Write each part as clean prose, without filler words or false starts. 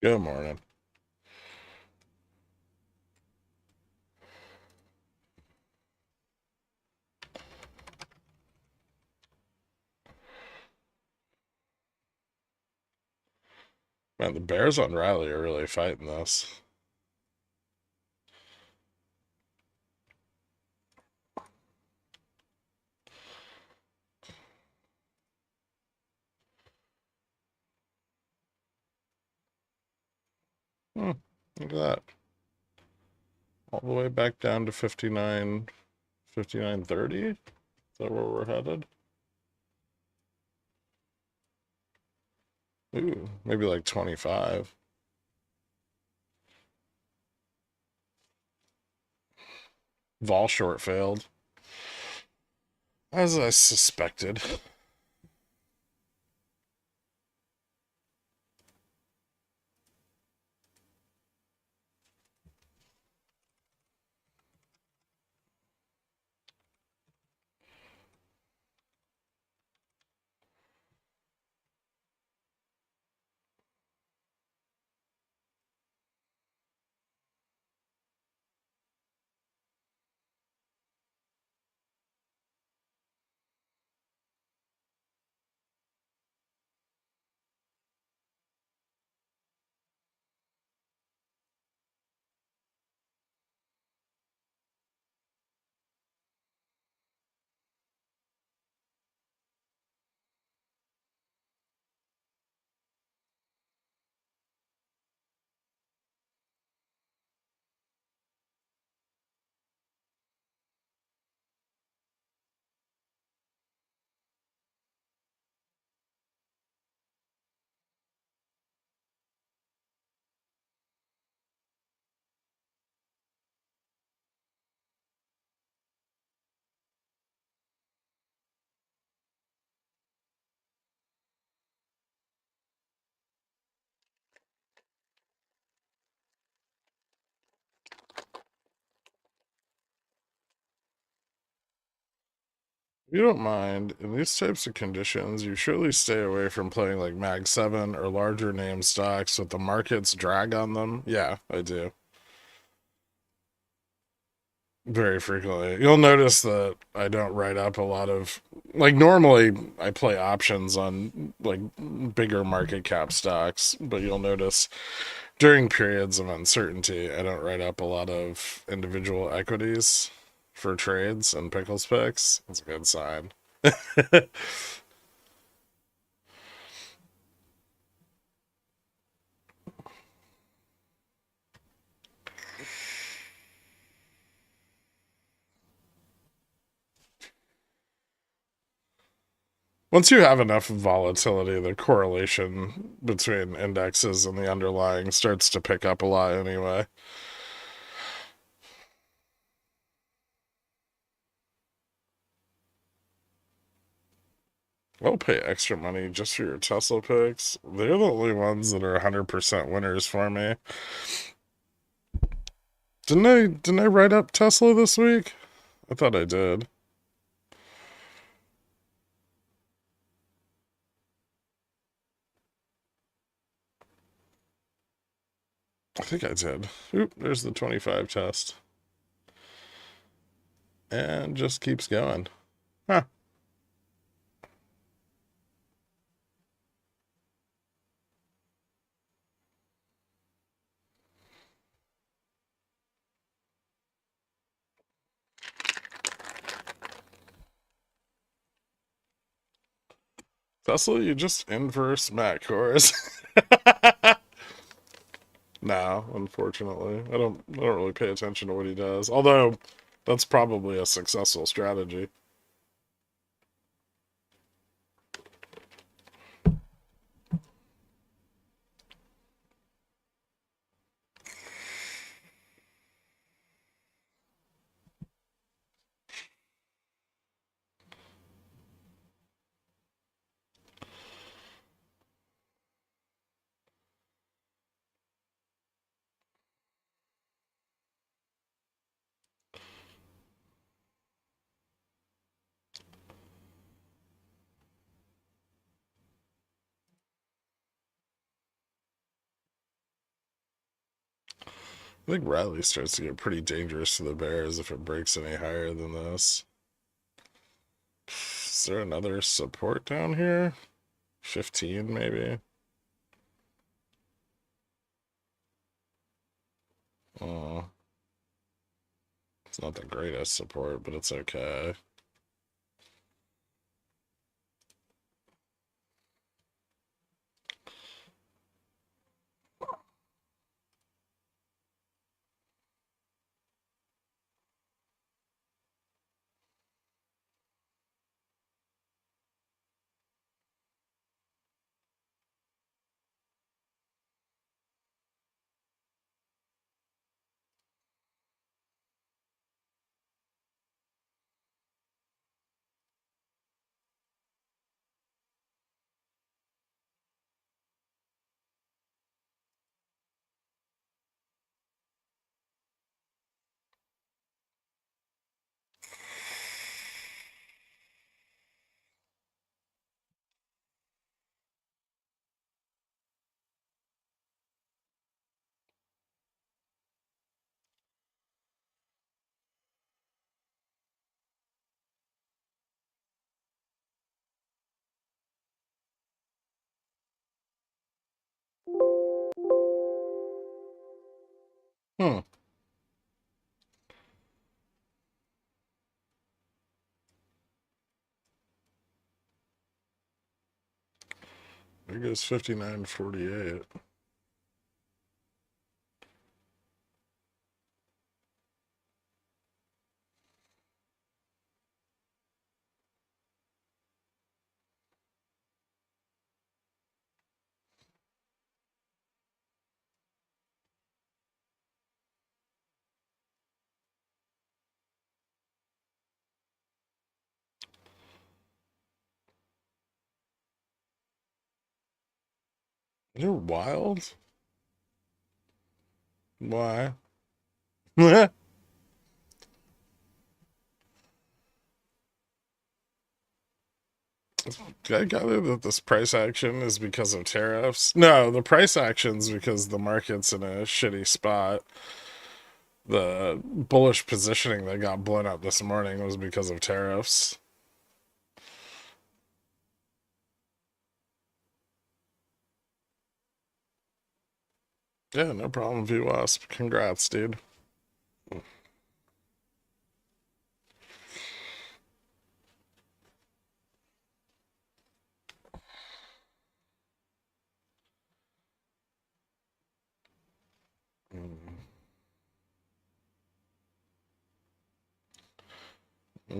Good morning. Man, the Bears on Riley are really fighting this. Look at that. All the way back down to 59, 59.30. Is that where we're headed? Ooh, maybe like 25. Vol short failed. As I suspected. If you don't mind, in these types of conditions, you surely stay away from playing like Mag 7 or larger name stocks with the markets drag on them. Yeah, I do. Very frequently. You'll notice that I don't write up a lot of, like, normally I play options on like bigger market cap stocks, but you'll notice during periods of uncertainty, I don't write up a lot of individual equities for trades and pickles picks. That's a good sign. Once you have enough volatility, the correlation between indexes and the underlying starts to pick up a lot anyway. I'll pay extra money just for your Tesla picks. They're the only ones that are 100% winners for me. Didn't I write up Tesla this week? I thought I did. I think I did. Oop, there's the 25 test. And just keeps going. Huh. Tesla, you just inverse Matt Kors. No, unfortunately. I don't really pay attention to what he does. Although that's probably a successful strategy. I think rally starts to get pretty dangerous to the bears if it breaks any higher than this. Is there another support down here? 15 maybe? Oh, it's not the greatest support, but it's okay. Hmm. There goes 59.48. You're wild? Why? I gather that this price action is because of tariffs. No, the price action's because the market's in a shitty spot. The bullish positioning that got blown up this morning was because of tariffs. Yeah, no problem, VWASP. Congrats, dude.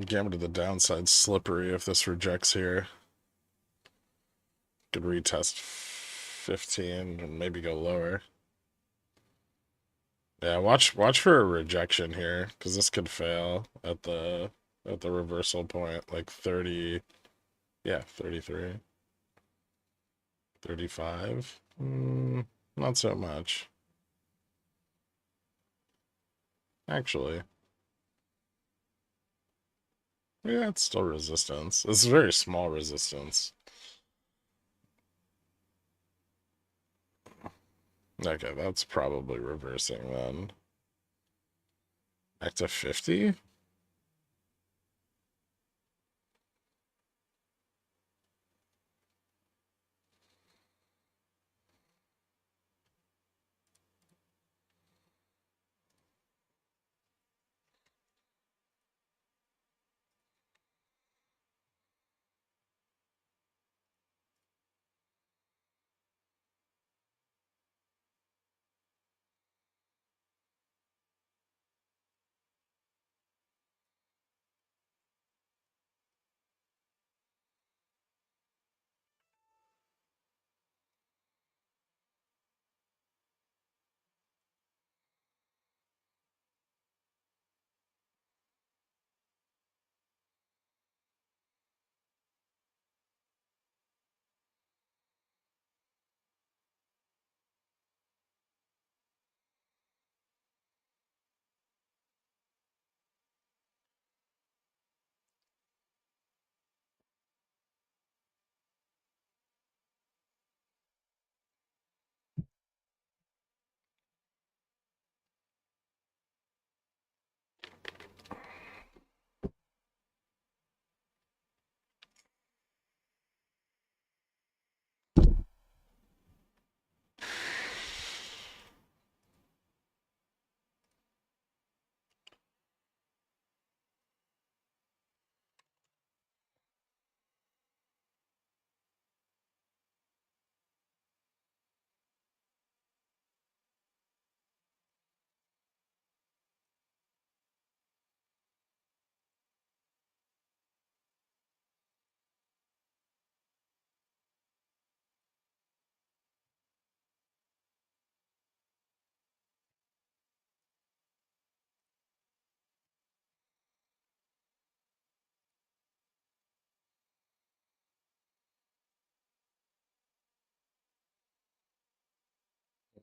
Gamma to the downside slippery if this rejects here. Could retest 15 and maybe go lower. Yeah, watch for a rejection here, because this could fail at the reversal point, like 30, yeah, 33, 35. Not so much. Actually, yeah, it's still resistance. It's very small resistance. Okay, that's probably reversing then. Back to 50?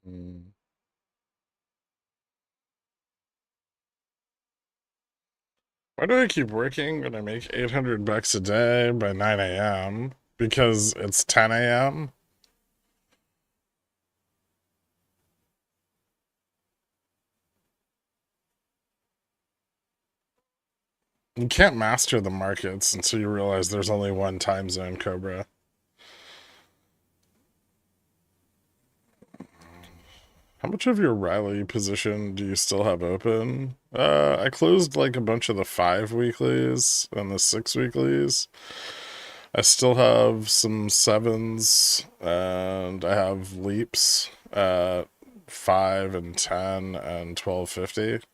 Mm. Why do I keep working when I make 800 bucks a day by 9 a.m.? Because it's 10 a.m.? You can't master the markets until you realize there's only one time zone, Cobra. How much of your rally position do you still have open? I closed like a bunch of the 5 weeklies and the 6 weeklies. I still have some 7s and I have leaps at 5 and 10 and 1250.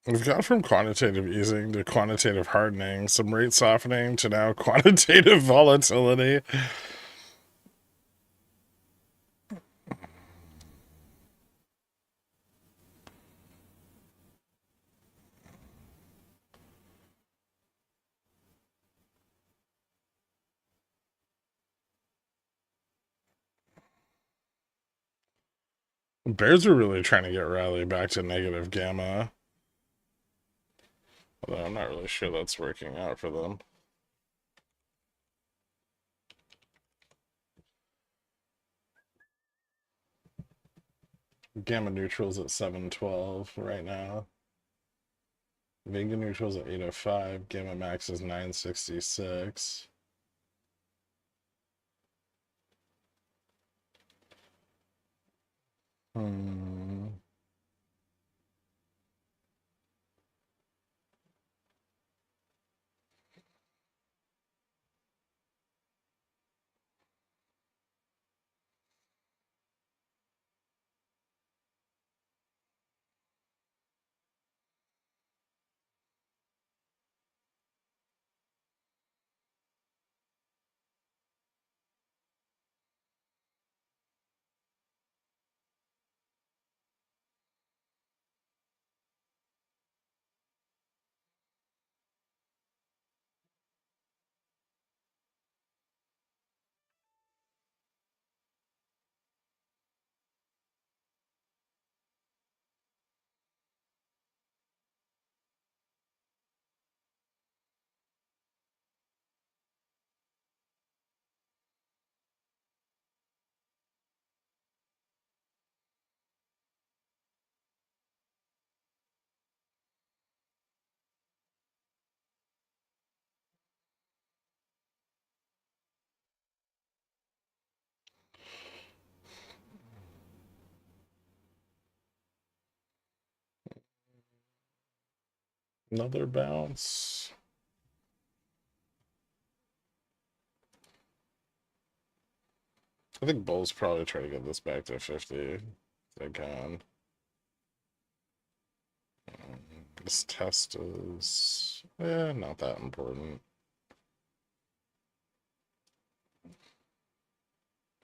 We've gone from quantitative easing to quantitative hardening, some rate softening to now quantitative volatility. Bears are really trying to get rally back to negative gamma. Although I'm not really sure that's working out for them. Gamma neutral's at 712 right now. Vega neutral's at 805. Gamma max is 966. Hmm. Another bounce. I think Bulls probably try to get this back to 50 if they can. This test is not that important.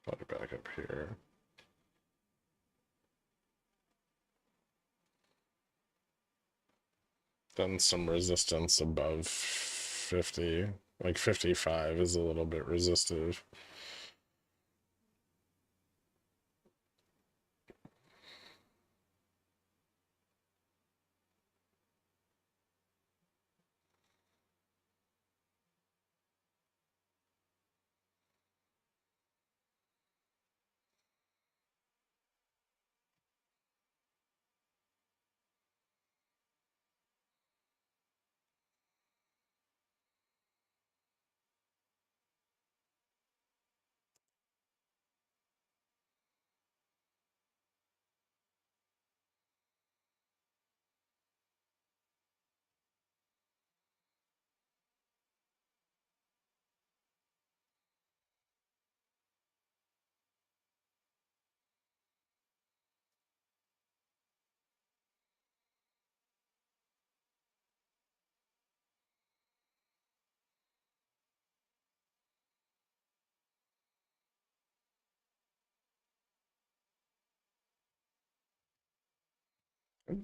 Probably back up here. Then some resistance above 50. Like 55 is a little bit resistive.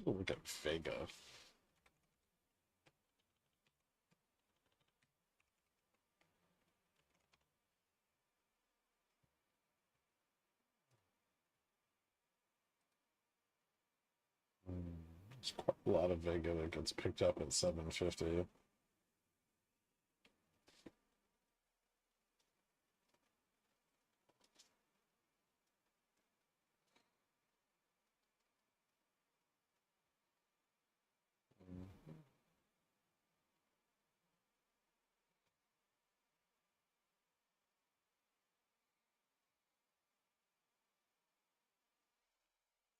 Look at Vega. A lot of Vega that gets picked up at 750.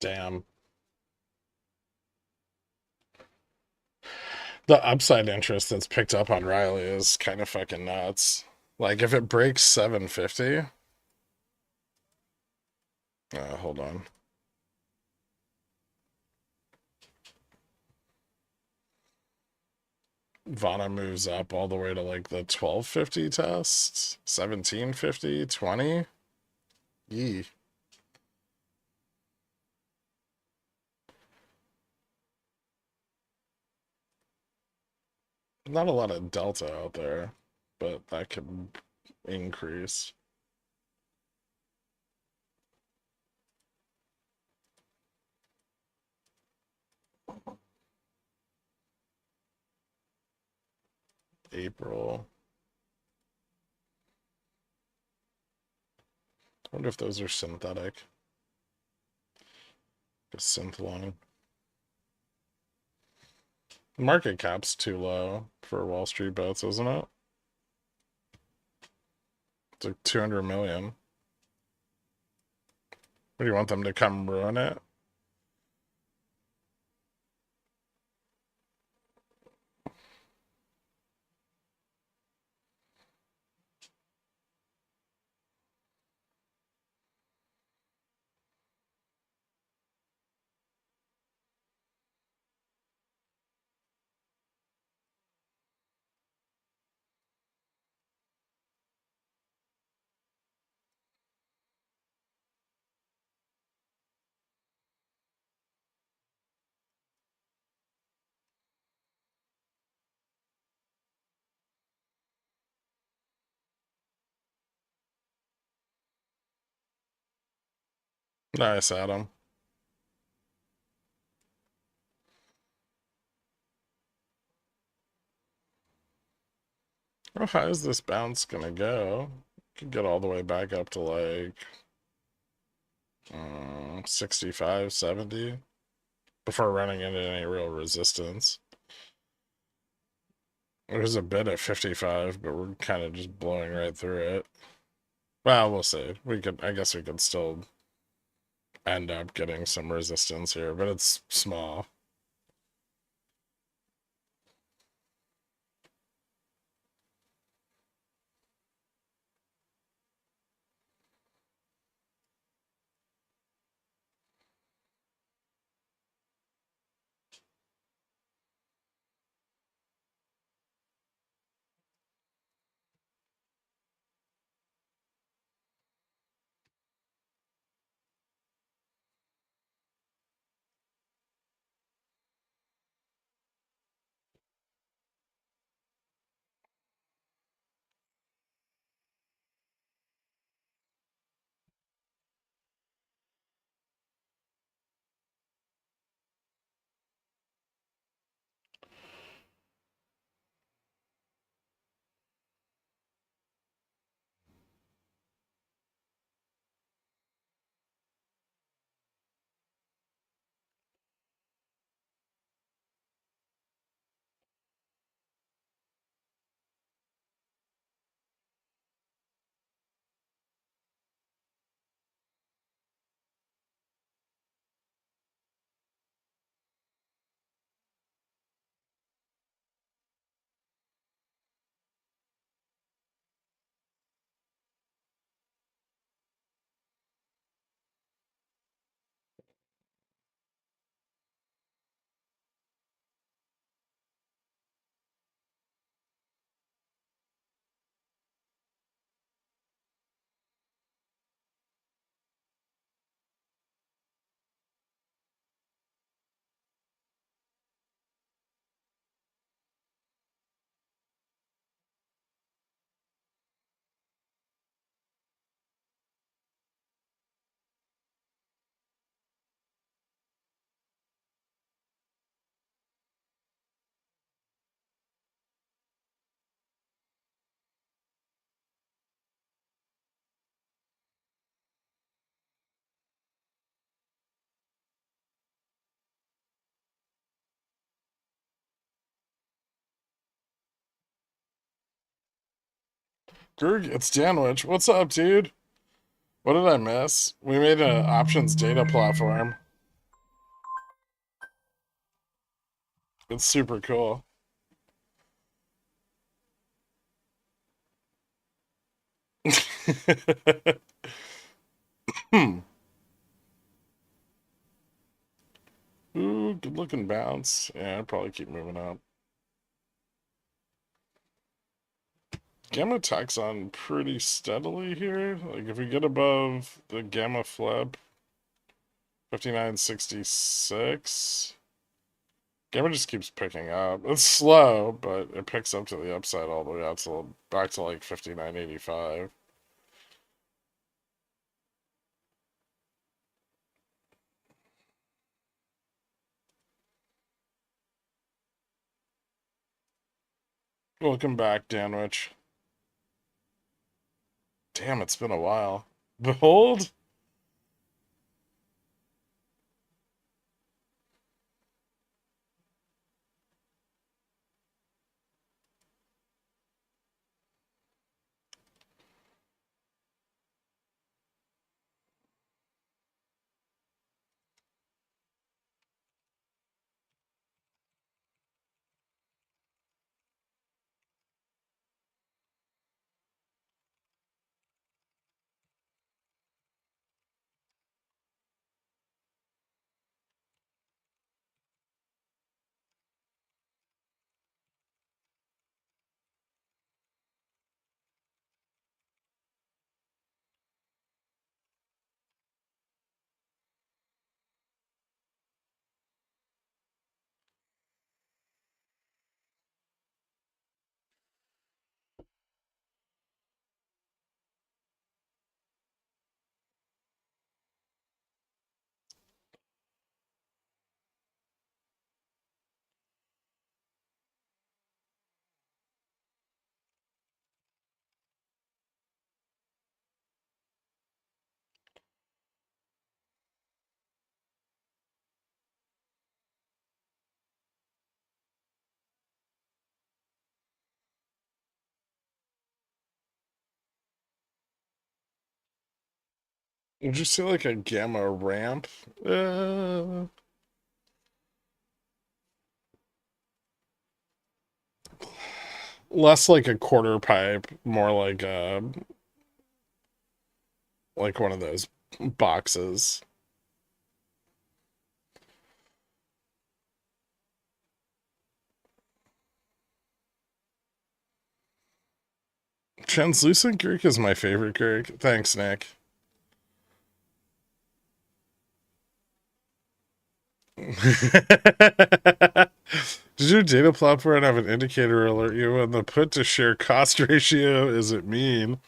Damn. The upside interest that's picked up on Riley is kind of fucking nuts. Like, if it breaks 750. Hold on. Vana moves up all the way to like the 1250 test, 1750, 20. Yee. Not a lot of delta out there, but that could increase. April. I wonder if those are synthetic. A synth line. Market cap's too low for Wall Street bets, isn't it? It's like 200 million. What do you want them to come ruin it? Nice, Adam. How high is this bounce gonna go? Could get all the way back up to like 65, 70 before running into any real resistance. There's a bit at 55, but we're kind of just blowing right through it. Well, we'll see. I guess we could still end up getting some resistance here, but it's small. Gerg, it's Danwich. What's up, dude? What did I miss? We made an options data platform. It's super cool. Hmm. Ooh, good looking bounce. Yeah, I'd probably keep moving up. Gamma tacks on pretty steadily here. Like if we get above the gamma flip, 59.66. Gamma just keeps picking up. It's slow, but it picks up to the upside all the way out to back to like 59.85. Welcome back, Danwich. Damn, it's been a while. Behold. Would you see like a gamma ramp? Uh, Less like a quarter pipe, more like one of those boxes. Translucent Gherk is my favorite Gherk. Thanks, Nick. Did your data platform have an indicator alert you when the put to share cost ratio is it mean?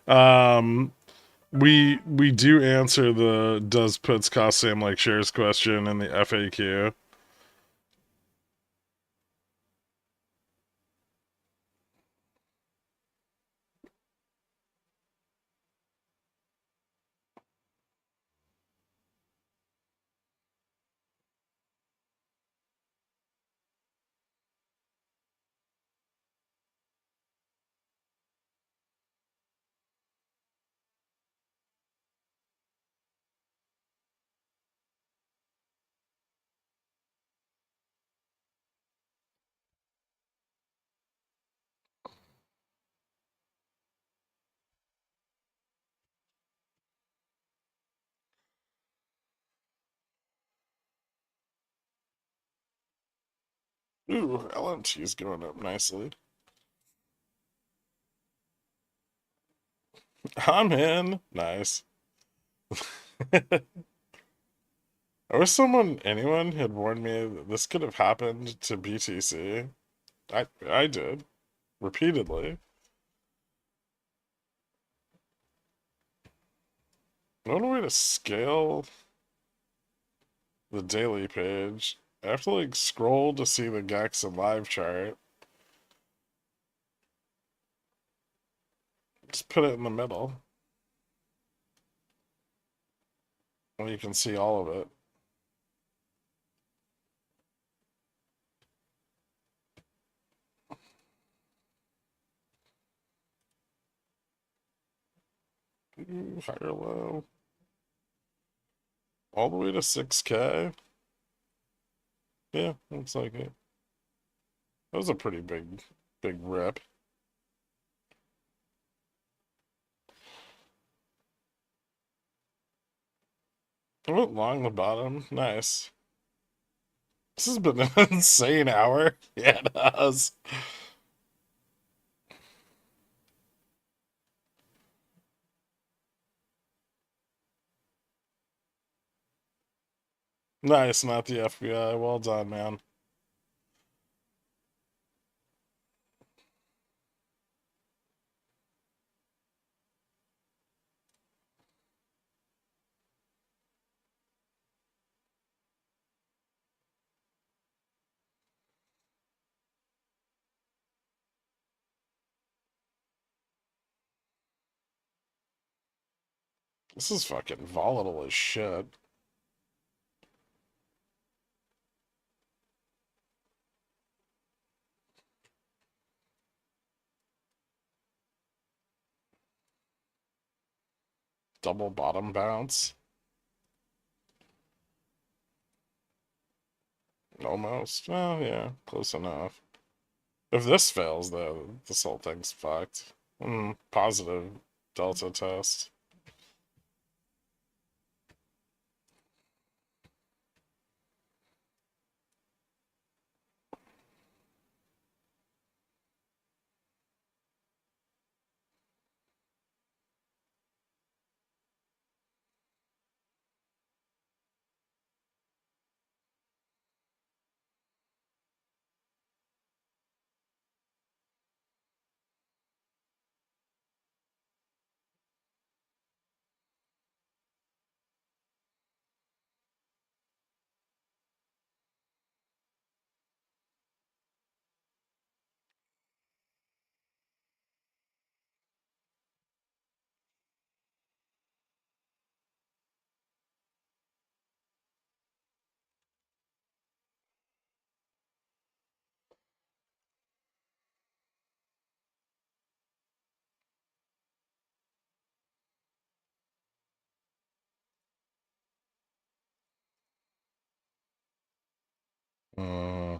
Um, we do answer the does puts cost same like shares question in the FAQ. Ooh, LMT's going up nicely. I'm in. Nice. I wish anyone had warned me that this could have happened to BTC. I did repeatedly. One way to scale the daily page. I have to like scroll to see the Gex and live chart. Just put it in the middle. And you can see all of it. Higher low. All the way to 6K. Yeah, looks like it. That was a pretty big rip. I went long the bottom. Nice. This has been an insane hour. Yeah, it has. Nice, not the FBI. Well done, man. This is fucking volatile as shit. Double bottom bounce. Almost. Oh, yeah, close enough. If this fails, though, this whole thing's fucked. Positive delta test. Uh,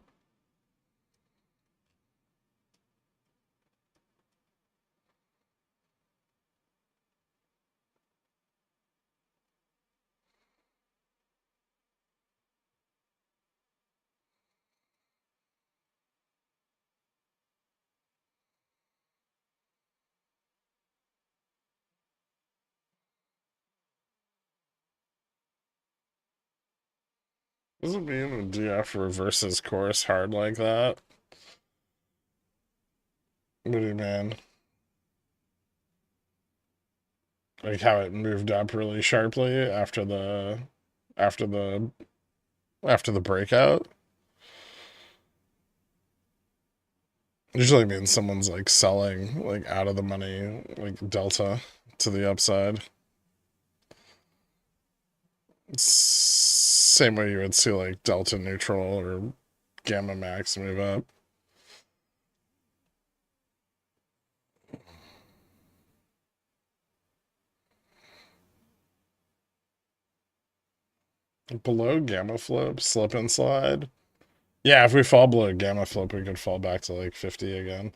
doesn't mean do you have to reverse his course hard like that? What do you mean? Like how it moved up really sharply after the after the breakout? Usually means someone's like selling like out of the money, like delta to the upside. Same way you would see like delta neutral or gamma max move up. Below gamma flip, slip and slide. Yeah, if we fall below gamma flip, we could fall back to like 50 again.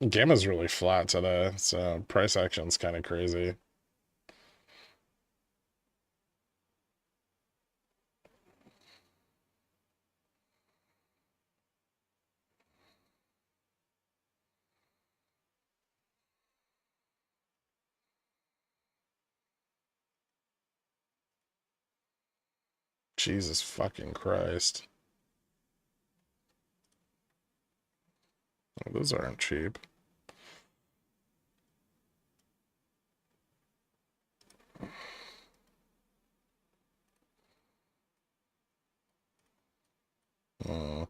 Gamma's really flat today, so price action's kind of crazy. Jesus fucking Christ. Oh, those aren't cheap. Uh,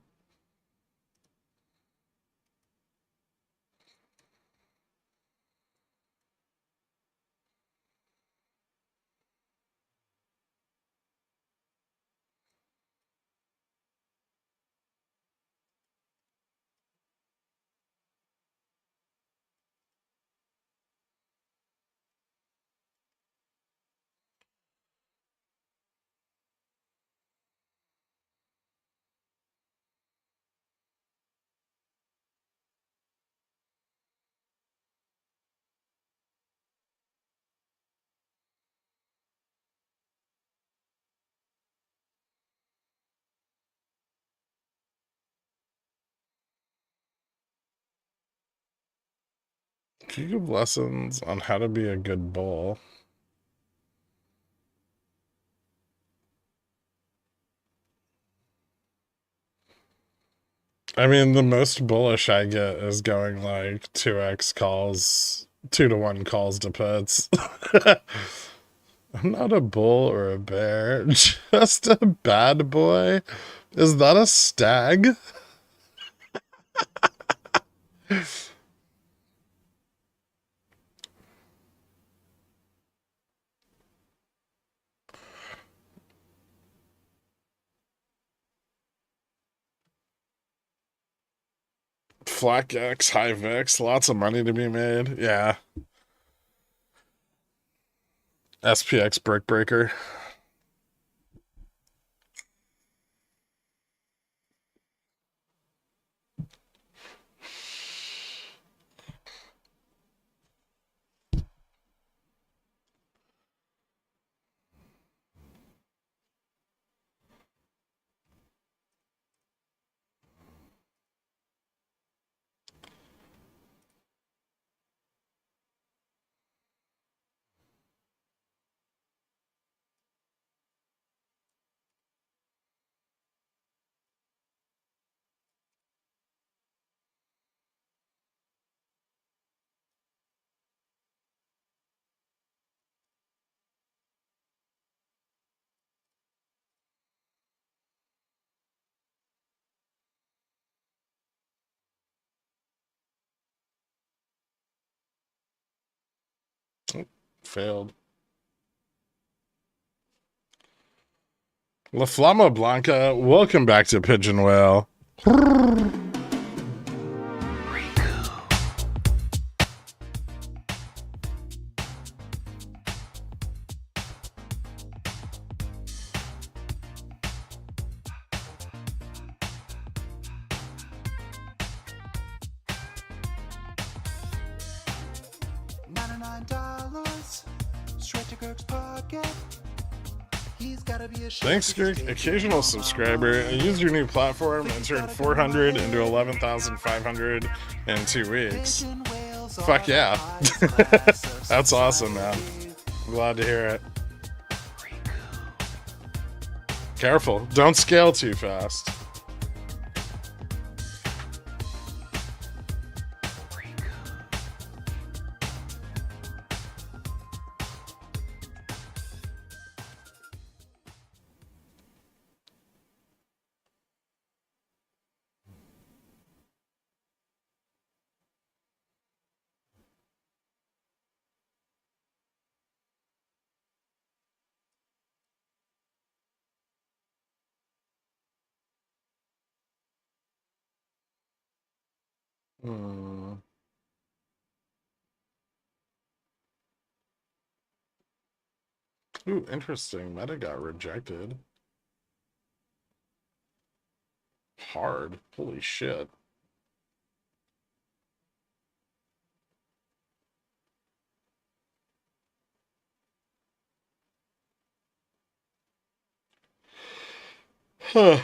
Can you give lessons on how to be a good bull? I mean, the most bullish I get is going like 2x calls, 2-to-1 calls to puts. I'm not a bull or a bear, just a bad boy. Is that a stag? Flat X, high VIX, lots of money to be made. Yeah. SPX brick breaker. Failed. La Flama Blanca, welcome back to Pigeon Whale. $99 straight to Kirk's pocket. He's gotta be a Thanks, Gherk. Occasional subscriber. Use your new platform and turned 400 into 11,500 in 2 weeks. Fuck yeah. That's awesome, man. I'm glad to hear it. Careful. Don't scale too fast. Hmm. Ooh, interesting. Meta got rejected. Hard. Holy shit. Huh.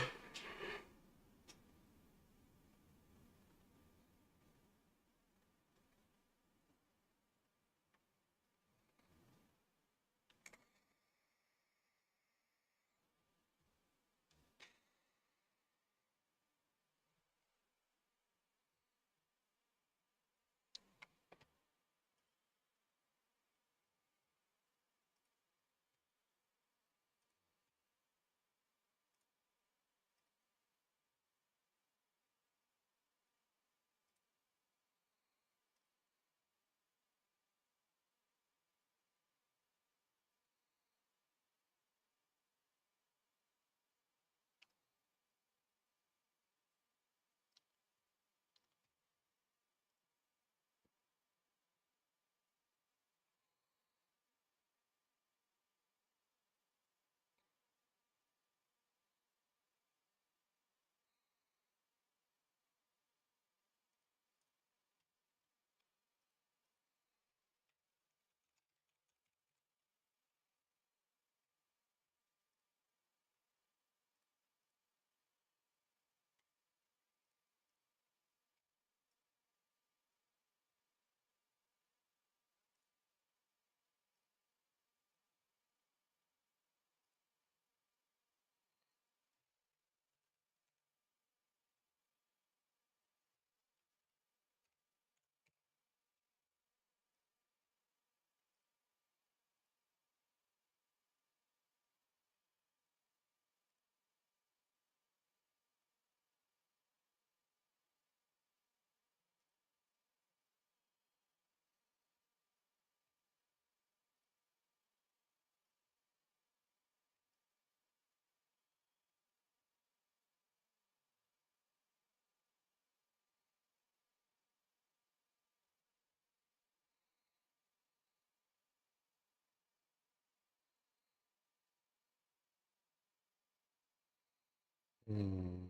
Hmm.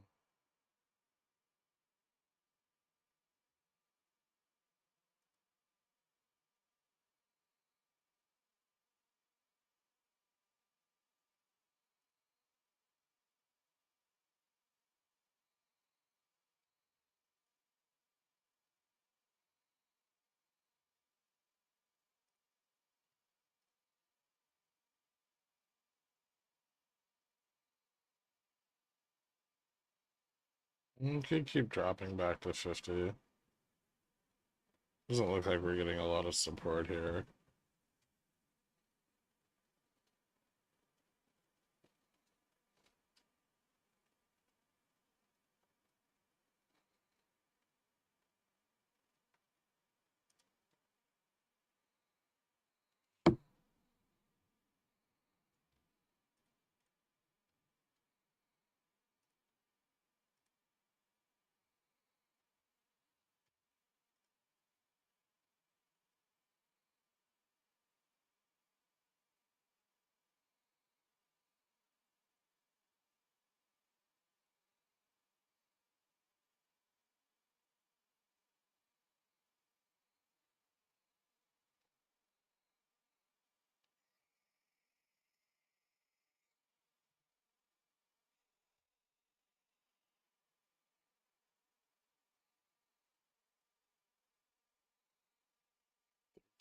Could keep dropping back to 50. Doesn't look like we're getting a lot of support here.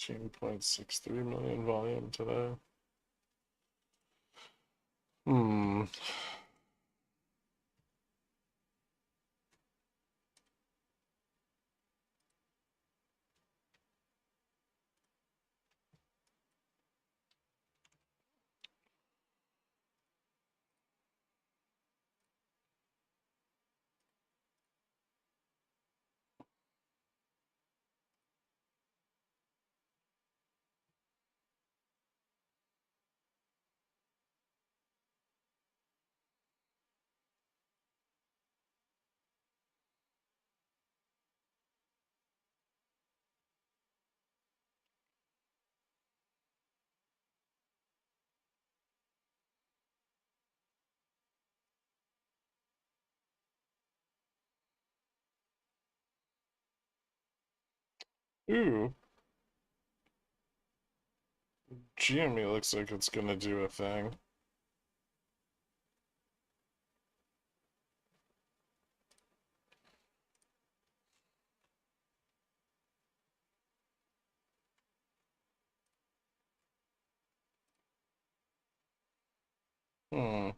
$2.63 million volume today. Hmm. Ooh. GME looks like it's gonna do a thing. Hmm.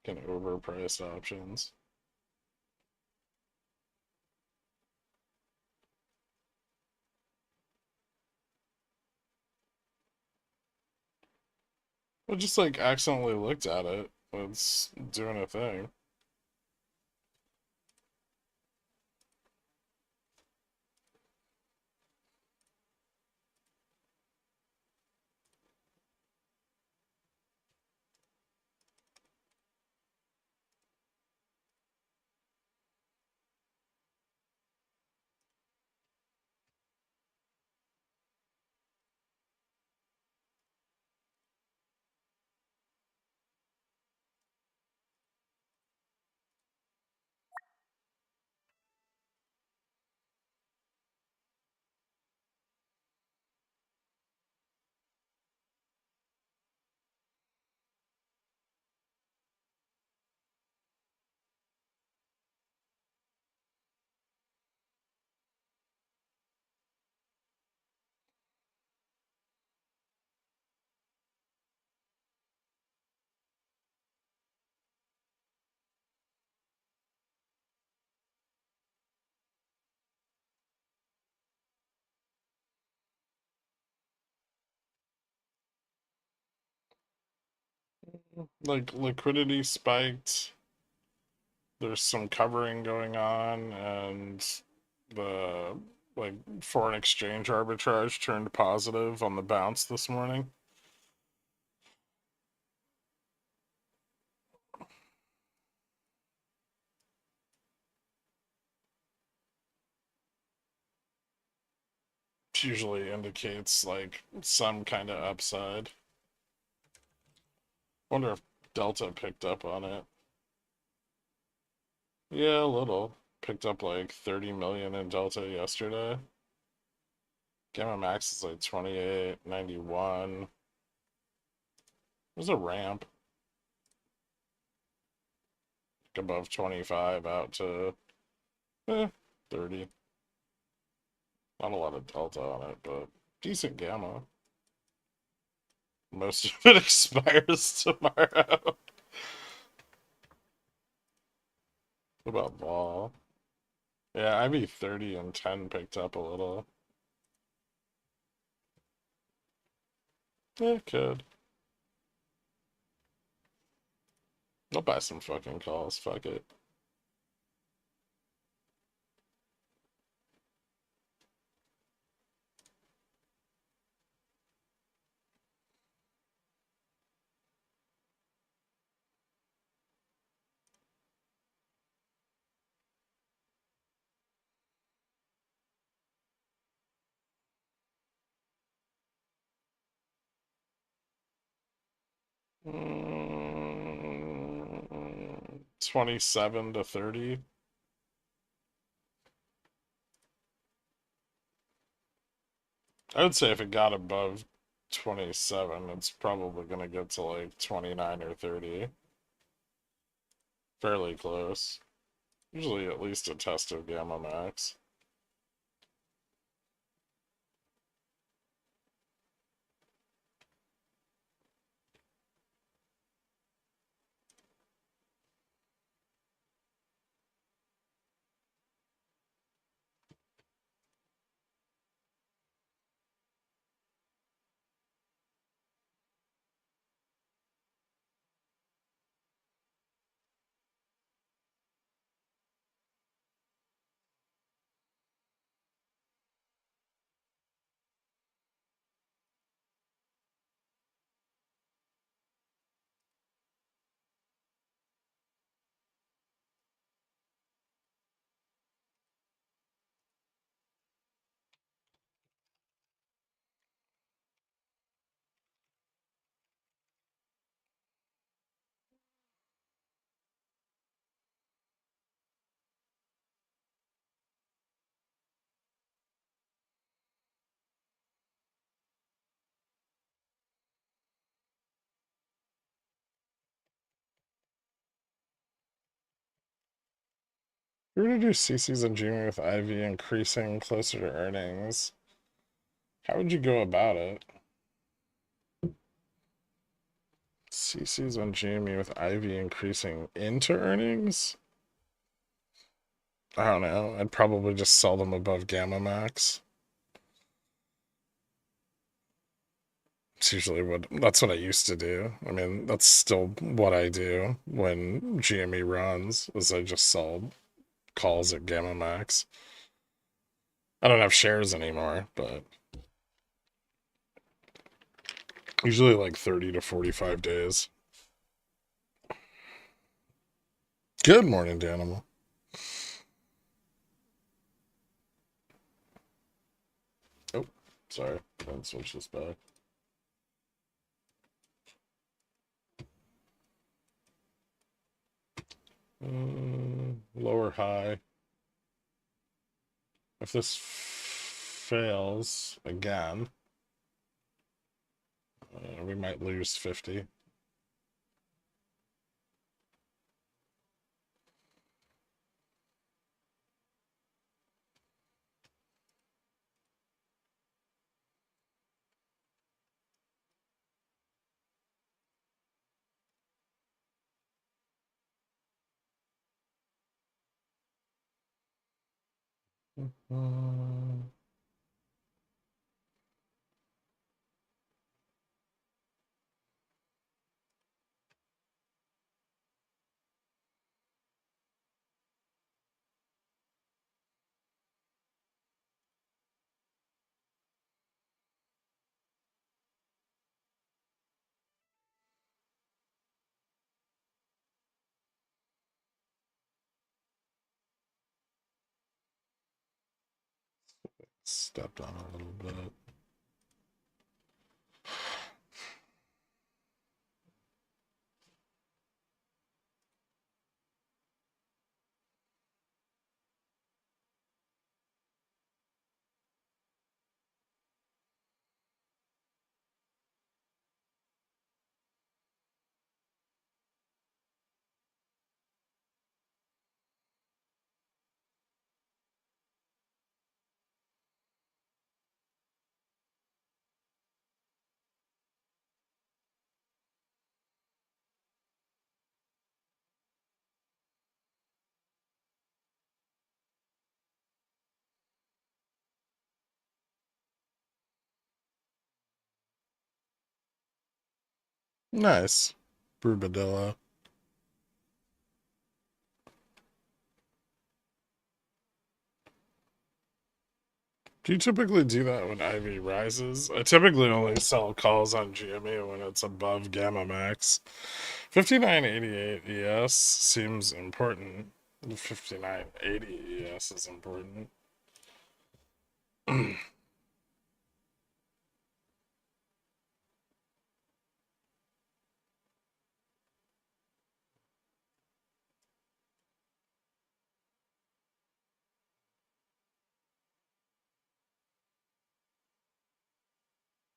Can overpriced options. I just like accidentally looked at it. It's doing a thing. Like liquidity spiked. There's some covering going on, and the like foreign exchange arbitrage turned positive on the bounce this morning. usually indicates like some kind of upside. Wonder if Delta picked up on it. Yeah, a little. Picked up like 30 million in Delta yesterday. Gamma Max is like 28.91. There's a ramp above 25 out to 30. Not a lot of Delta on it, but decent Gamma. Most of it expires tomorrow. What about Vol? Yeah, IB 30 and 10 picked up a little. Yeah, could. I'll buy some fucking calls. Fuck it. Mm, 27 to 30. I would say if it got above 27, it's probably going to get to like 29 or 30. Fairly close. Usually at least a test of Gamma Max. We're going to do CC's and Jimmy with IV increasing closer to earnings. How would you go about it? CC's on Jimmy with IV increasing into earnings? I don't know. I'd probably just sell them above Gamma Max. It's usually that's what I used to do. I mean, that's still what I do when GME runs, is I just sell calls at Gamma Max. I don't have shares anymore, but usually like 30 to 45 days. Good morning, Danimal. Oh, sorry. Let's switch this back. Lower high. If this fails again, we might lose 50. stepped on a little bit. Nice. Brubadillo. Do you typically do that when Ivy rises? I typically only sell calls on GME when it's above Gamma Max. 5988 ES seems important. 5980 ES is important.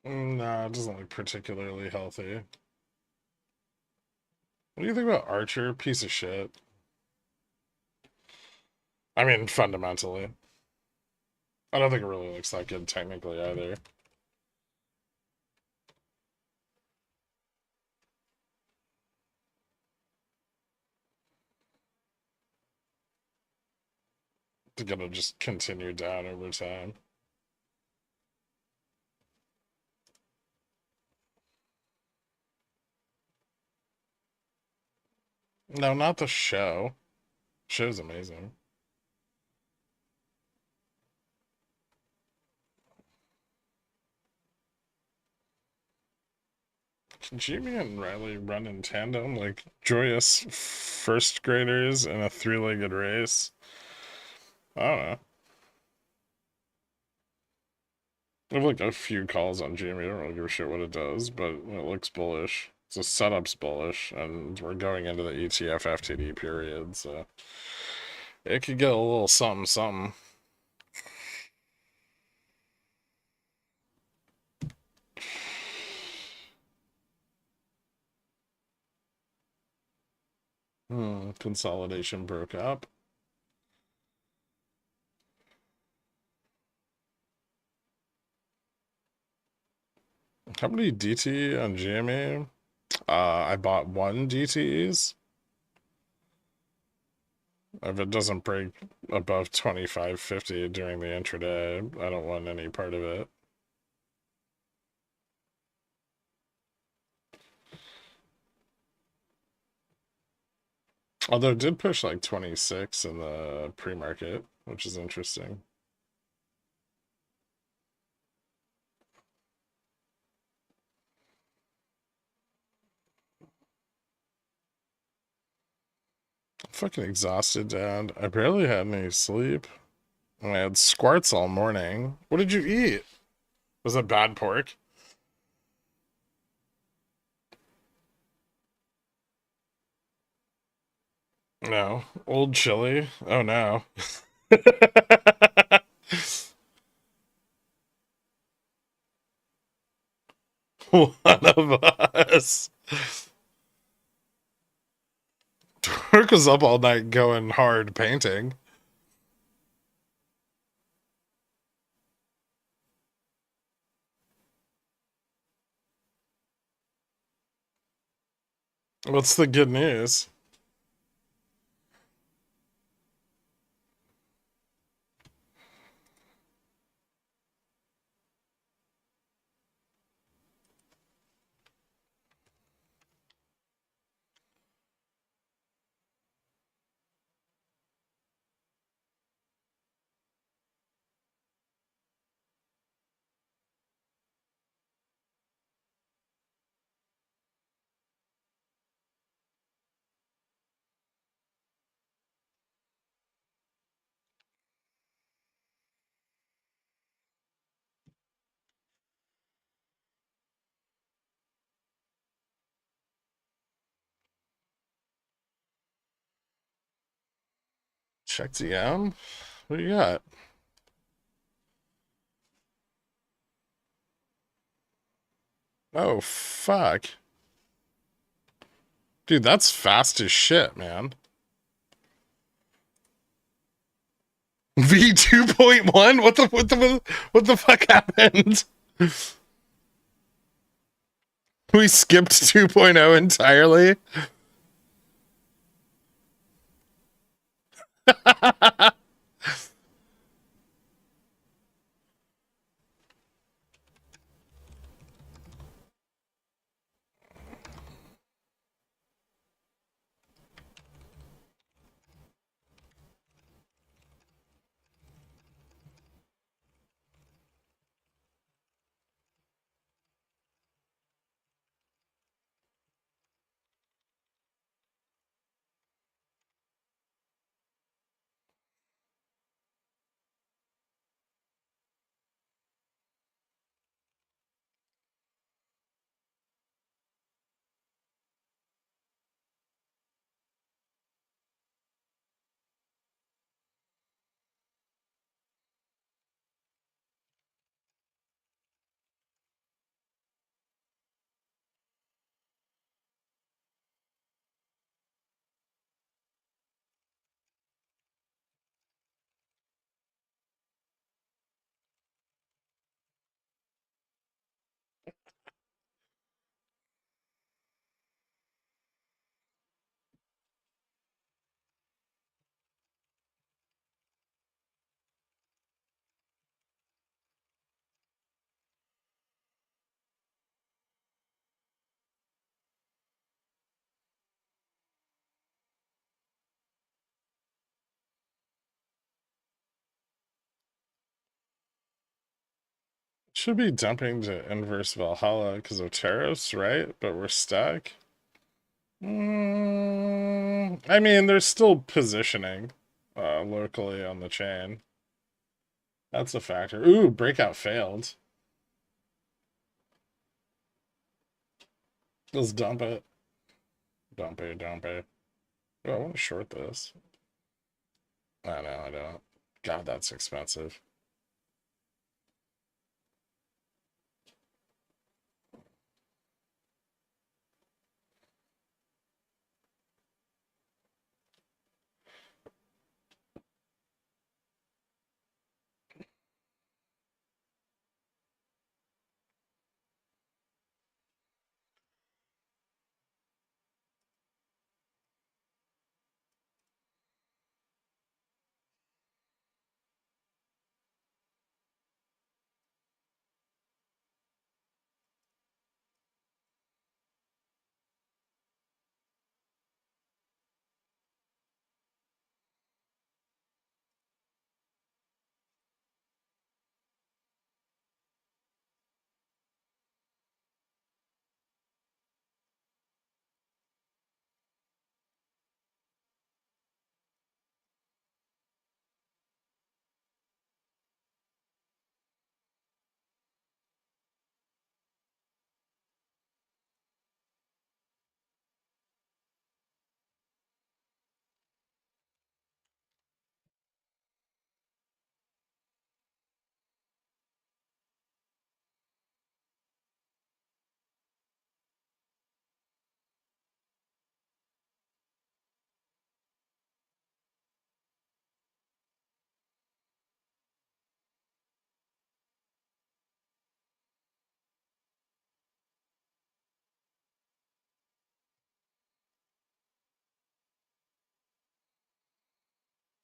No, it doesn't look particularly healthy. What do you think about Archer? Piece of shit. I mean, fundamentally. I don't think it really looks that good technically either. It's gonna just continue down over time. No, not the show. Show's amazing. Can Jimmy and Riley run in tandem like joyous first graders in a three-legged race? I don't know. I have like a few calls on Jimmy. I don't really give a shit what it does, but it looks bullish. So setup's bullish, and we're going into the ETF FTD period, so it could get a little something something. Consolidation broke up. How many DT on GME? I bought one DTEs. If it doesn't break above 25.50 during the intraday, I don't want any part of it. Although it did push like 26 in the pre-market, which is interesting. I'm fucking exhausted, Dad. I barely had any sleep. And I had squarts all morning. What did you eat? Was it bad pork? No. Old chili? Oh no. One of us. Torque was up all night going hard painting. What's the good news? Check DM. What do you got? Oh, fuck. Dude, that's fast as shit, man. V 2.1? What the fuck happened? We skipped 2.0 entirely. Should be dumping to inverse Valhalla because of tariffs, right? But we're stuck. I mean, there's still positioning locally on the chain. That's a factor. Ooh, breakout failed. Let's dump it. Dump it, dump it. Oh, I want to short this. I know, I don't. God, that's expensive.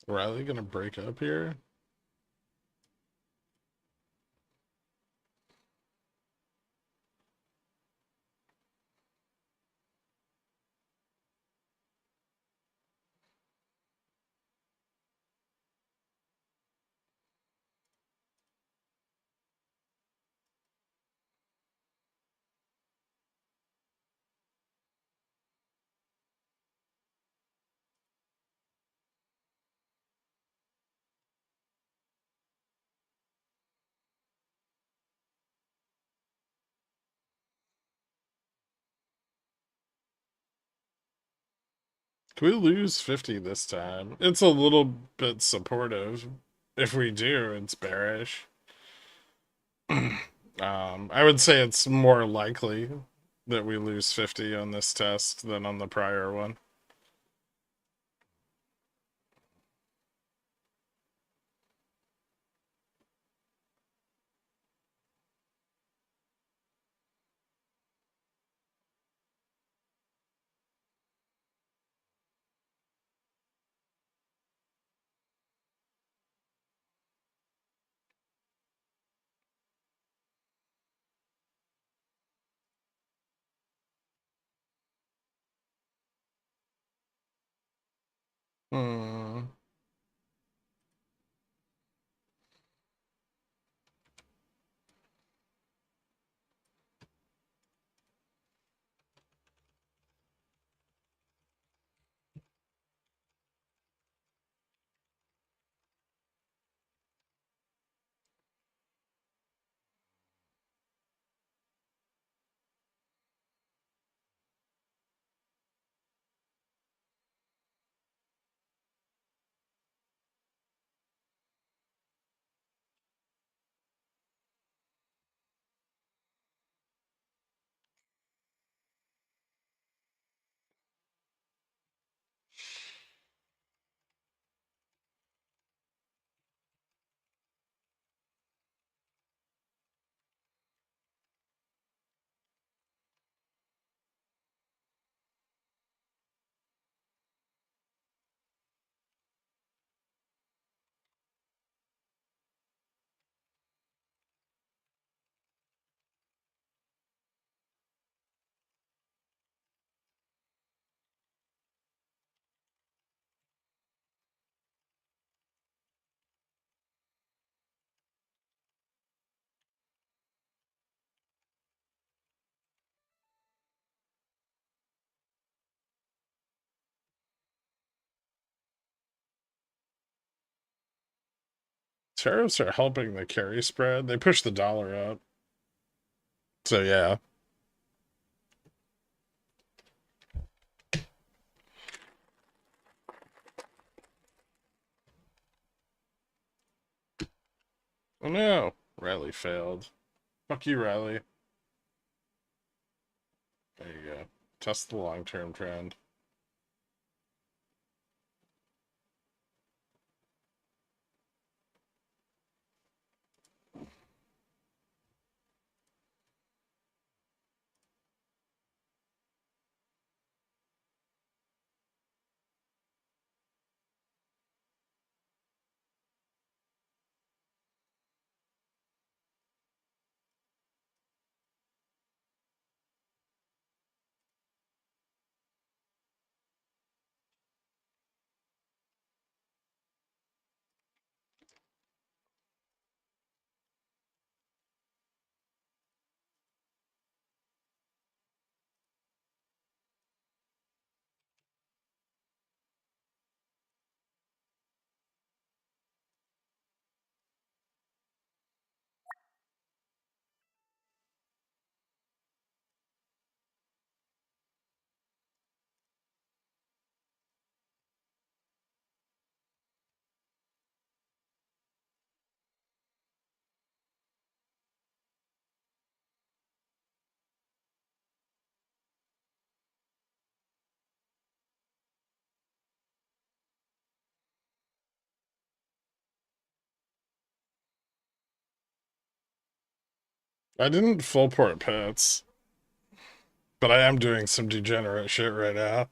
Riley gonna break up here? Can we lose 50 this time? It's a little bit supportive. If we do, it's bearish. I would say it's more likely that we lose 50 on this test than on the prior one. Hmm. Tariffs are helping the carry spread. They push the dollar up. So yeah. Oh no. Riley failed. Fuck you, Riley. There you go. Test the long-term trend. I didn't full port pits, but I am doing some degenerate shit right now.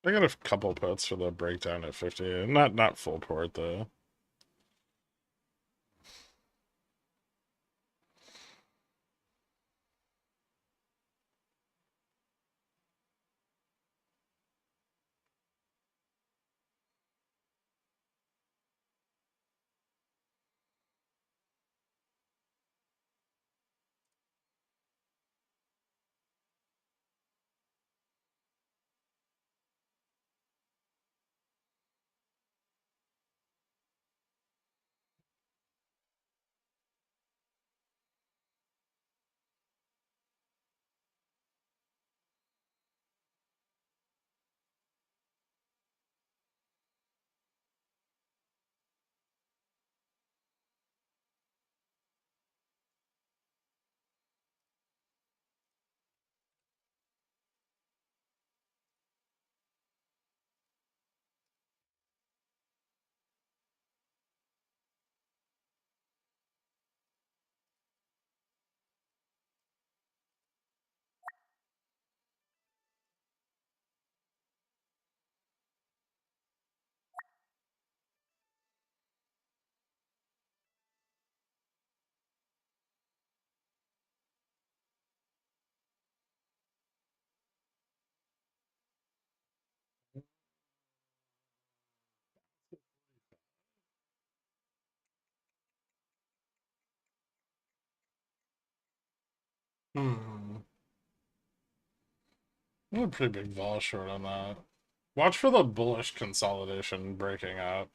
I got a couple puts for the breakdown at 50. Not full port though. Hmm. I'm a pretty big vol short on that. Watch for the bullish consolidation breaking out.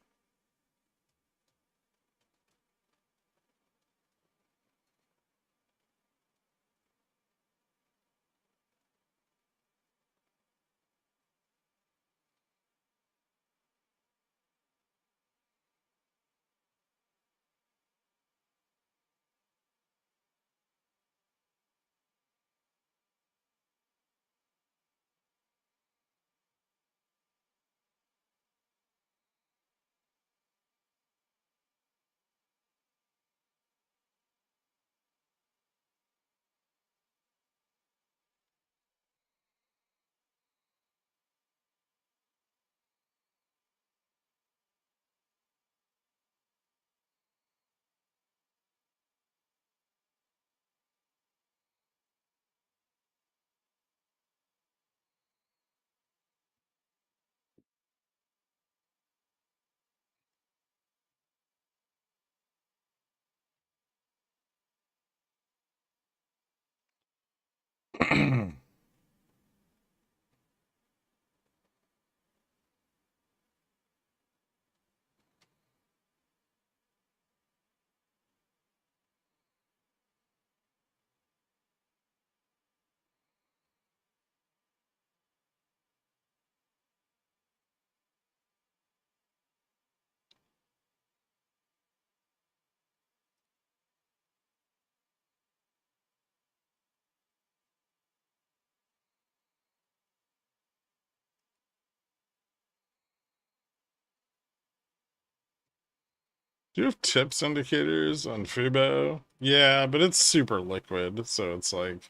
Do you have tips indicators on Fubo? Yeah, but it's super liquid, so it's like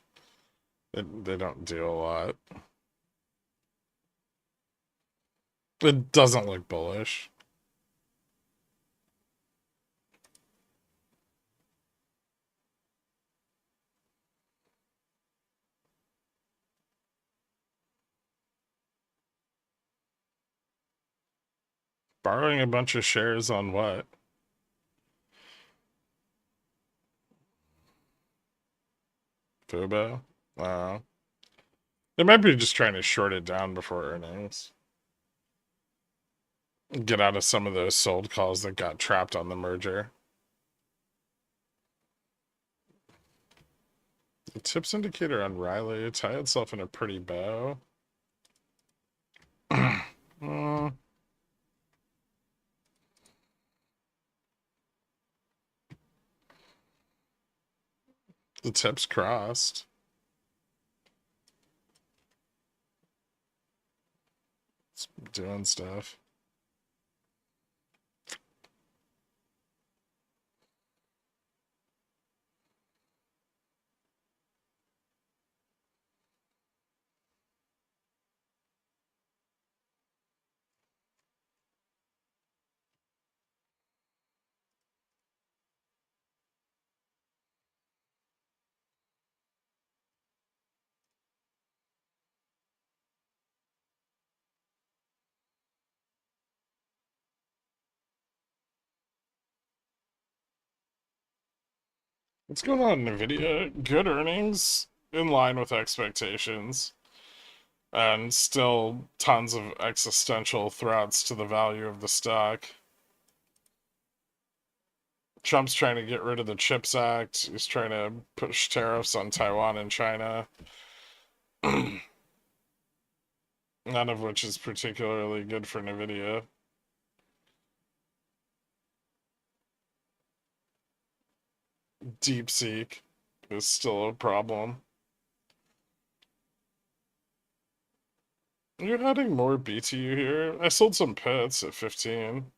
they don't do a lot. It doesn't look bullish. Borrowing a bunch of shares on what? Fubo? Uh, they might be just trying to short it down before earnings. Get out of some of those sold calls that got trapped on the merger. The tips indicator on Riley tie itself in a pretty bow. uh, the tips crossed. It's doing stuff. What's going on, Nvidia? Good earnings in line with expectations, and still tons of existential threats to the value of the stock. Trump's trying to get rid of the CHIPS Act. He's trying to push tariffs on Taiwan and China, none of which is particularly good for Nvidia. DeepSeek is still a problem. You're adding more BTU here? I sold some pits at 15.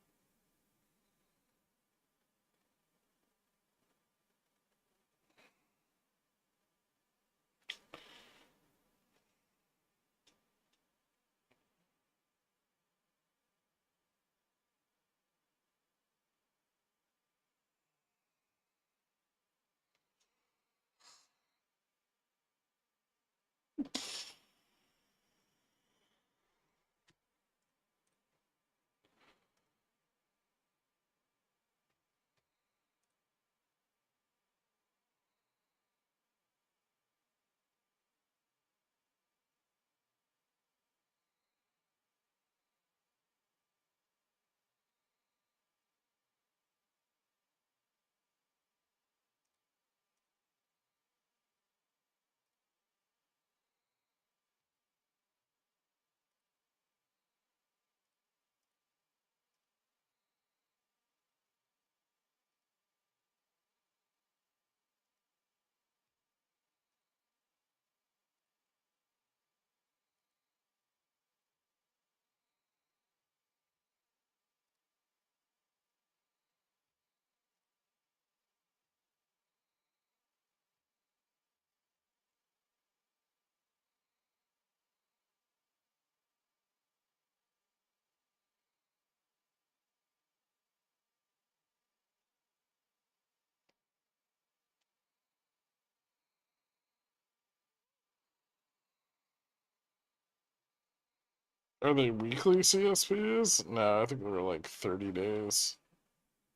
Are they weekly CSPs? No, I think they were like 30 days.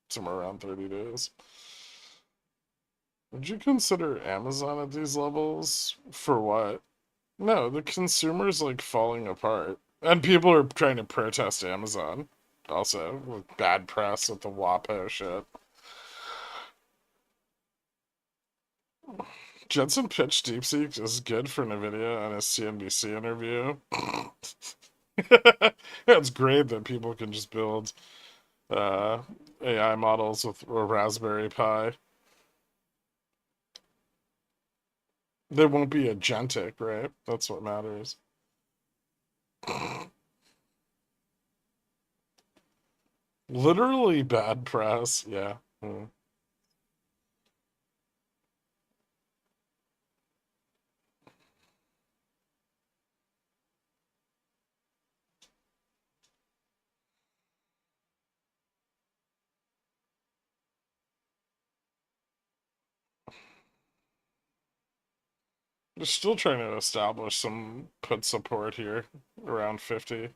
Somewhere around 30 days. Would you consider Amazon at these levels? For what? No, the consumer's like falling apart. And people are trying to protest Amazon. Also, with bad press with the WAPO shit. Jensen pitched DeepSeek is good for Nvidia on his CNBC interview. It's great that people can just build uh, AI models with a Raspberry Pi. They won't be agentic, right? That's what matters. Literally bad press. Yeah. Hmm. They're still trying to establish some put support here around 50.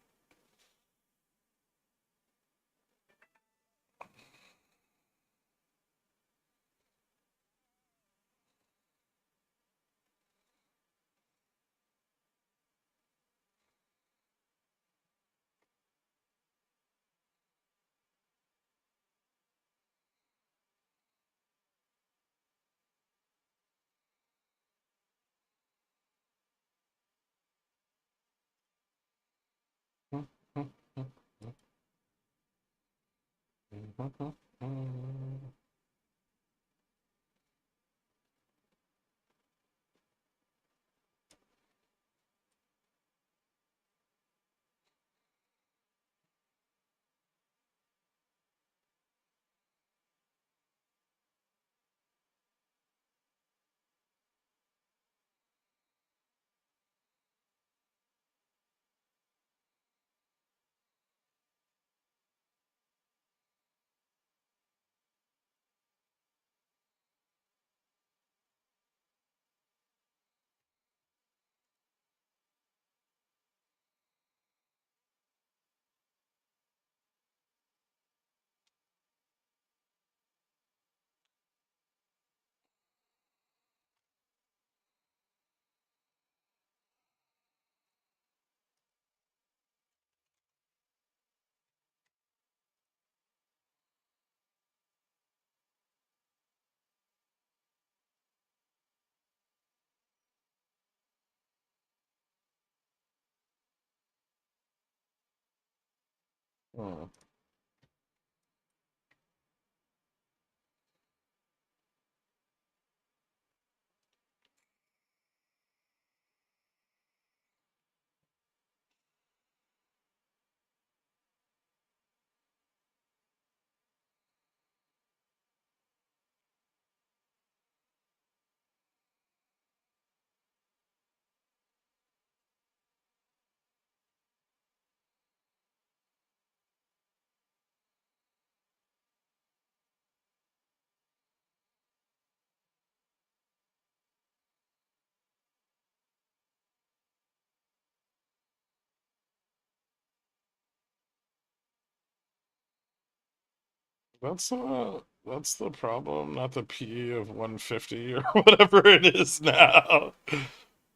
That's the problem, not the PE of 150 or whatever it is now.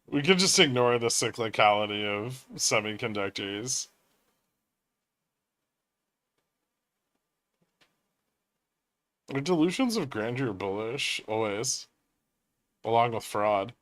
We could just ignore the cyclicality of semiconductors. The delusions of grandeur bullish, always, along with fraud.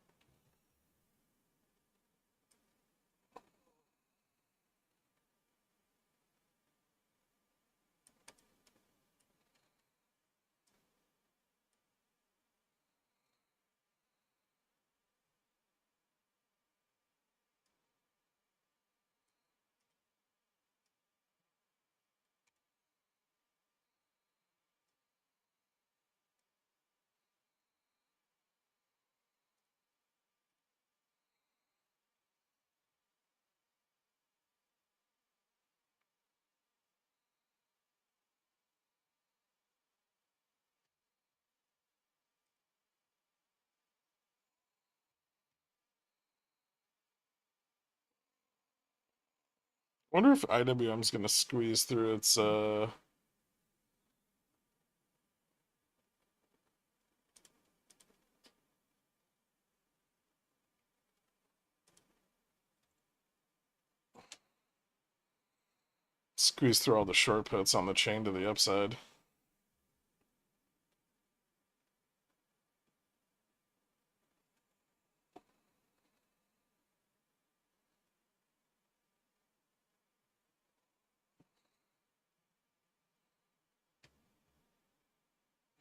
Wonder if IWM's gonna squeeze through its squeeze through all the short puts on the chain to the upside.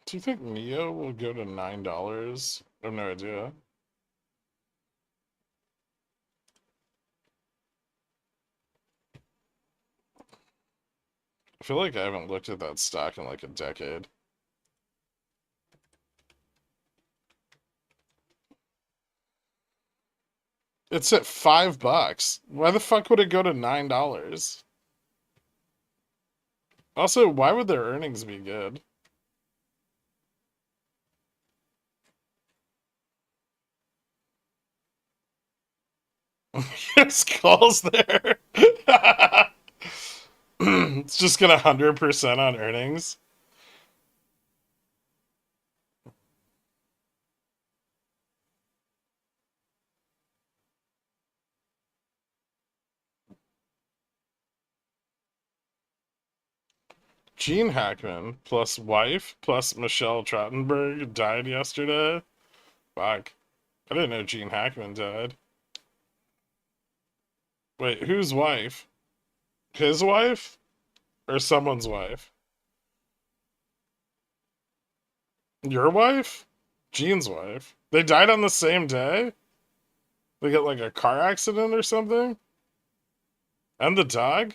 Do you think Neo will go to $9? I have no idea. I feel like I haven't looked at that stock in like a decade. It's at $5. Why the fuck would it go to $9? Also, why would their earnings be good? Yes, calls there. It's just gonna 100% on earnings. Gene Hackman plus wife plus Michelle Trottenberg died yesterday. Fuck. I didn't know Gene Hackman died. Wait, whose wife? His wife? Or someone's wife? Your wife? Gene's wife? They died on the same day? They get like a car accident or something? And the dog?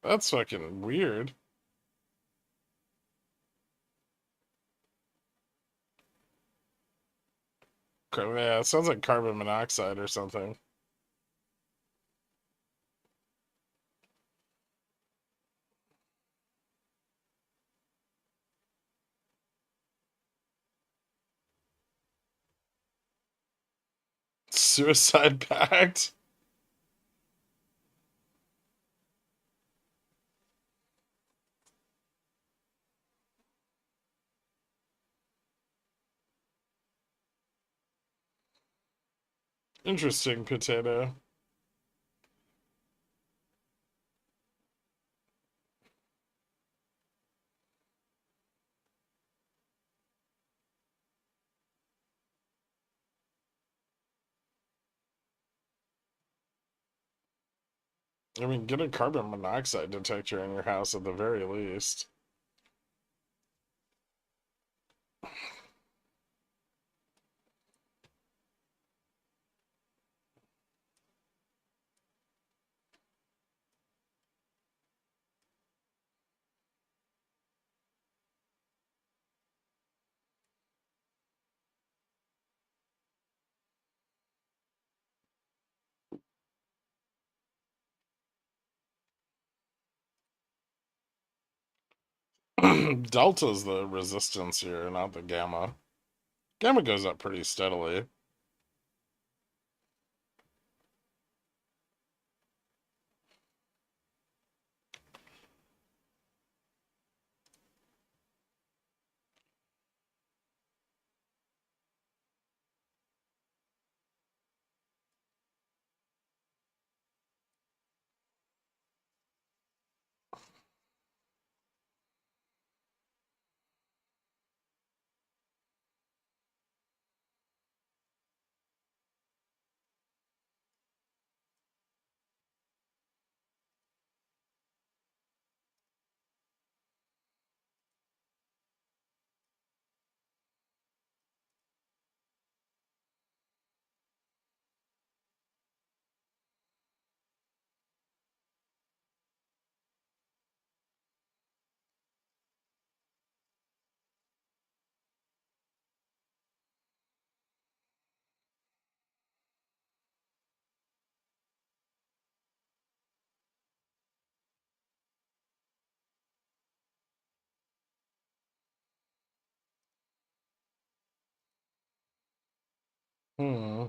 That's fucking weird. Yeah, it sounds like carbon monoxide or something. Suicide pact? Interesting, potato. I mean, get a carbon monoxide detector in your house at the very least. Delta's the resistance here, not the gamma. Gamma goes up pretty steadily. Hmm.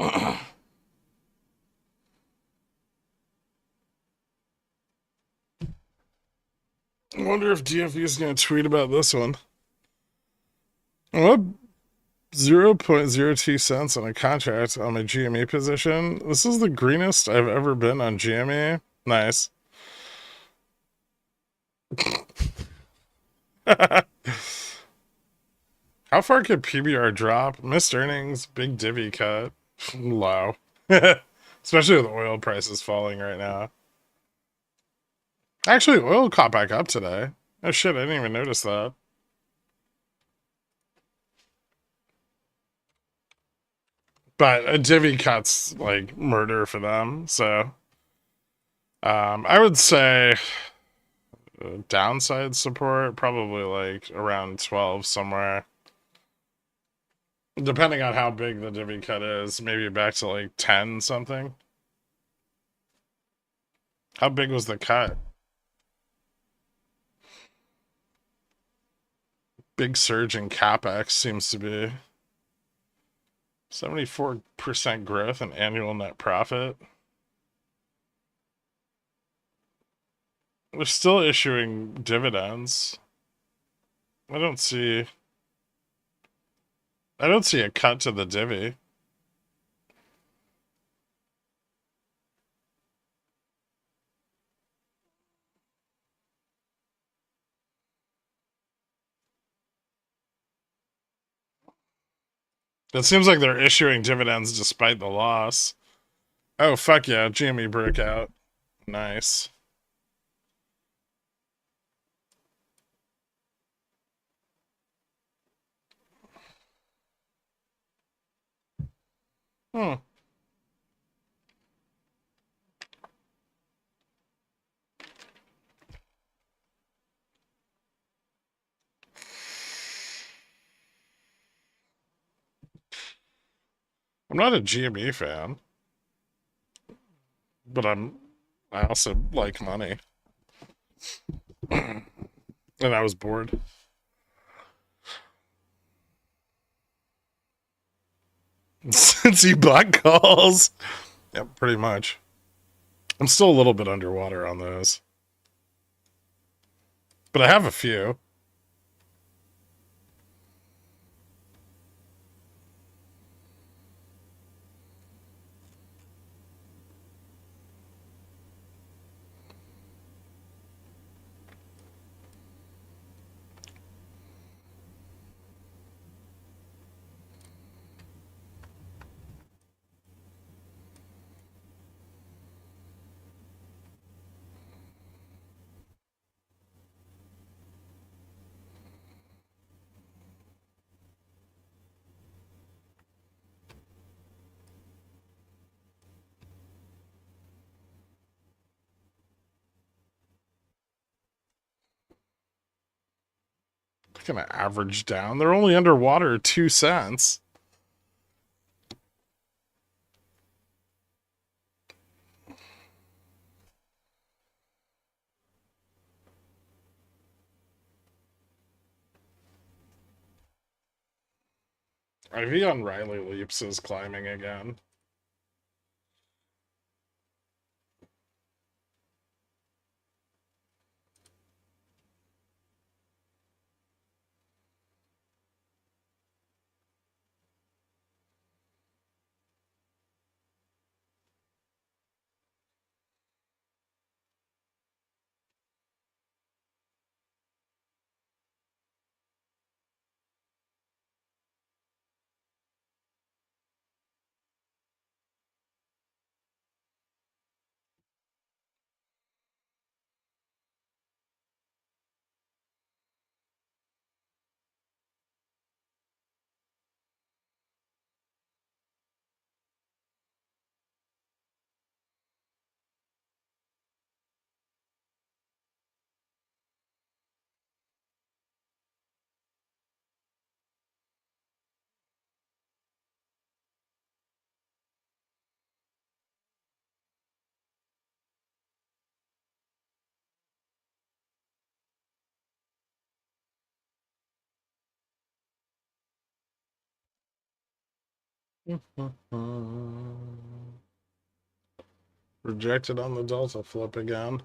I wonder if DFE is going to tweet about this one. What? 0.02 cents on a contract on my GME position. This is the greenest I've ever been on GME. Nice. How far could PBR drop? Missed earnings, big divvy cut. Low. Especially with oil prices falling right now. Actually, oil caught back up today. Oh shit, I didn't even notice that. But a divvy cut's like murder for them, so I would say downside support, probably like around 12 somewhere. Depending on how big the divvy cut is, maybe back to like 10 something. How big was the cut? Big surge in capex seems to be 74% growth in annual net profit. They're still issuing dividends. I don't see a cut to the divvy. It seems like they're issuing dividends despite the loss. Oh, fuck yeah, GME breakout. Nice. Hmm. I'm not a GME fan, but I also like money. And I was bored. Since you bought calls. Yep, pretty much. I'm still a little bit underwater on those. But I have a few. They're gonna average down. They're only underwater 2 cents. IV on Riley Leaps is climbing again. Rejected on the Delta flip again.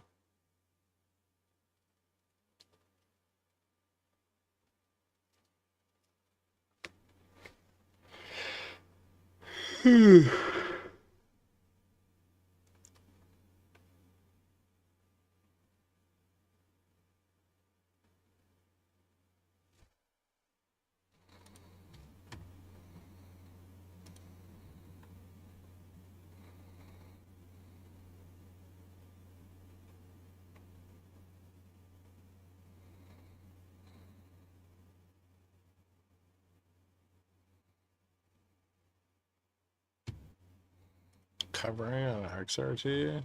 Covering an XRT.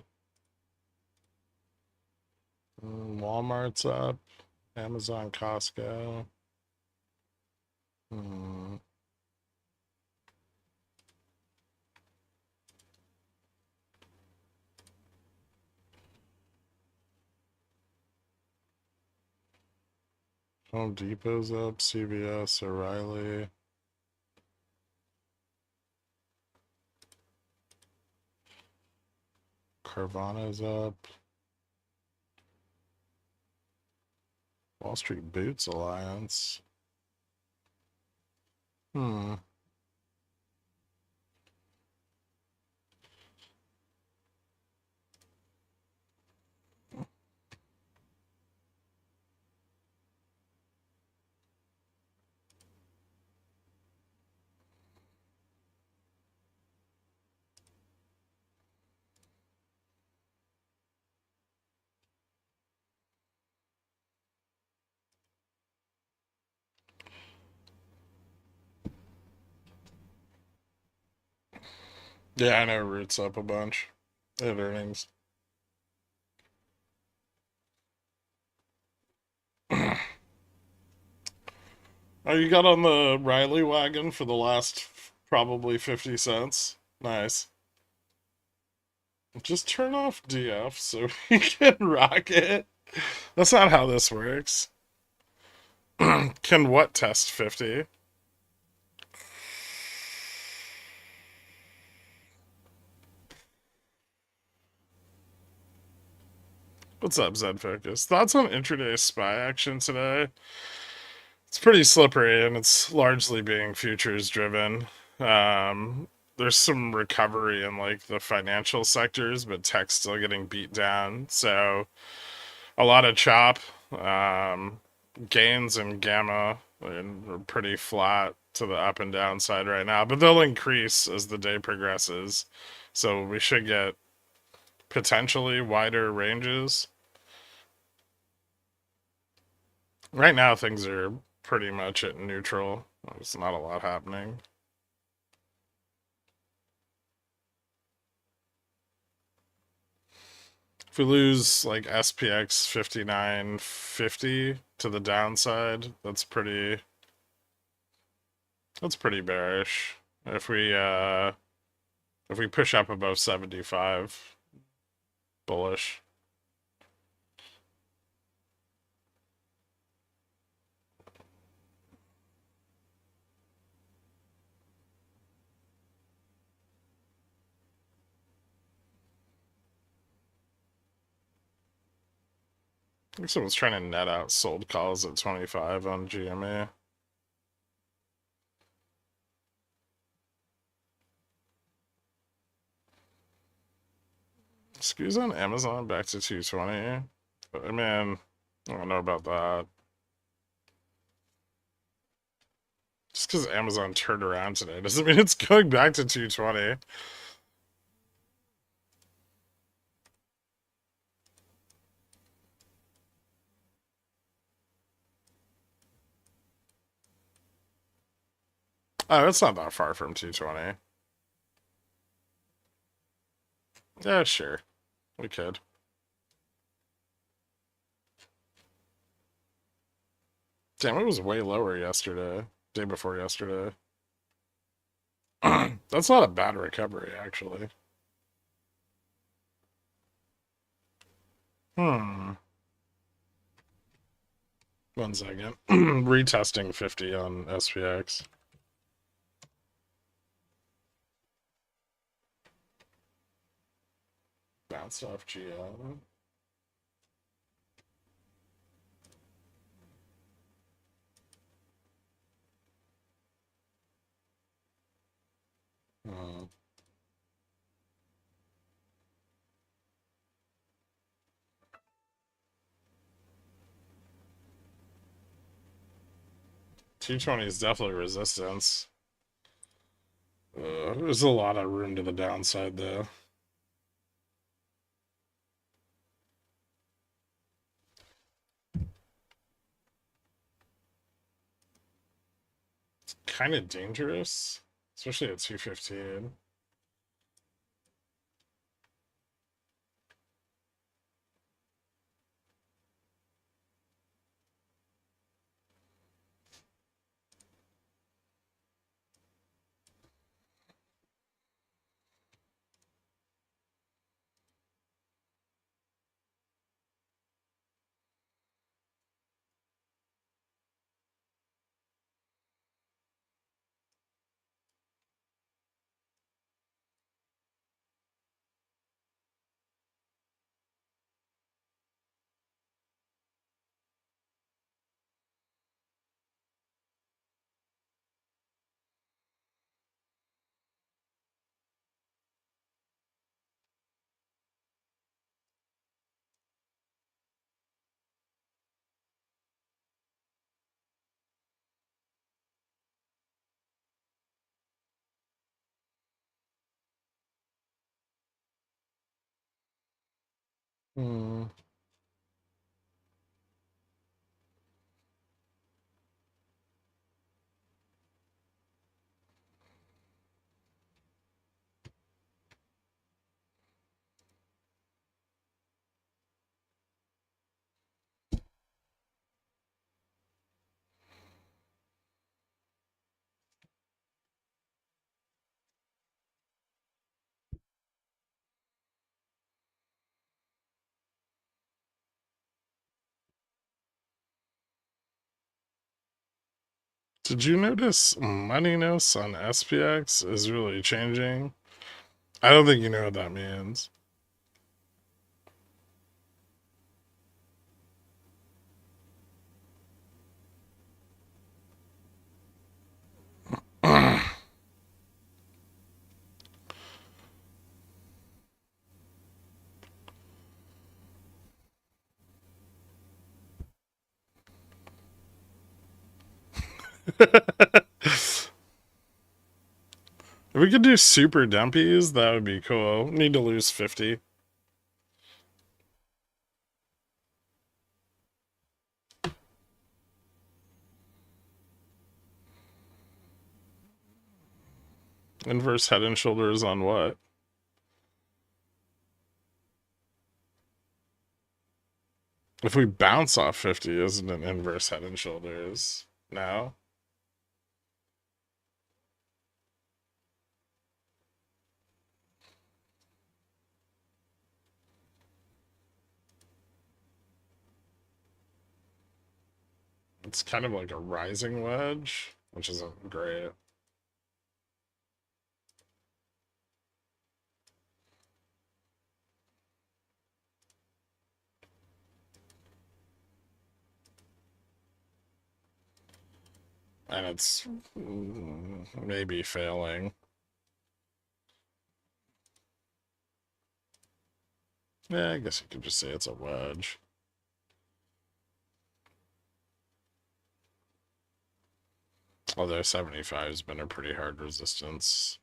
Walmart's up. Amazon, Costco. Home Depot's up. CVS, O'Reilly. Carvana's up. Wall Street Boots Alliance. Yeah, I know Root's up a bunch. They had earnings. Oh, you got on the Riley wagon for the last probably 50 cents? Nice. Just turn off DF so we can rock it. That's not how this works. Can what test 50? What's up, Zed Focus? Thoughts on intraday SPY action today? It's pretty slippery and it's largely being futures driven. There's some recovery in like the financial sectors, but tech's still getting beat down. So a lot of chop. Gains and gamma are pretty flat to the up and down side right now, but they'll increase as the day progresses. So we should get potentially wider ranges. Right now, things are pretty much at neutral. There's not a lot happening. If we lose like SPX 5950 to the downside, that's pretty bearish. If we push up above 75, bullish. I think someone's trying to net out sold calls at 25 on GME. Squeeze on Amazon back to 220. I mean, I don't know about that. Just because Amazon turned around today doesn't mean it's going back to 220. Oh, it's not that far from 220. Yeah, sure. We could. Damn, it was way lower yesterday. Day before yesterday. That's not a bad recovery, actually. Hmm. 1 second. Retesting 50 on SPX. bounced off GM. Uh, 220 is definitely resistance. There's a lot of room to the downside, though. It's kind of dangerous, especially at 215. Hmm. Did you notice moneyness on SPX is really changing? I don't think you know what that means. If we could do super dumpies, that would be cool. Need to lose 50. Inverse head and shoulders on what? If we bounce off 50, isn't an inverse head and shoulders? No? It's kind of like a rising wedge, which isn't great. And it's maybe failing. Yeah, I guess you could just say it's a wedge. Although 75 has been a pretty hard resistance.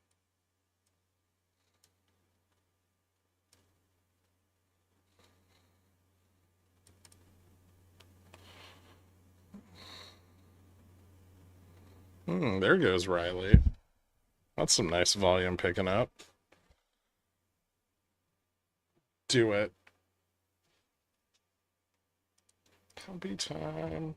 There goes Riley. That's some nice volume picking up. Do it. Pumpy time.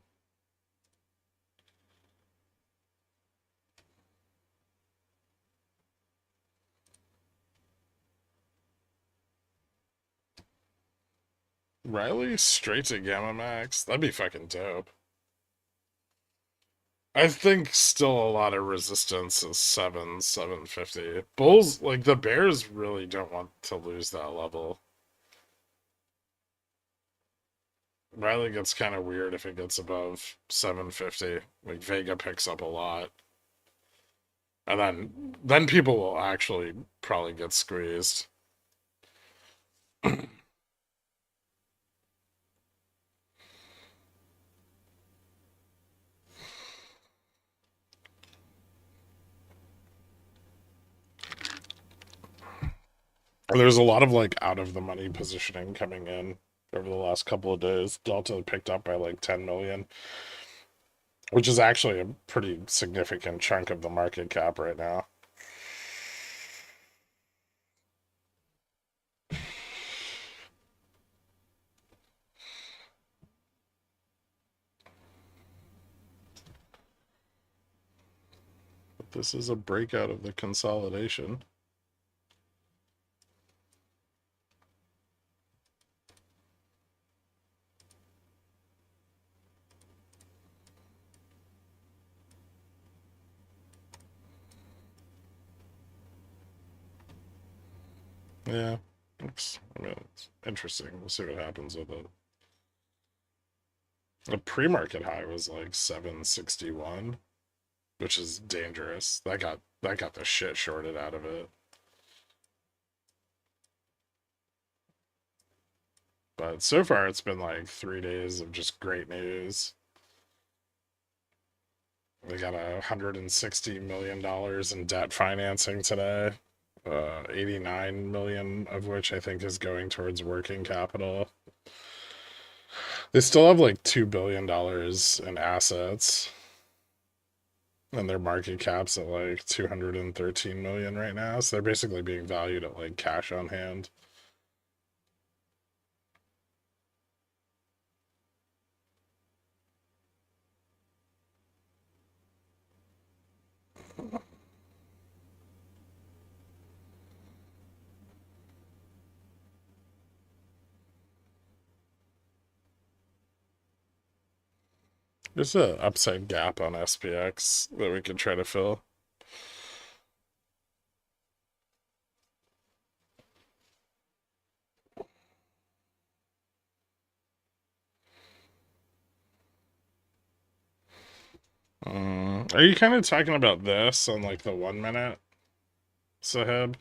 Riley straight to Gamma Max. That'd be fucking dope. I think still a lot of resistance is 750. Bulls, like the Bears really don't want to lose that level. Riley gets kind of weird if it gets above 750. Like Vega picks up a lot. And then people will actually probably get squeezed. There's a lot of like out of the money positioning coming in over the last couple of days. Delta picked up by like 10 million, which is actually a pretty significant chunk of the market cap right now. But this is a breakout of the consolidation. Yeah, I mean, it's interesting. We'll see what happens with it. The pre-market high was like 761, which is dangerous. That got the shit shorted out of it. But so far, it's been like 3 days of just great news. They got $160 million in debt financing today. 89 million of which I think is going towards working capital. They still have like $2 billion in assets, and their market cap's at like 213 million right now. So they're basically being valued at like cash on hand. There's a upside gap on SPX that we could try to fill. Are you kind of talking about this on like the 1 minute, Sahib?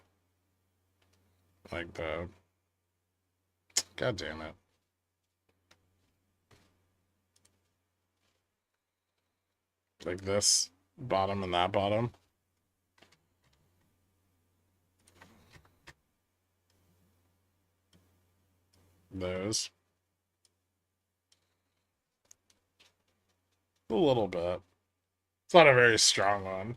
Like the. God damn it. Like this bottom and that bottom. Those. A little bit. It's not a very strong one.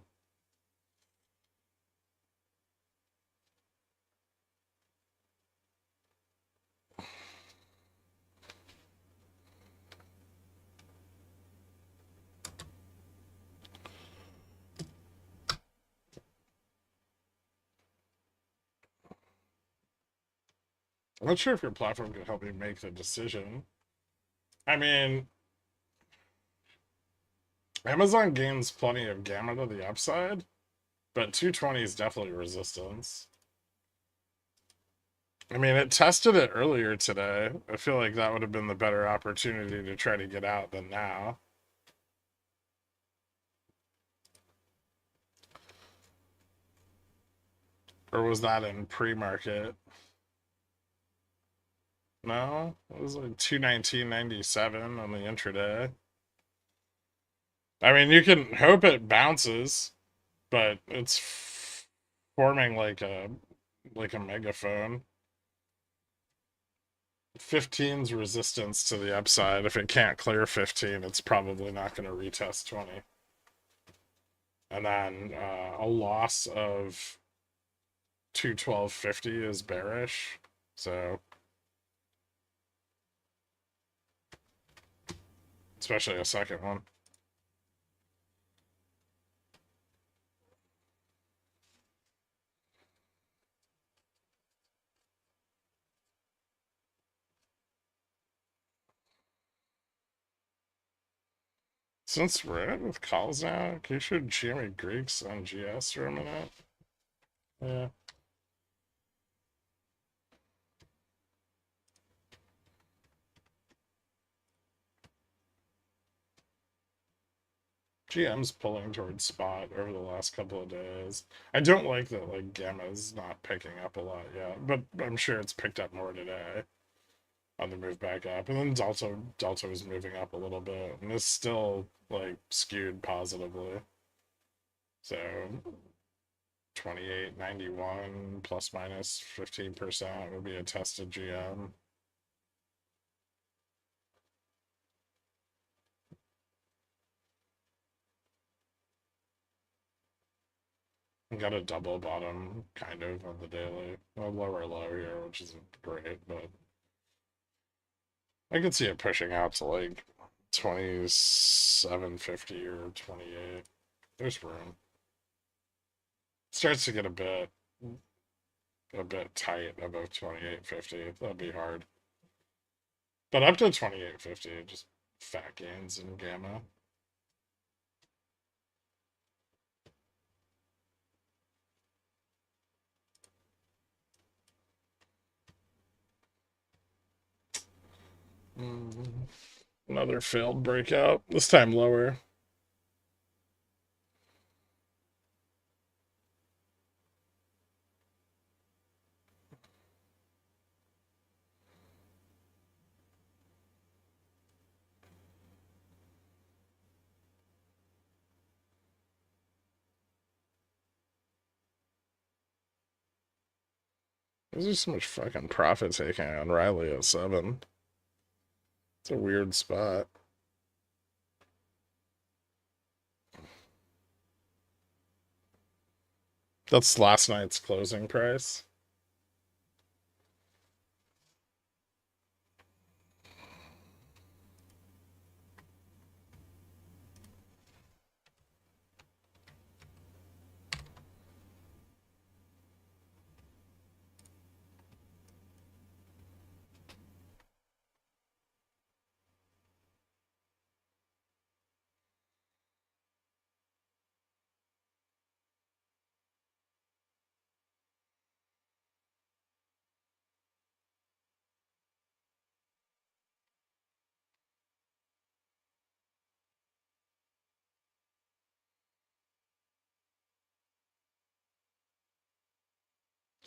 I'm not sure if your platform can help me make the decision. I mean, Amazon gains plenty of gamma to the upside, but 220 is definitely resistance. I mean, it tested it earlier today. I feel like that would have been the better opportunity to try to get out than now. Or was that in pre-market? No, it was like 219.97 on the intraday. I mean, you can hope it bounces, but it's forming like a megaphone. 15's resistance to the upside. If it can't clear 15, it's probably not going to retest 20. And then a loss of 212.50 is bearish. So, especially a second one. Since we're at with calls now, can you show Jimmy Greeks on GS for a minute? Yeah. GM's pulling towards spot over the last couple of days. I don't like that like Gamma's not picking up a lot yet, but I'm sure it's picked up more today on the move back up. And then Delta was moving up a little bit and it's still like skewed positively. So 28.91 plus minus 15% would be a tested GM. Got a double bottom kind of on the daily. A lower low here, which isn't great, but I could see it pushing out to like 27.50 or 28. There's room. Starts to get a bit tight above 28.50. That'd be hard. But up to 28.50, just fat gains in gamma. Another failed breakout. This time lower. There's so much fucking profit taking on Riley at 7. It's a weird spot. That's last night's closing price.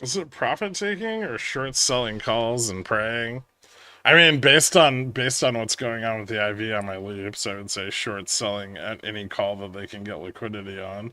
Is it profit taking or short selling calls and praying? I mean, based on what's going on with the IV on my leaps, I would say short selling at any call that they can get liquidity on.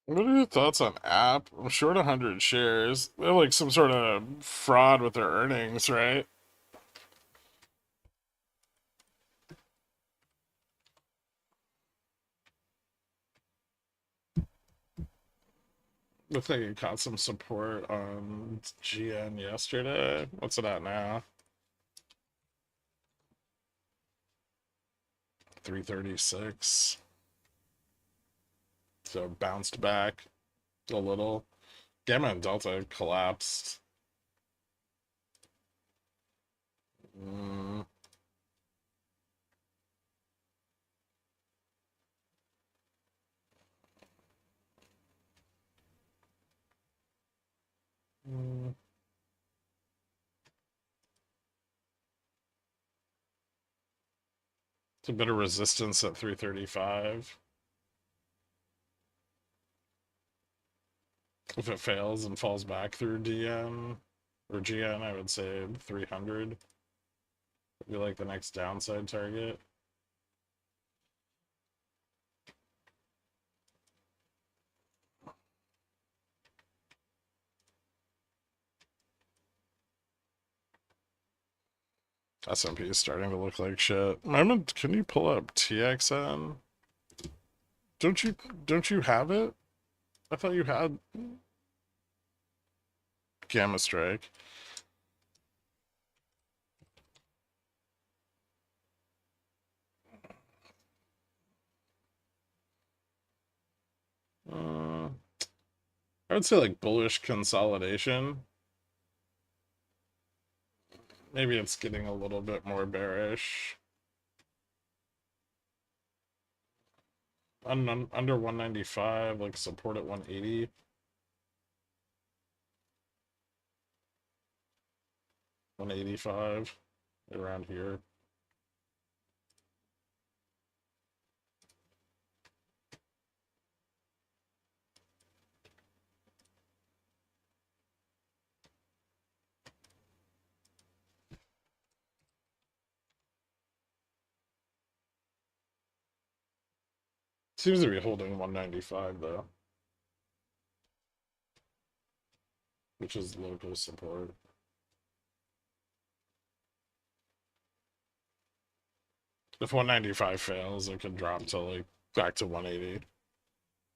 What are your thoughts on App? I'm short 100 shares. They have like some sort of fraud with their earnings, right? I think it caught some support on GN yesterday. What's it at now? 336. So bounced back a little. Gamma and Delta collapsed. Mm. Mm. It's a bit of resistance at 335. If it fails and falls back through DN or GN, I would say 300 would be like the next downside target. S&P is starting to look like shit. Can you pull up TXN? Don't you don't you have it? I thought you had Gamma Strike. I would say like bullish consolidation. Maybe it's getting a little bit more bearish. Under 195, like support at 180. 185, around here. Seems to be holding 195 though, which is local support. If 195 fails, it could drop to like back to 180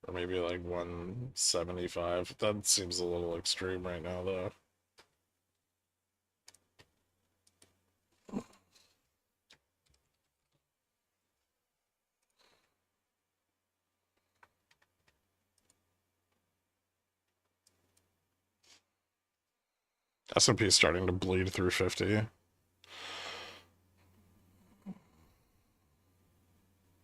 or maybe like 175. That seems a little extreme right now though. S&P is starting to bleed through 50.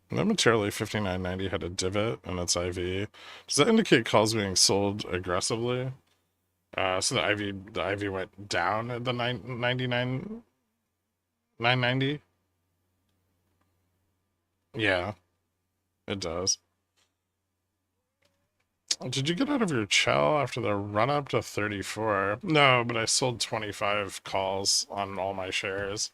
Momentarily, 59.90 had a divot in its IV. Does that indicate calls being sold aggressively? So the IV went down at the 99 990. Yeah, it does. Did you get out of your shell after the run up to 34? No, but I sold 25 calls on all my shares.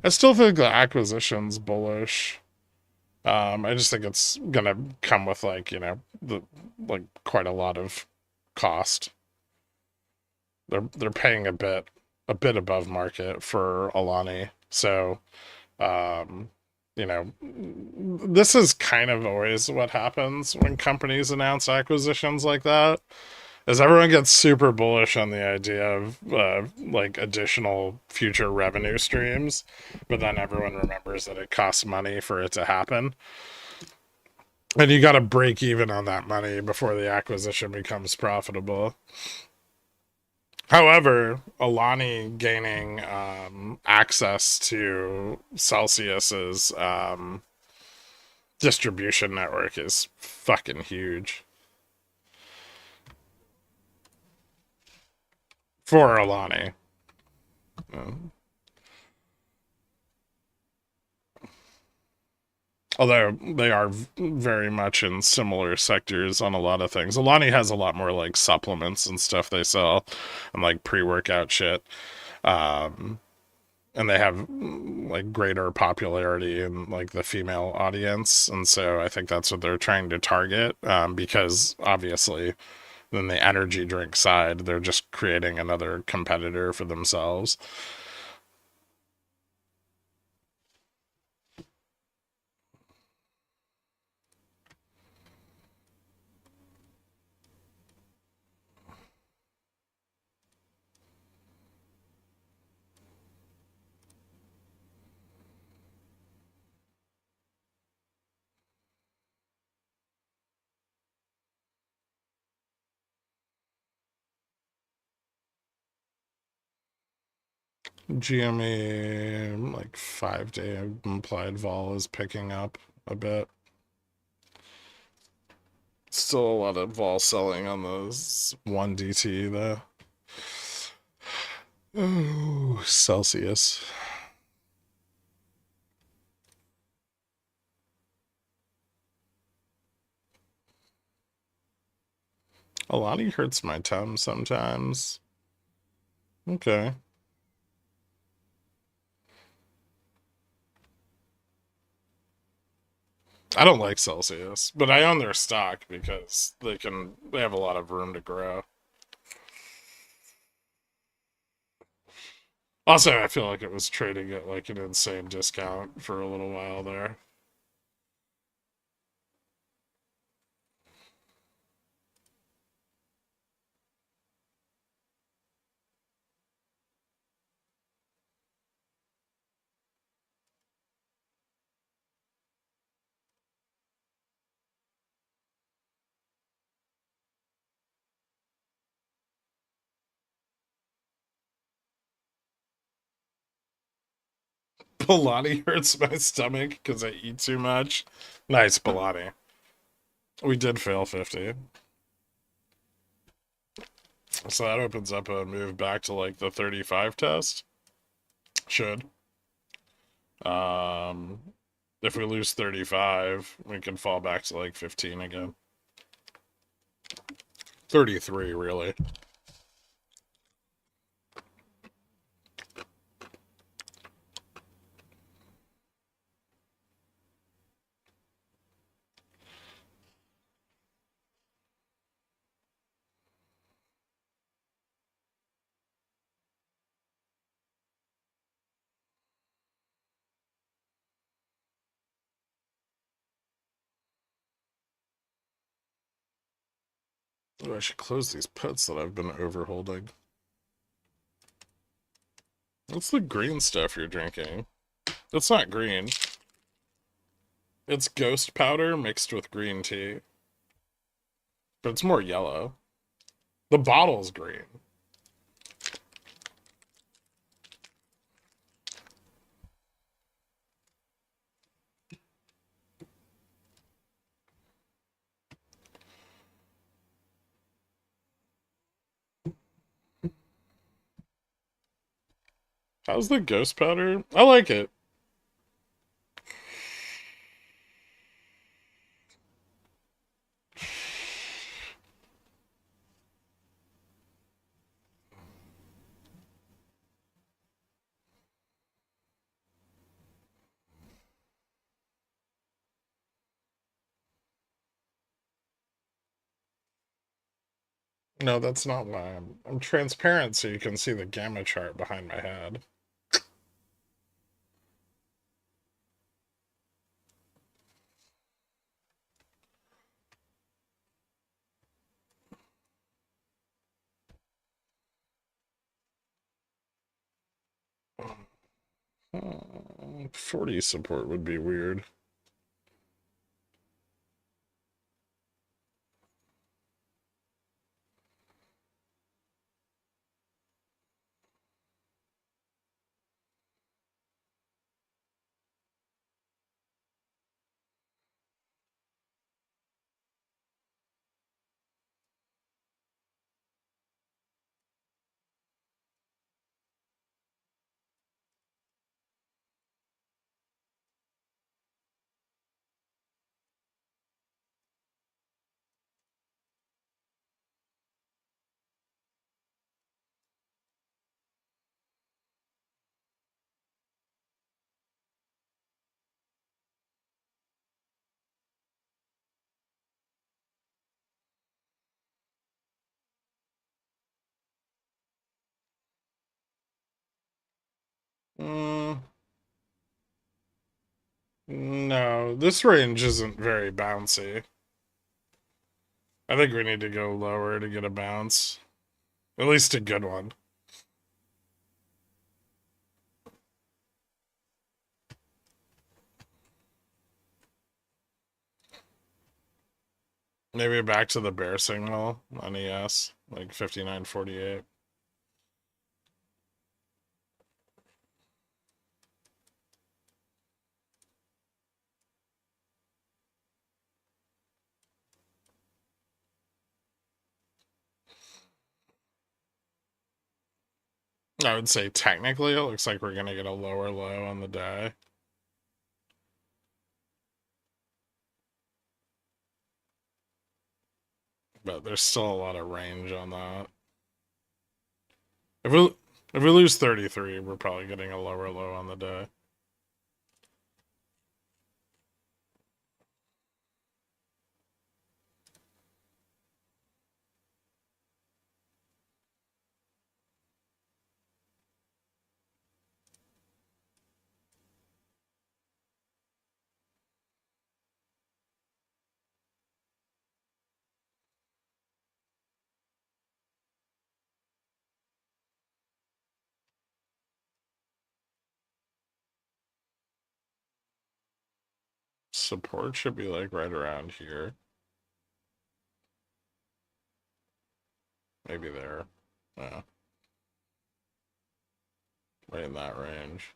I still think the acquisition's bullish. I just think it's gonna come with like, like quite a lot of cost. They're paying a bit above market for Alani. So, um, this is kind of always what happens when companies announce acquisitions like that. Is everyone gets super bullish on the idea of like additional future revenue streams, but then everyone remembers that it costs money for it to happen. And you got to break even on that money before the acquisition becomes profitable. However, Alani gaining access to Celsius's distribution network is fucking huge for Alani. Although they are very much in similar sectors on a lot of things. Alani has a lot more like supplements and stuff they sell and like pre-workout shit. Um, and they have like greater popularity in like the female audience. And so I think that's what they're trying to target, because obviously then the energy drink side, they're just creating another competitor for themselves. GME, like 5 day implied vol is picking up a bit. Still a lot of vol selling on those 1DT though. Ooh, Celsius. Alani hurts my tum sometimes. Okay. I don't like Celsius, but I own their stock because they have a lot of room to grow. Also, I feel like it was trading at like an insane discount for a little while there. Pilani hurts my stomach because I eat too much. Nice, Pilani. We did fail 50. So that opens up a move back to like the 35 test. Should. Um, if we lose 35, we can fall back to like 15 again. 33, really. Oh, I should close these puts that I've been overholding. What's the green stuff you're drinking? It's not green. It's ghost powder mixed with green tea. But it's more yellow. The bottle's green. How's the ghost powder? I like it. No, that's not why I'm transparent so you can see the gamma chart behind my head. Hmm, 40 support would be weird. Mm, no, this range isn't very bouncy. I think we need to go lower to get a bounce. At least a good one. Maybe back to the bear signal on ES, like 59.48. I would say technically it looks like we're going to get a lower low on the day. But there's still a lot of range on that. If we lose 33, we're probably getting a lower low on the day. Support should be like right around here. Maybe there. Yeah. Right in that range.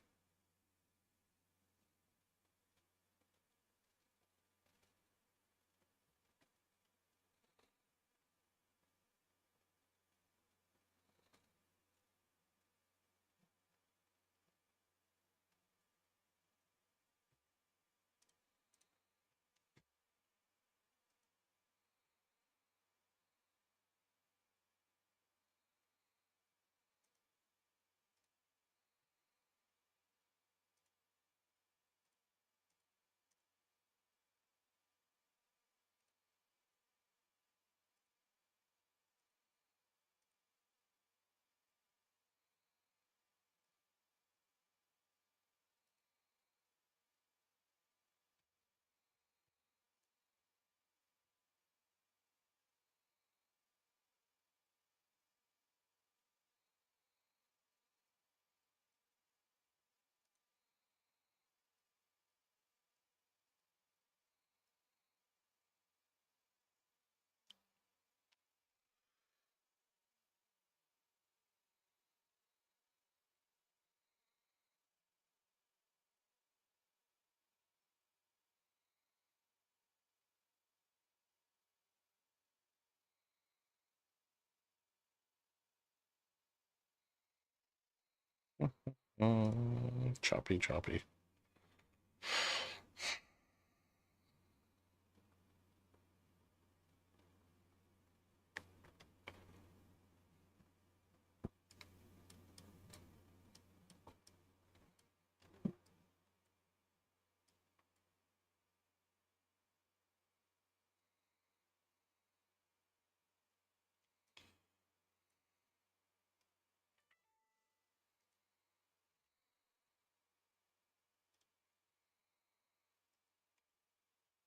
Choppy, choppy.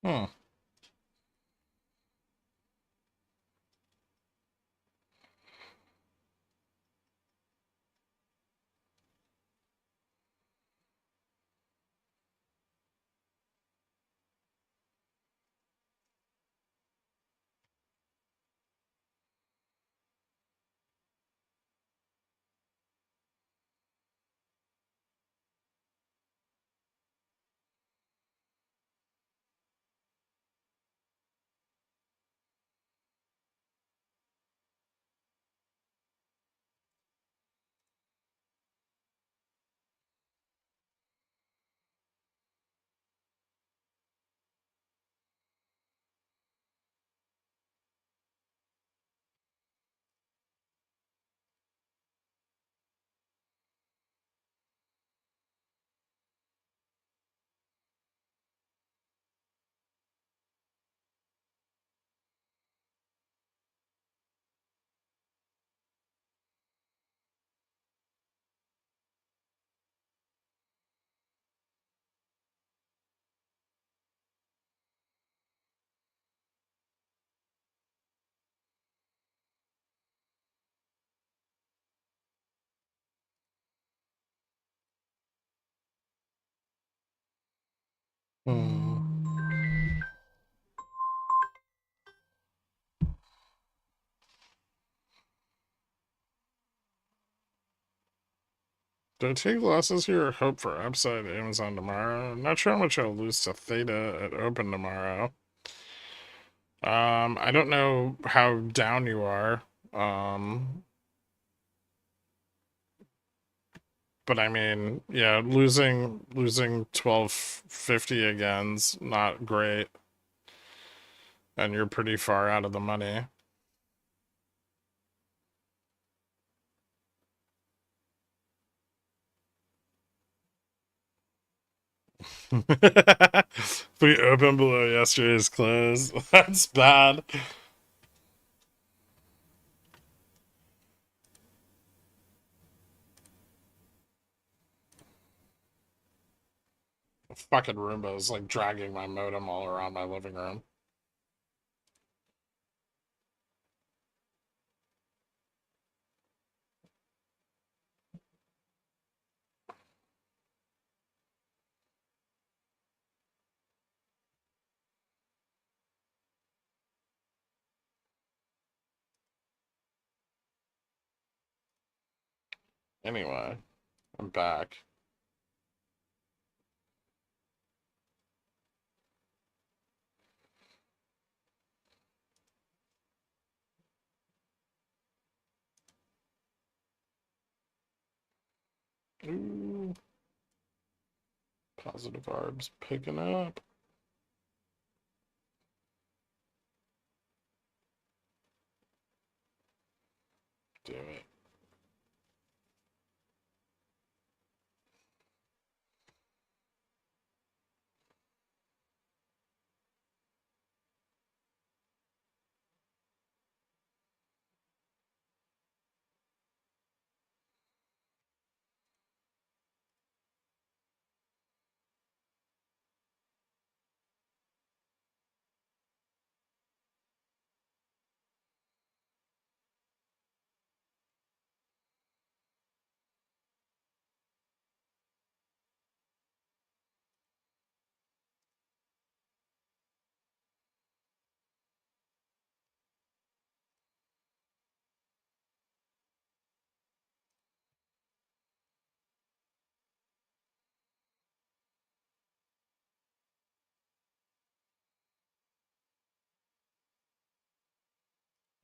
Hmm. Hmm. Do I take losses here or hope for upside Amazon tomorrow? Not sure how much I'll lose to Theta at open tomorrow. I don't know how down you are. Um, but I mean, yeah, losing 1250 again's not great, and you're pretty far out of the money. We opened below yesterday's close. That's bad. Fucking Roomba is like dragging my modem all around my living room. Anyway, I'm back. Ooh, positive arbs picking up. Do it.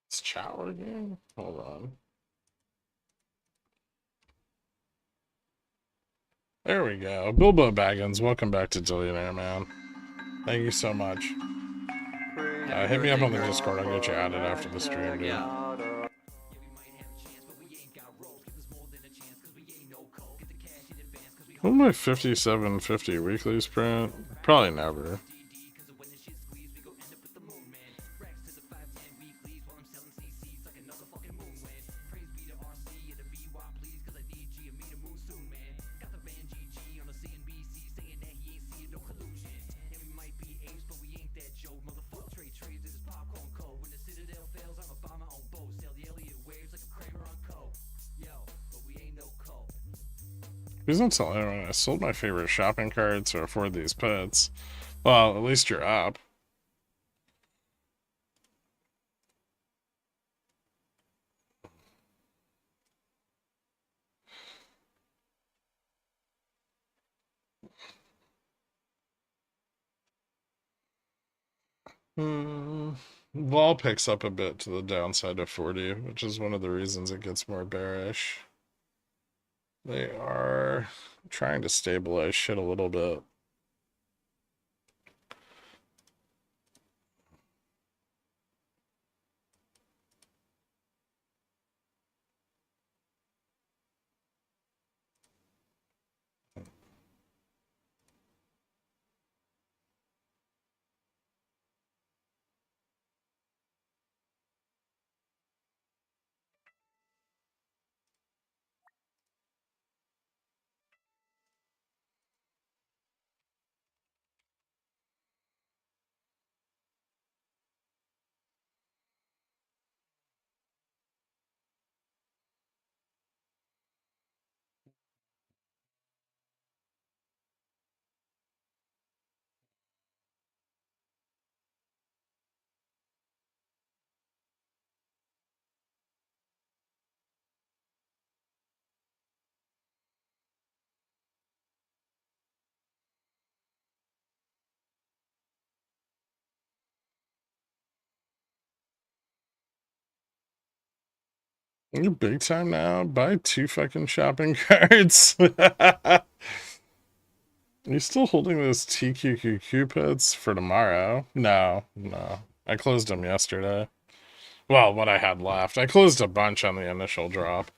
It's Chow again? Hold on. There we go. Bilbo Baggins, welcome back to Billionaire, man. Thank you so much. Hit me up on the Discord. I'll get you added after the stream, dude. What my 5750 weeklies print? Probably never. Please don't tell anyone I sold my favorite shopping cart to afford these puts. Well, at least you're up. Vol picks up a bit to the downside of 40, which is one of the reasons it gets more bearish. They are trying to stabilize shit a little bit. You're big time now. Buy 2 fucking shopping carts. Are you still holding those TQQQ puts for tomorrow? No, no. I closed them yesterday. Well, what I had left. I closed a bunch on the initial drop.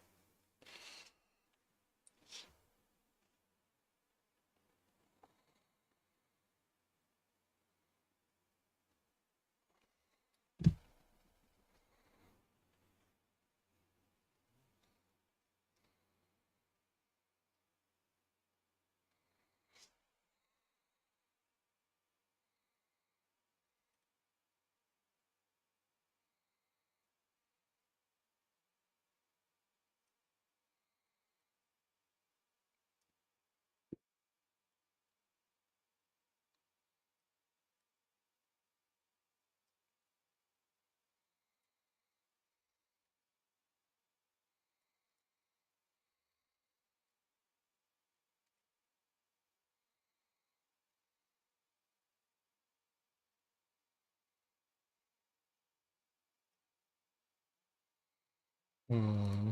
Hmm.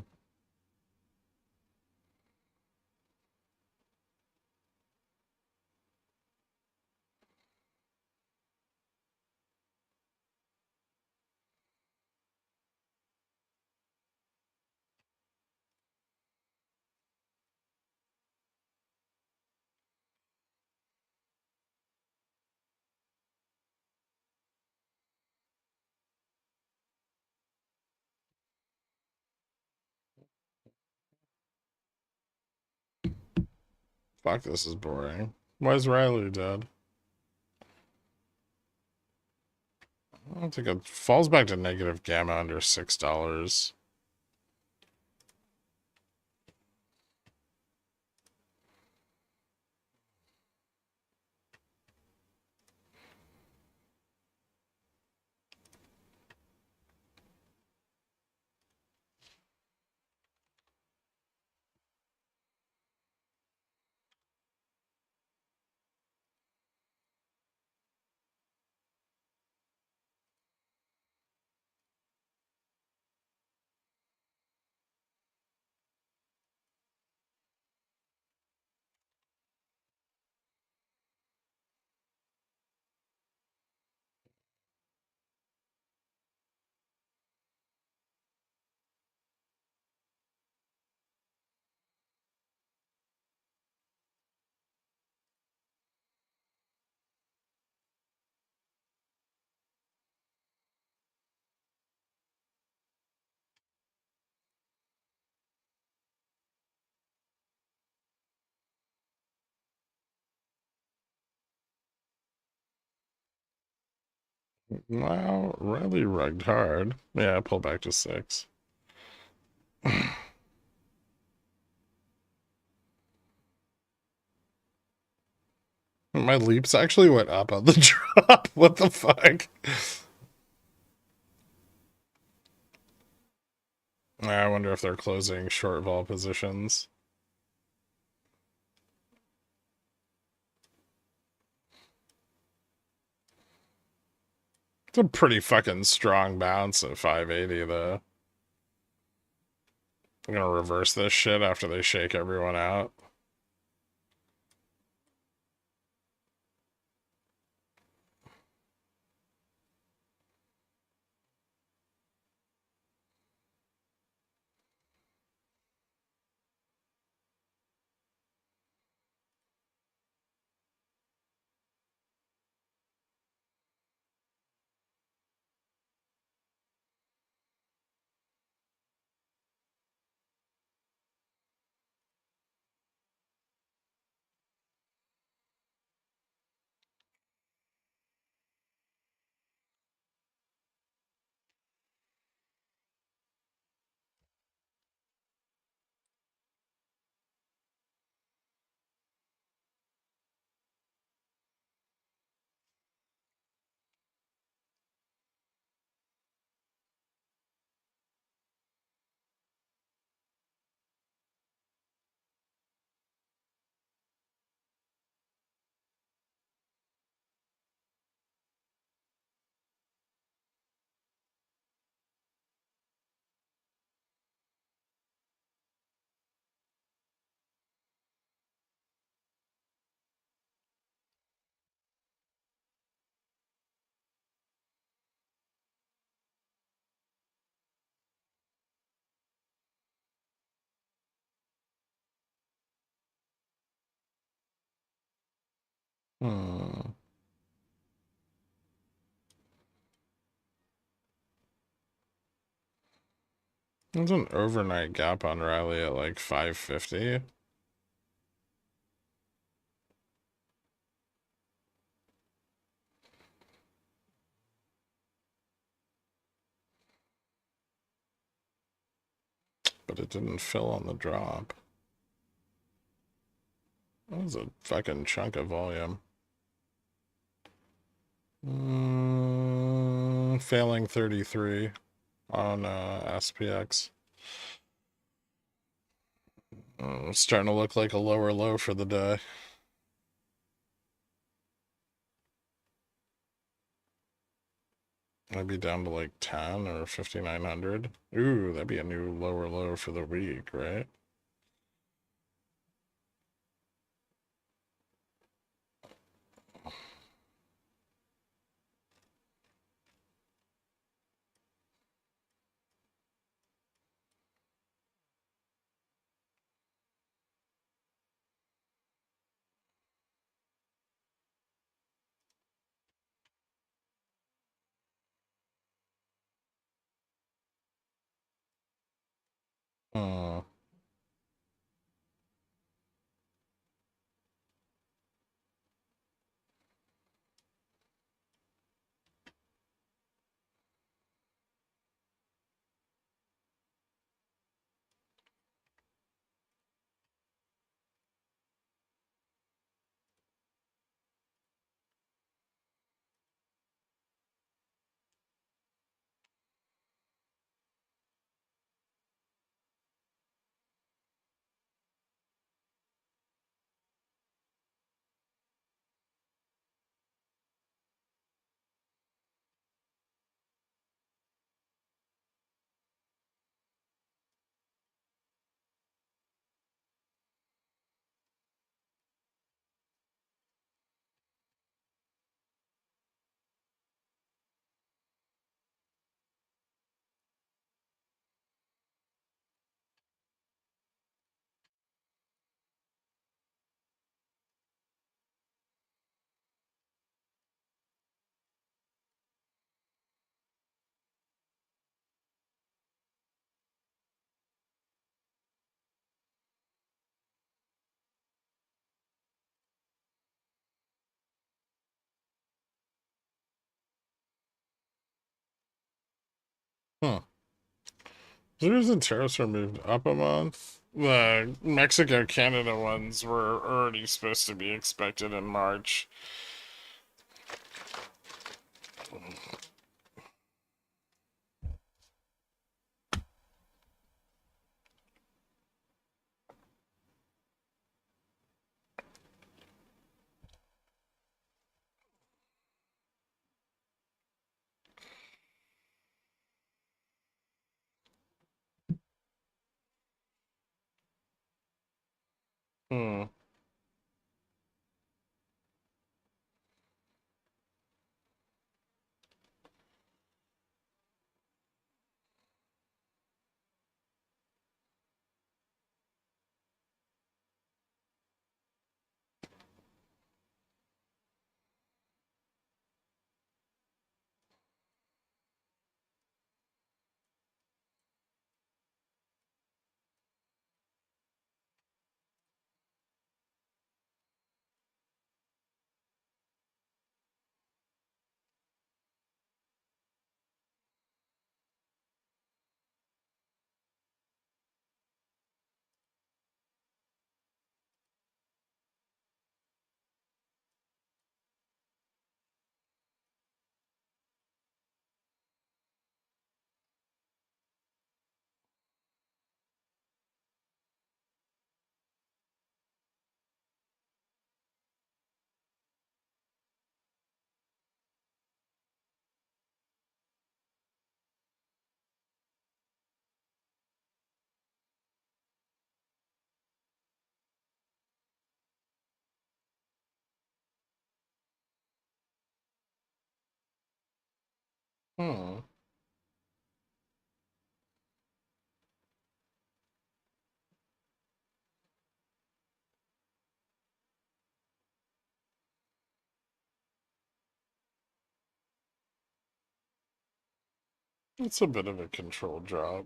Fuck, this is boring. Why is Riley dead? I don't think it falls back to negative gamma under $6. Wow, Riley rugged hard. Yeah, pull back to 6. My leaps actually went up on the drop. What the fuck? I wonder if they're closing short vol positions. It's a pretty fucking strong bounce at 580, though. I'm gonna reverse this shit after they shake everyone out. Hmm. There's an overnight gap on rally at like 550. But it didn't fill on the drop. That was a fucking chunk of volume. Failing 33 on SPX. Starting to look like a lower low for the day. Maybe down to like 10 or 5,900. Ooh, that'd be a new lower low for the week, right? Hmm. Huh. There's the tariffs were moved up a month. The Mexico Canada ones were already supposed to be expected in March. Hmm. Hmm. It's a bit of a controlled drop.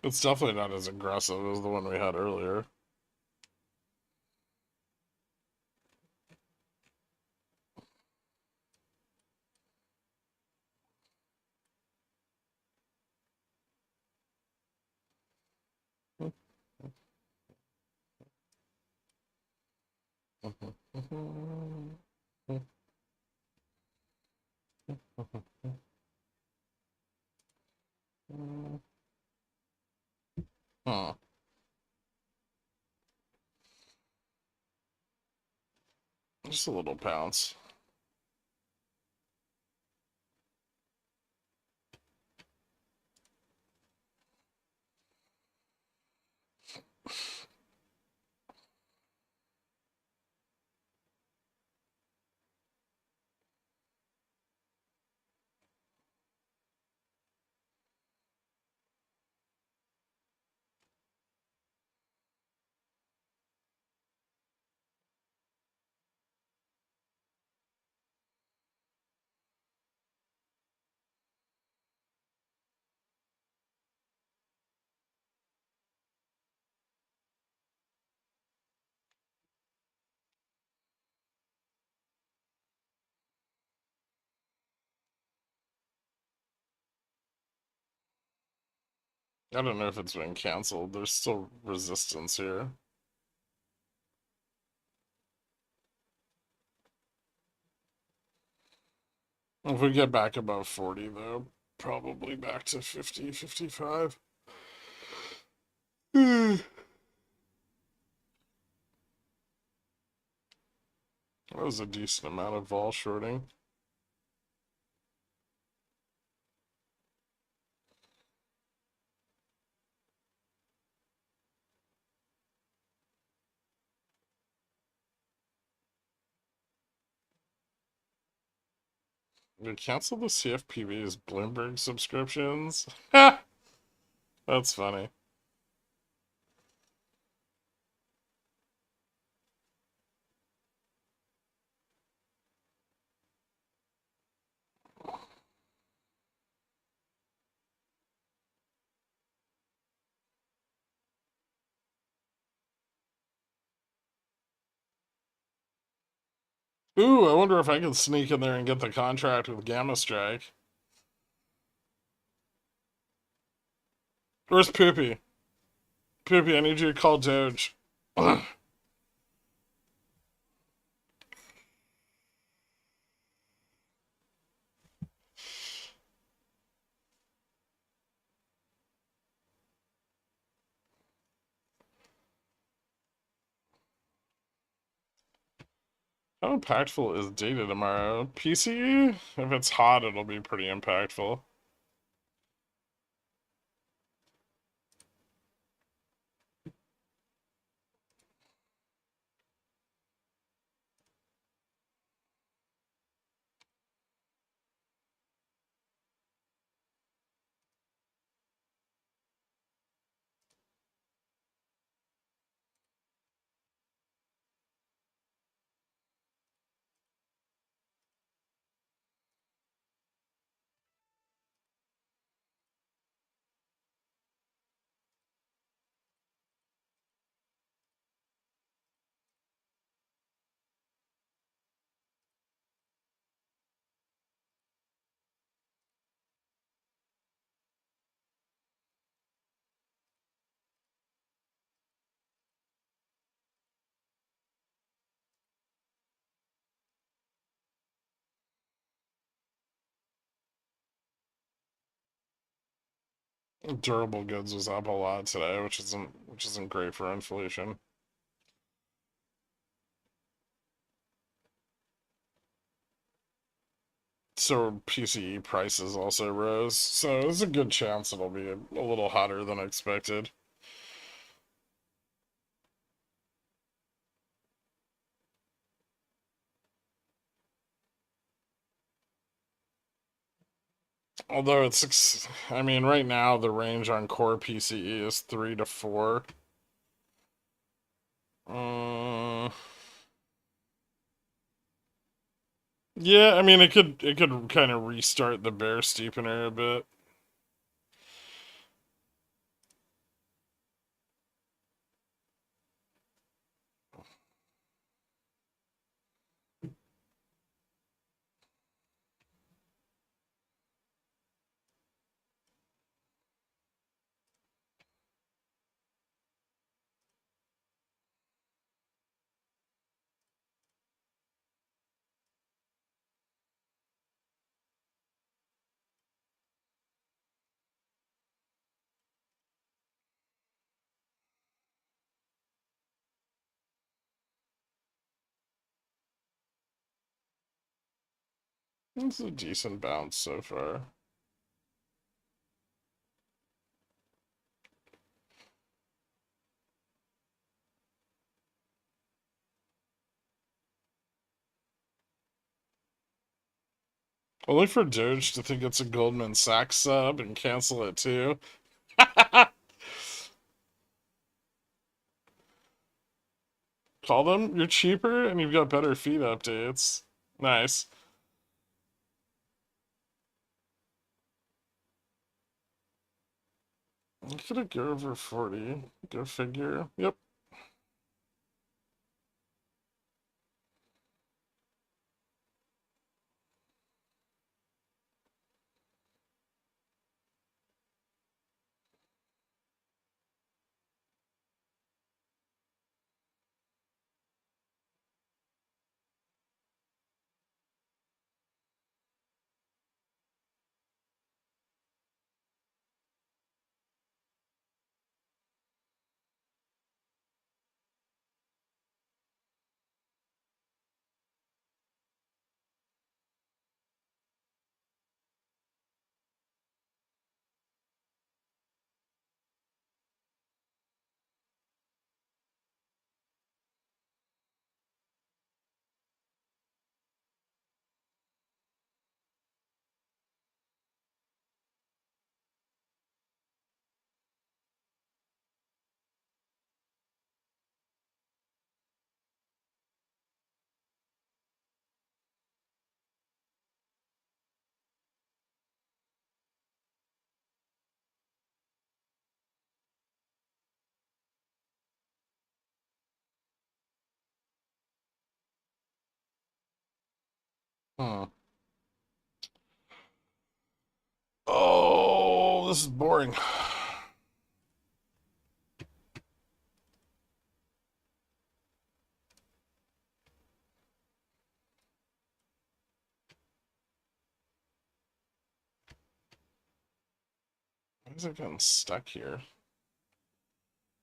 It's definitely not as aggressive as the one we had earlier. Huh. Just a little pounce. I don't know if it's been canceled. There's still resistance here. If we get back above 40, though, probably back to 50, 55. That was a decent amount of vol shorting. They canceled the CFPB's Bloomberg subscriptions. That's funny. Ooh, I wonder if I can sneak in there and get the contract with Gamma Strike. Where's Poopy? Poopy, I need you to call Doge. I How impactful is data tomorrow? PCE? If it's hot, it'll be pretty impactful. Durable goods was up a lot today, which isn't great for inflation. So PCE prices also rose, so there's a good chance it'll be a little hotter than expected. Although I mean, right now the range on core PCE is 3 to 4. Uh, yeah, I mean it could kind of restart the bear steepener a bit. It's a decent bounce so far. Only for Doge to think it's a Goldman Sachs sub and cancel it too. Call them, you're cheaper and you've got better feed updates. Nice. I'm gonna go over 40. Go figure. Yep. Hmm. Oh, this is boring. Why is it getting stuck here?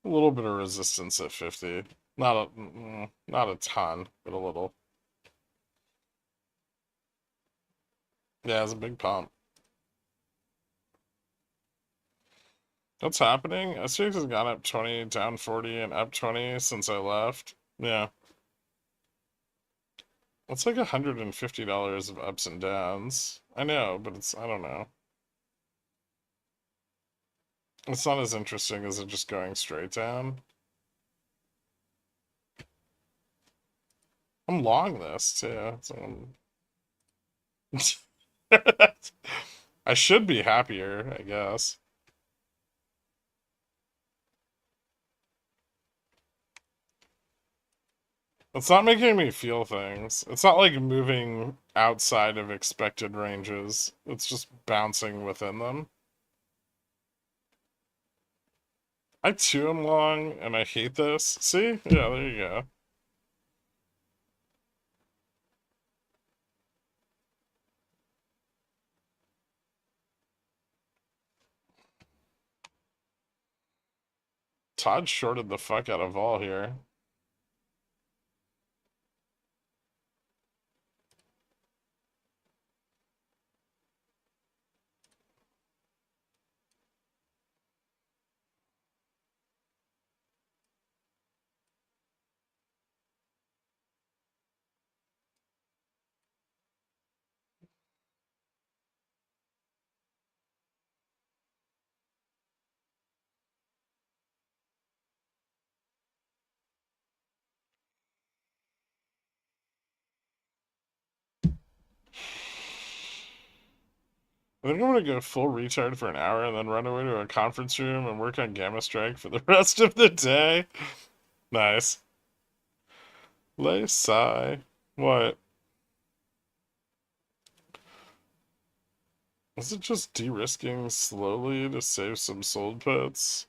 A little bit of resistance at 50. Not a ton, but a little. Yeah, it's a big pump. What's happening? SGX has gone up 20, down 40, and up 20 since I left. Yeah. It's like $150 of ups and downs. I know, but I don't know. It's not as interesting as it just going straight down. I'm long this too. So I should be happier, I guess. It's not making me feel things. It's not like moving outside of expected ranges. It's just bouncing within them. I too am long, and I hate this. See? Yeah, there you go. Todd shorted the fuck out of Vol here. I think I'm gonna go full retard for an hour and then run away to a conference room and work on Gamma Strike for the rest of the day. Nice. Lay sigh. What? Is it just de-risking slowly to save some sold puts?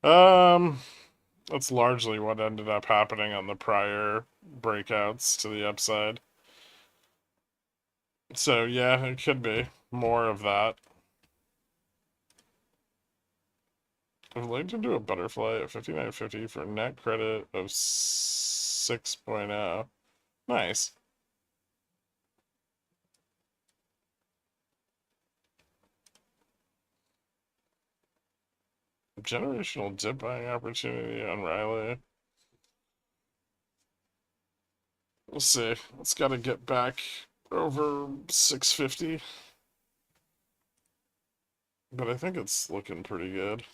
Um, that's largely what ended up happening on the prior breakouts to the upside. So yeah, it could be more of that. I'd like to do a butterfly at 59.50 for net credit of 6.0. Nice. Generational dip buying opportunity on Riley. We'll see. It's got to get back over 650. But I think it's looking pretty good.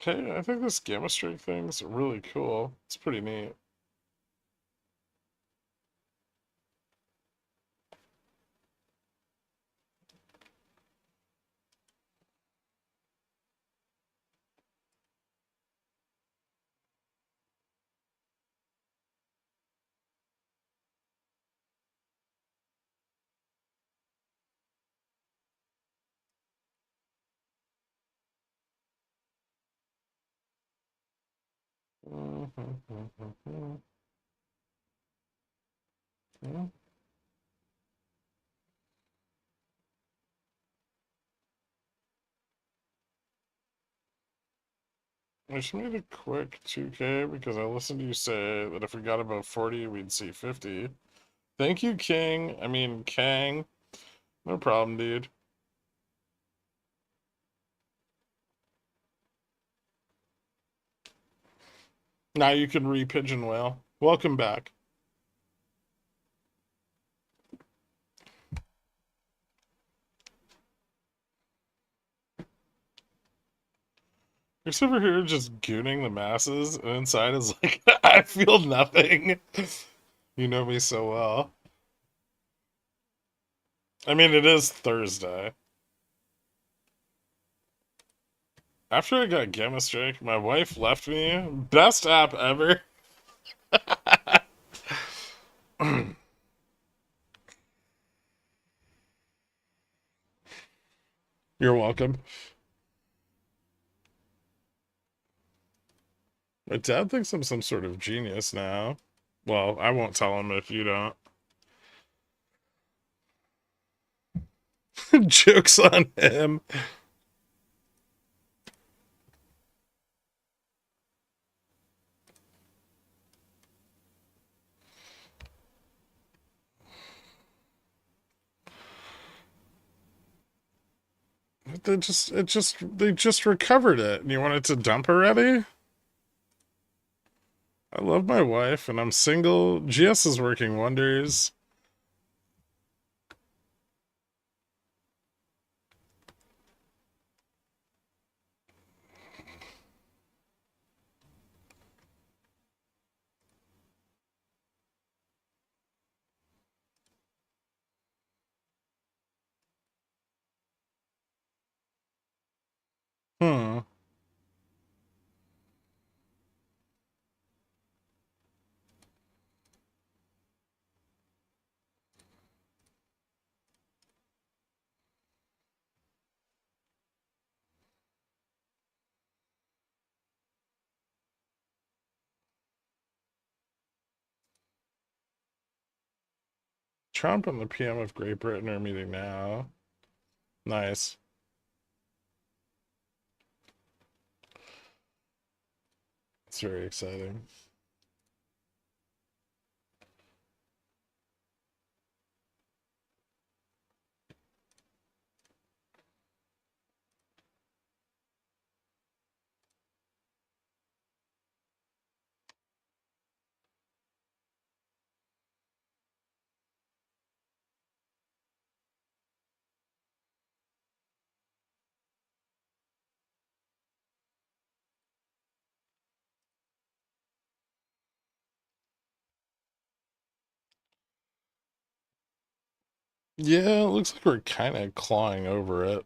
Okay, I think this gamma streak thing's really cool. It's pretty neat. I just made a quick 2K because I listened to you say that if we got above 40, we'd see 50. Thank you, King. I mean, Kang. No problem, dude. Now you can re-pigeon whale. Welcome back. You're over here just gooning the masses, and inside is like, I feel nothing. You know me so well. I mean, it is Thursday. After I got Gamma Strike, my wife left me. Best app ever. You're welcome. My dad thinks I'm some sort of genius now. Well, I won't tell him if you don't. Joke's on him. They just recovered it. And you want it to dump already? I love my wife and I'm single. GS is working wonders. Hmm. Trump and the PM of Great Britain are meeting now. Nice. It's very exciting. Yeah, it looks like we're kind of clawing over it.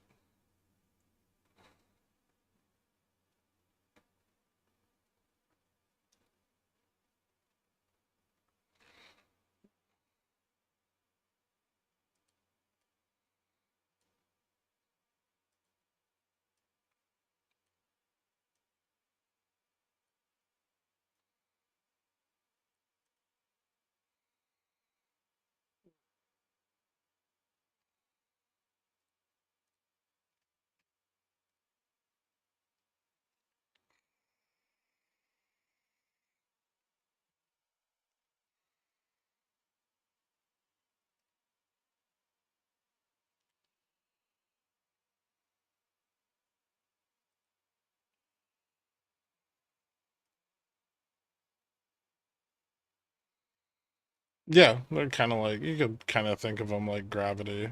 Yeah, they're kind of like, you could kind of think of them like gravity.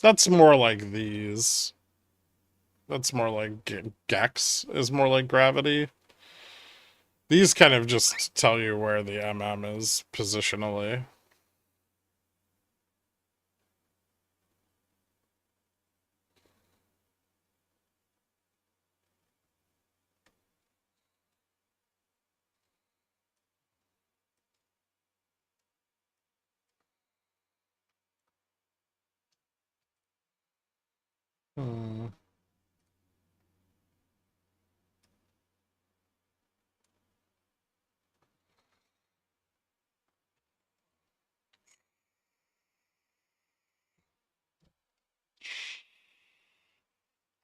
That's more like these. That's more like Gex is more like gravity. These kind of just tell you where the MM is positionally. Hmm.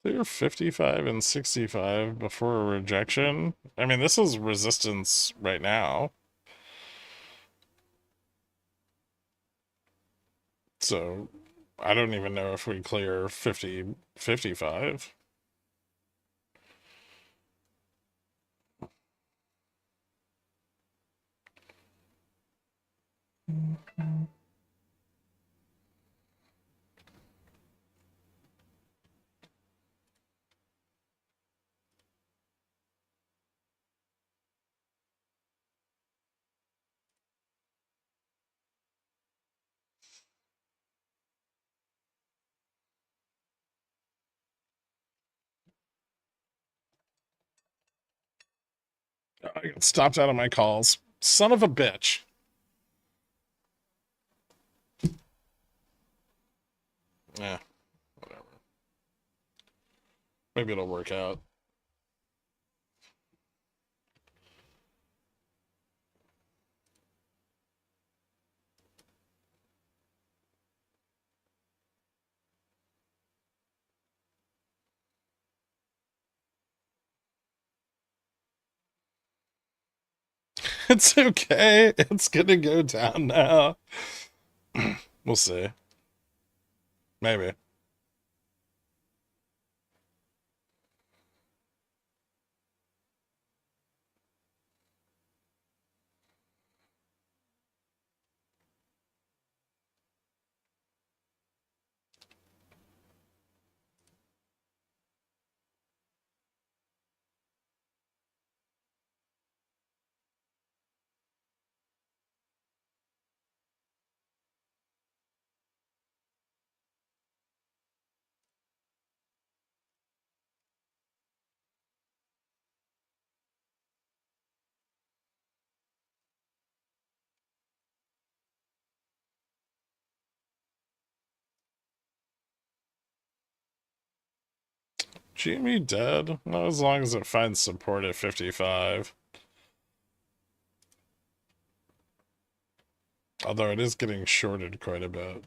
They're 55 and 65 before a rejection. I mean, this is resistance right now. So I don't even know if we clear 50, 55. I got stopped out of my calls. Son of a bitch. Yeah, whatever. Maybe it'll work out. It's okay. It's gonna go down now. We'll see. Maybe. Jimmy dead? Not as long as it finds support at 55. Although it is getting shorted quite a bit.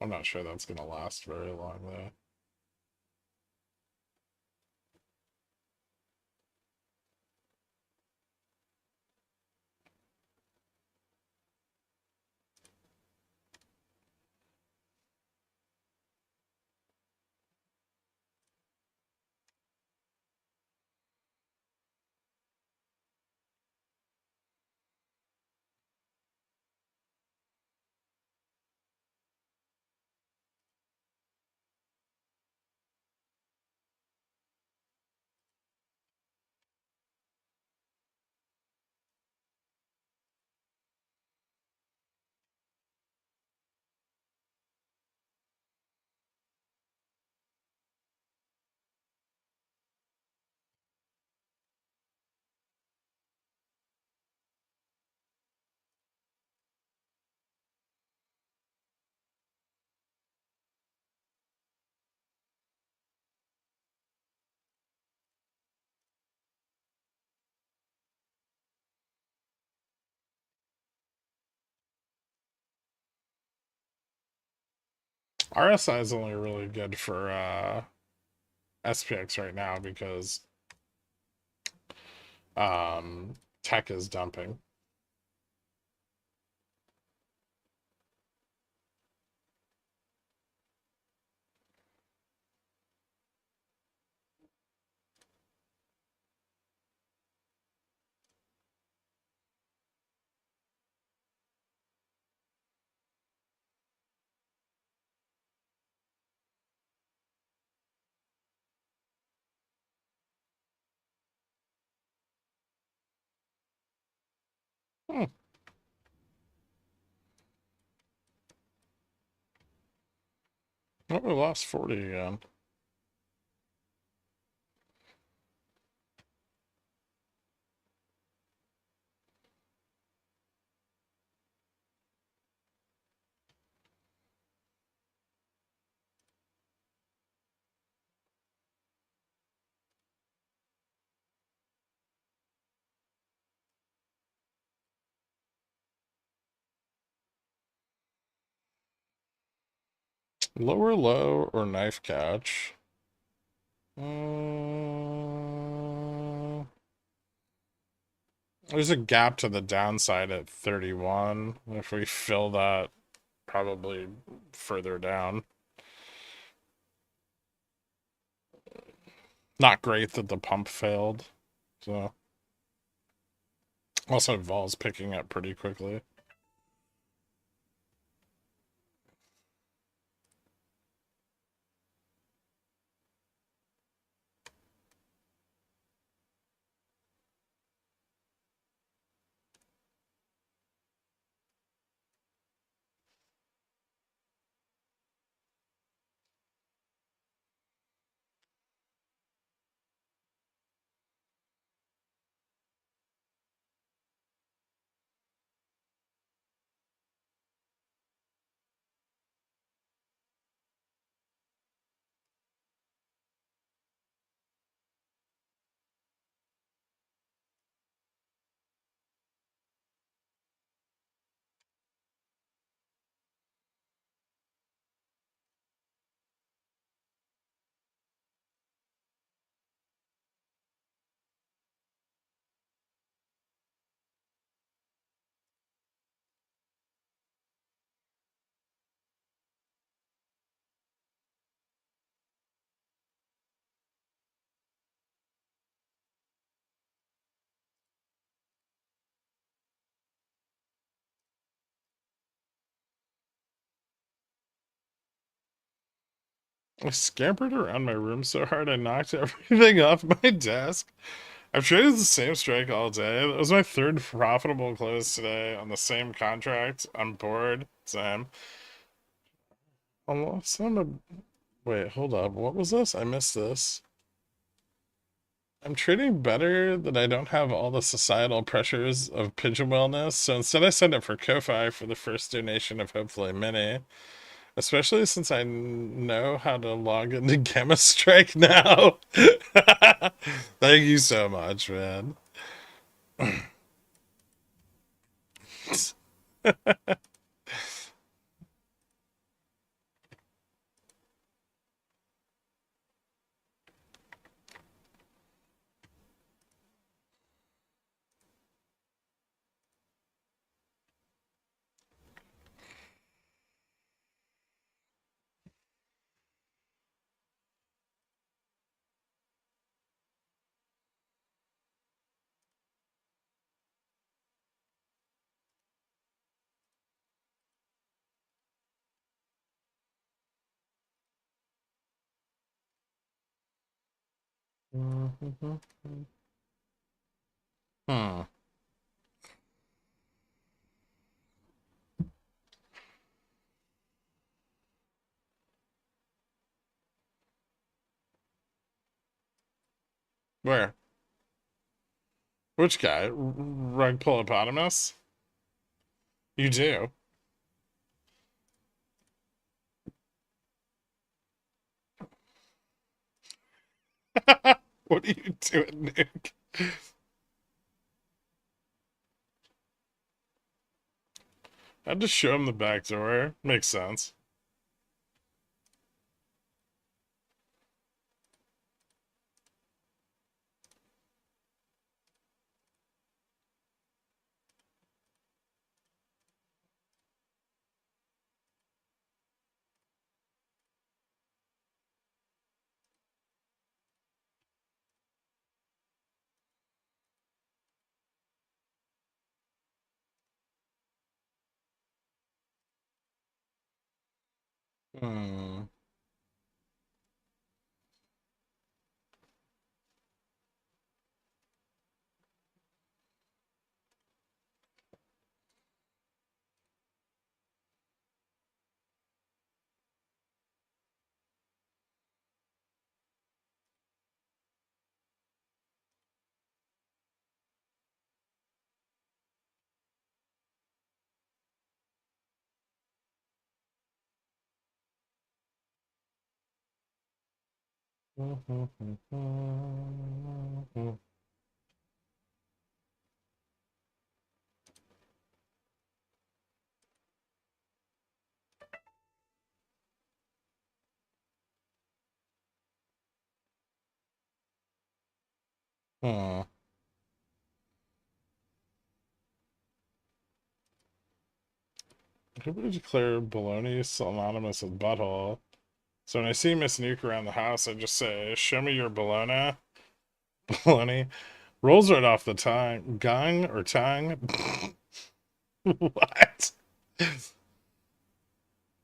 I'm not sure that's gonna last very long though. RSI is only really good for SPX right now because tech is dumping. Hmm. Oh, we lost 40 again. Lower low or knife catch? There's a gap to the downside at 31. If we fill that, probably further down. Not great that the pump failed. So also vol's picking up pretty quickly. I scampered around my room so hard I knocked everything off my desk. I've traded the same strike all day. That was my third profitable close today on the same contract. I'm bored. Same. Almost on a... Wait, hold up. What was this? I missed this. I'm trading better that I don't have all the societal pressures of pigeon wellness. So instead I signed up for Ko-Fi for the first donation of hopefully many. Especially since I know how to log into Gamma Strike now. Thank you so much, man. Hmm. Where? Which guy? Rug Hippopotamus? You do? What are you doing, Nick? I just show him the back door. Makes sense. Hmm. Hmm. Who would declare baloney synonymous with butthole? So when I see Miss Nuke around the house, I just say, "Show me your bologna." Bologna rolls right off the tongue. Gung or tongue? What?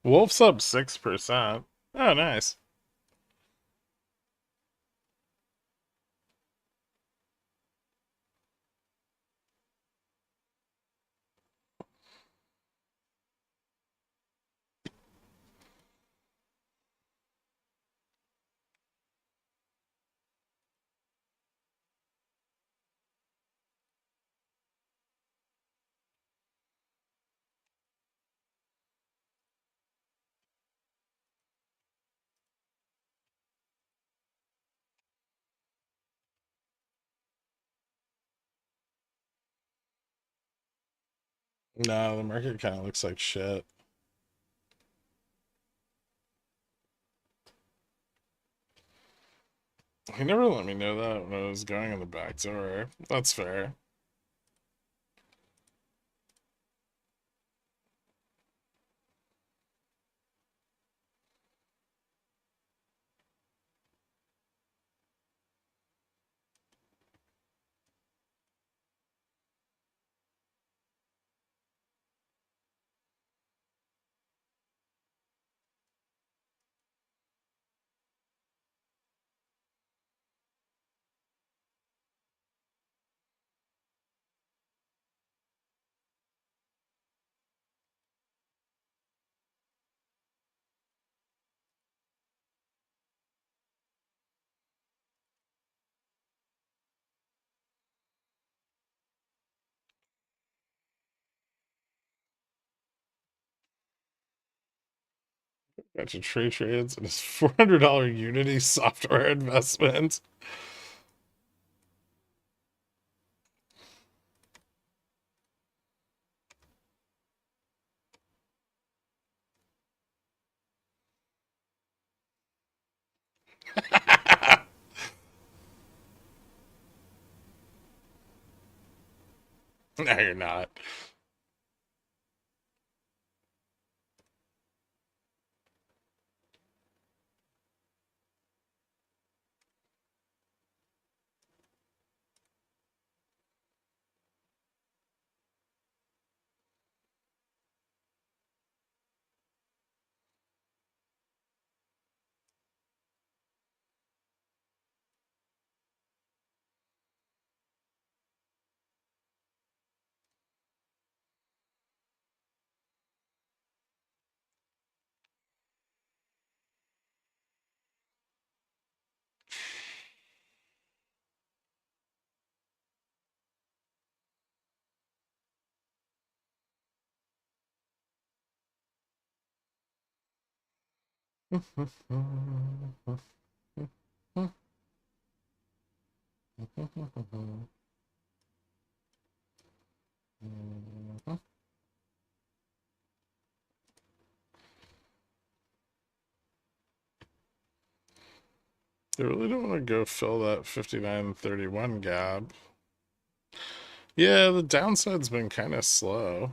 Wolf's up 6%. Oh, nice. No, the market kind of looks like shit. He never let me know that when I was going in the back door. That's fair. Got your trade trades and his $400 Unity software investment. No, you're not. They really don't want to go fill that 59.31 gap. Yeah, the downside's been kind of slow.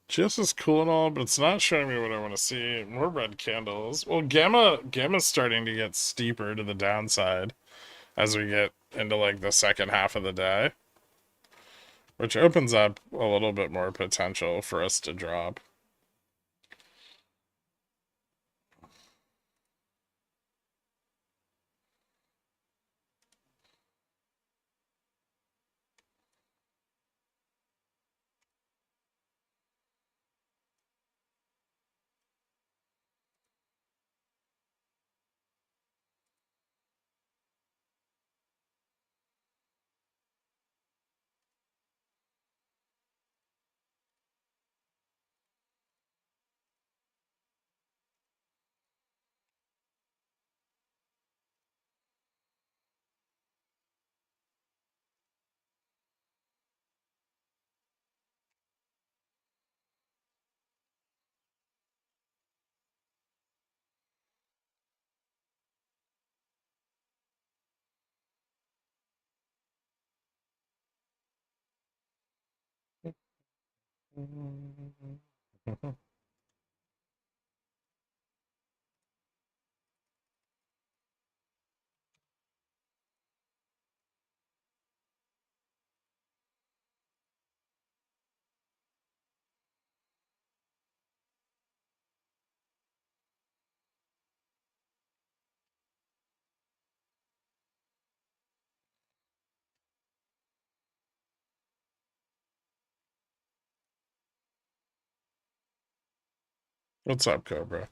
GS is cool and all, but it's not showing me what I want to see. More red candles. Well, gamma's starting to get steeper to the downside as we get into like the second half of the day, which opens up a little bit more potential for us to drop. What's up, Cobra?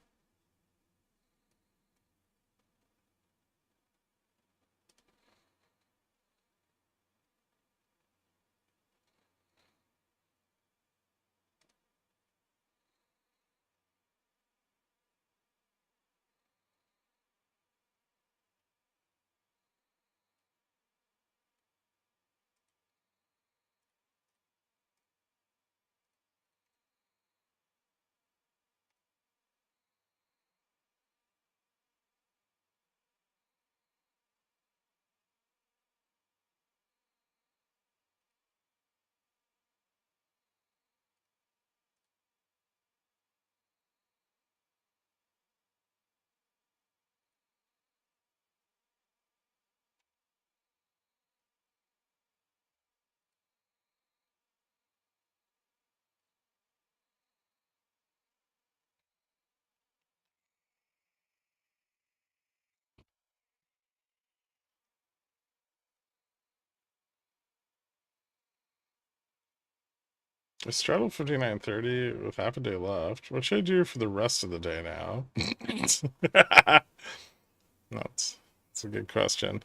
I straddled 59.30 with half a day left. What should I do for the rest of the day now? That's a good question.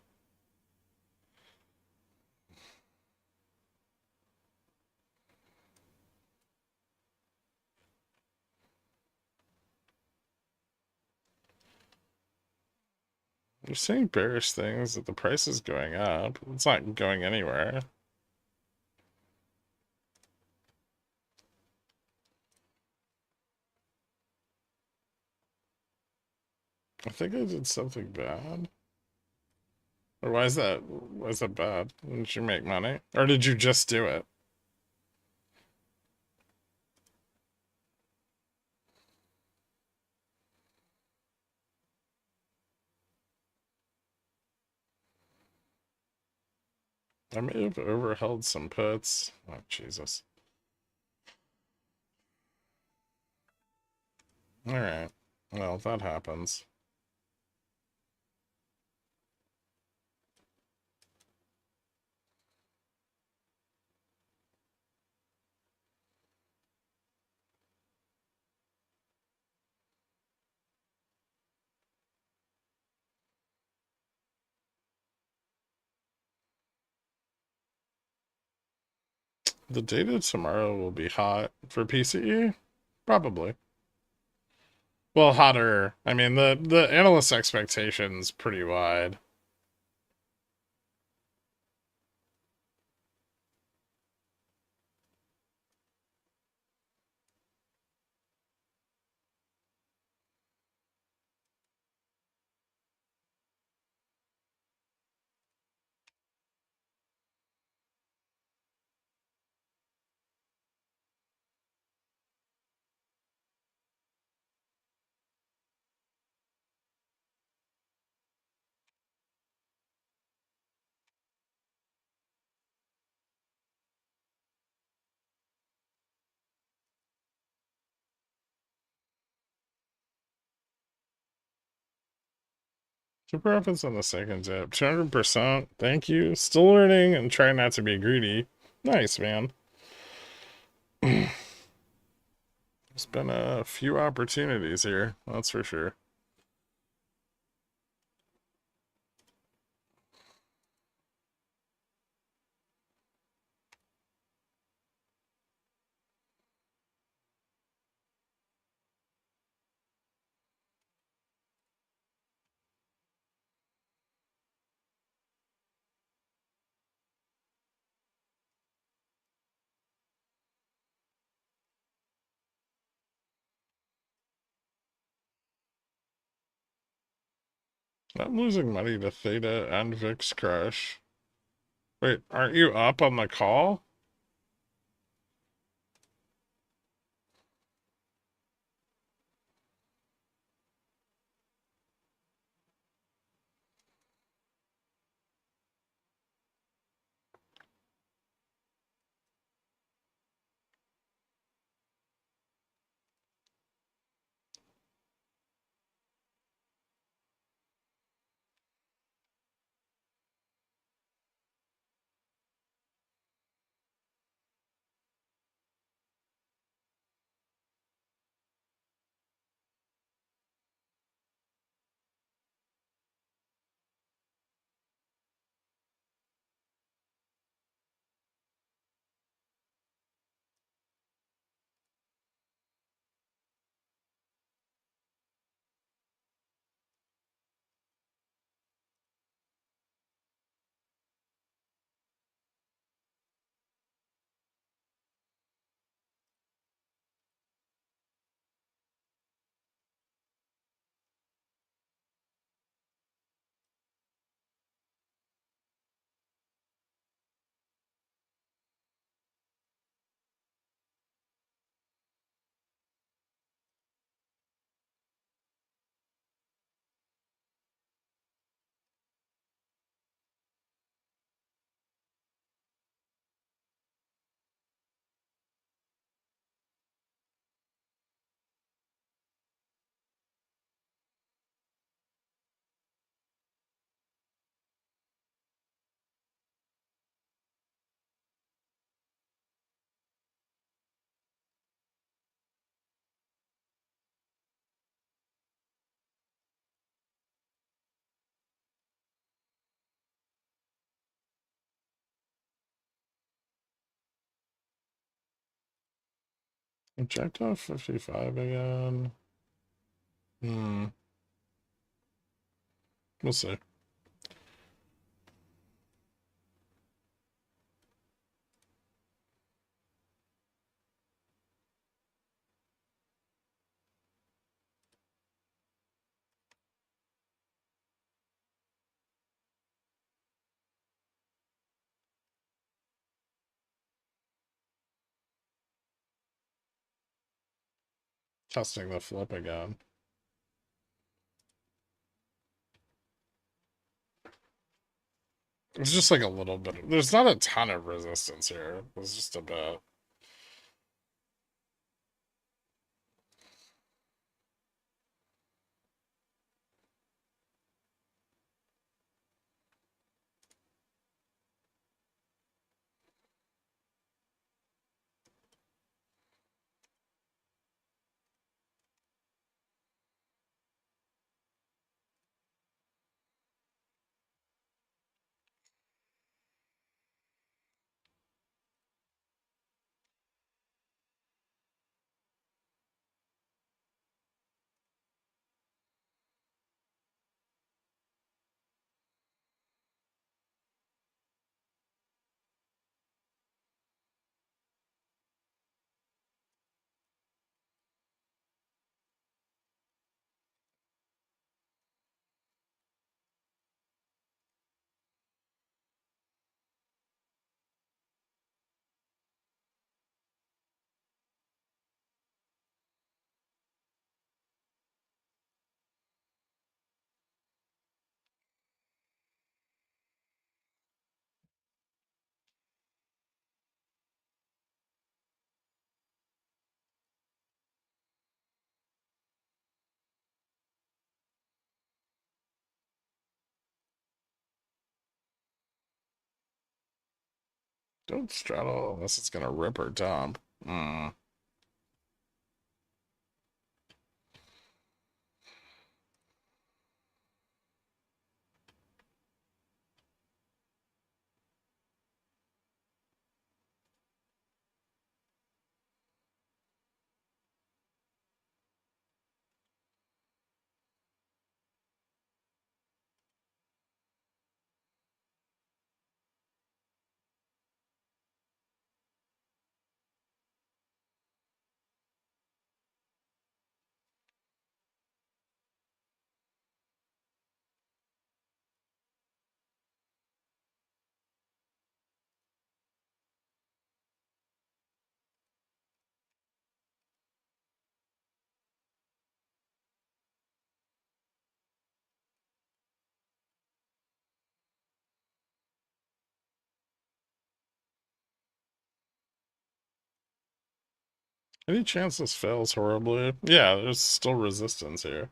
You're saying bearish things that the price is going up. It's not going anywhere. I think I did something bad. Or why is that? Why is that bad? Didn't you make money? Or did you just do it? I may have overheld some puts. Oh, Jesus. Alright. Well, that happens. The data tomorrow will be hot for PCE? Probably. Well, hotter. I mean, the analyst expectation's pretty wide. Super profits on the second dip. 200%. Thank you. Still learning and trying not to be greedy. Nice, man. There's been a few opportunities here, that's for sure. I'm losing money to Theta and VIX Crush. Wait, aren't you up on the call? Checked off 55 again. We'll see. Testing the flip again. It's just like a little bit. There's not a ton of resistance here. It's just a bit. Don't straddle unless it's gonna rip or dump. Hmm. Any chance this fails horribly? Yeah, there's still resistance here.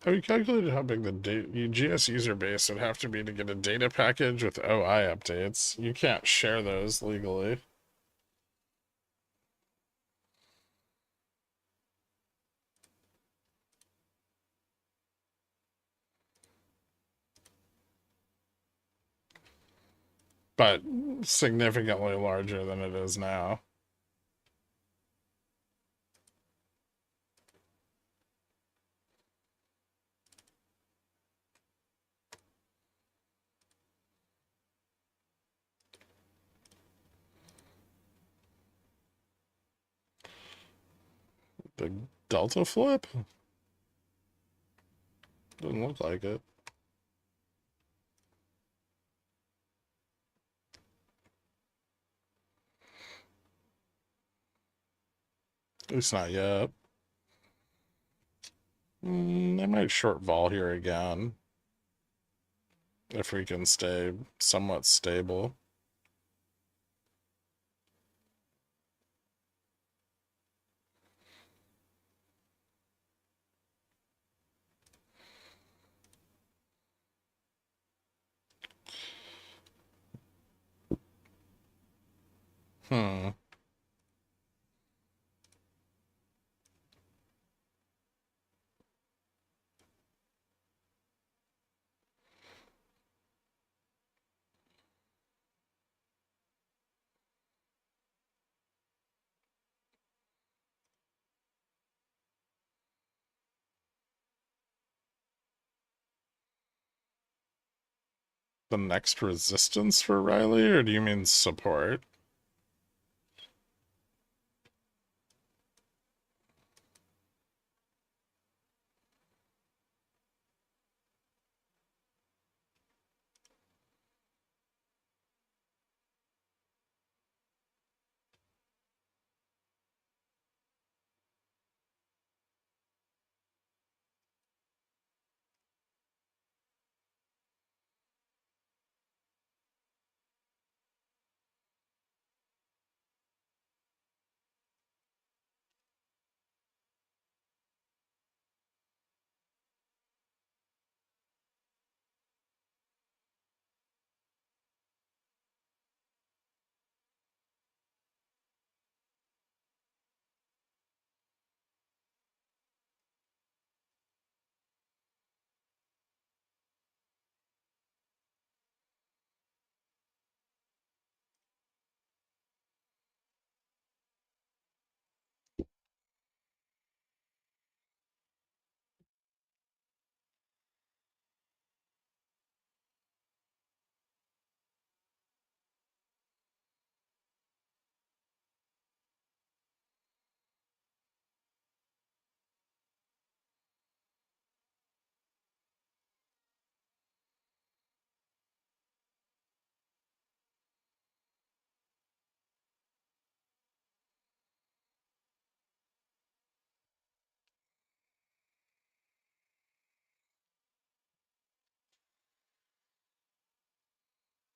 Have you calculated how big the GS user base would have to be to get a data package with OI updates? You can't share those legally. But significantly larger than it is now. The Delta flip? Doesn't look like it. At least not yet. They might short vol here again. If we can stay somewhat stable. Hmm. The next resistance for Riley, or do you mean support?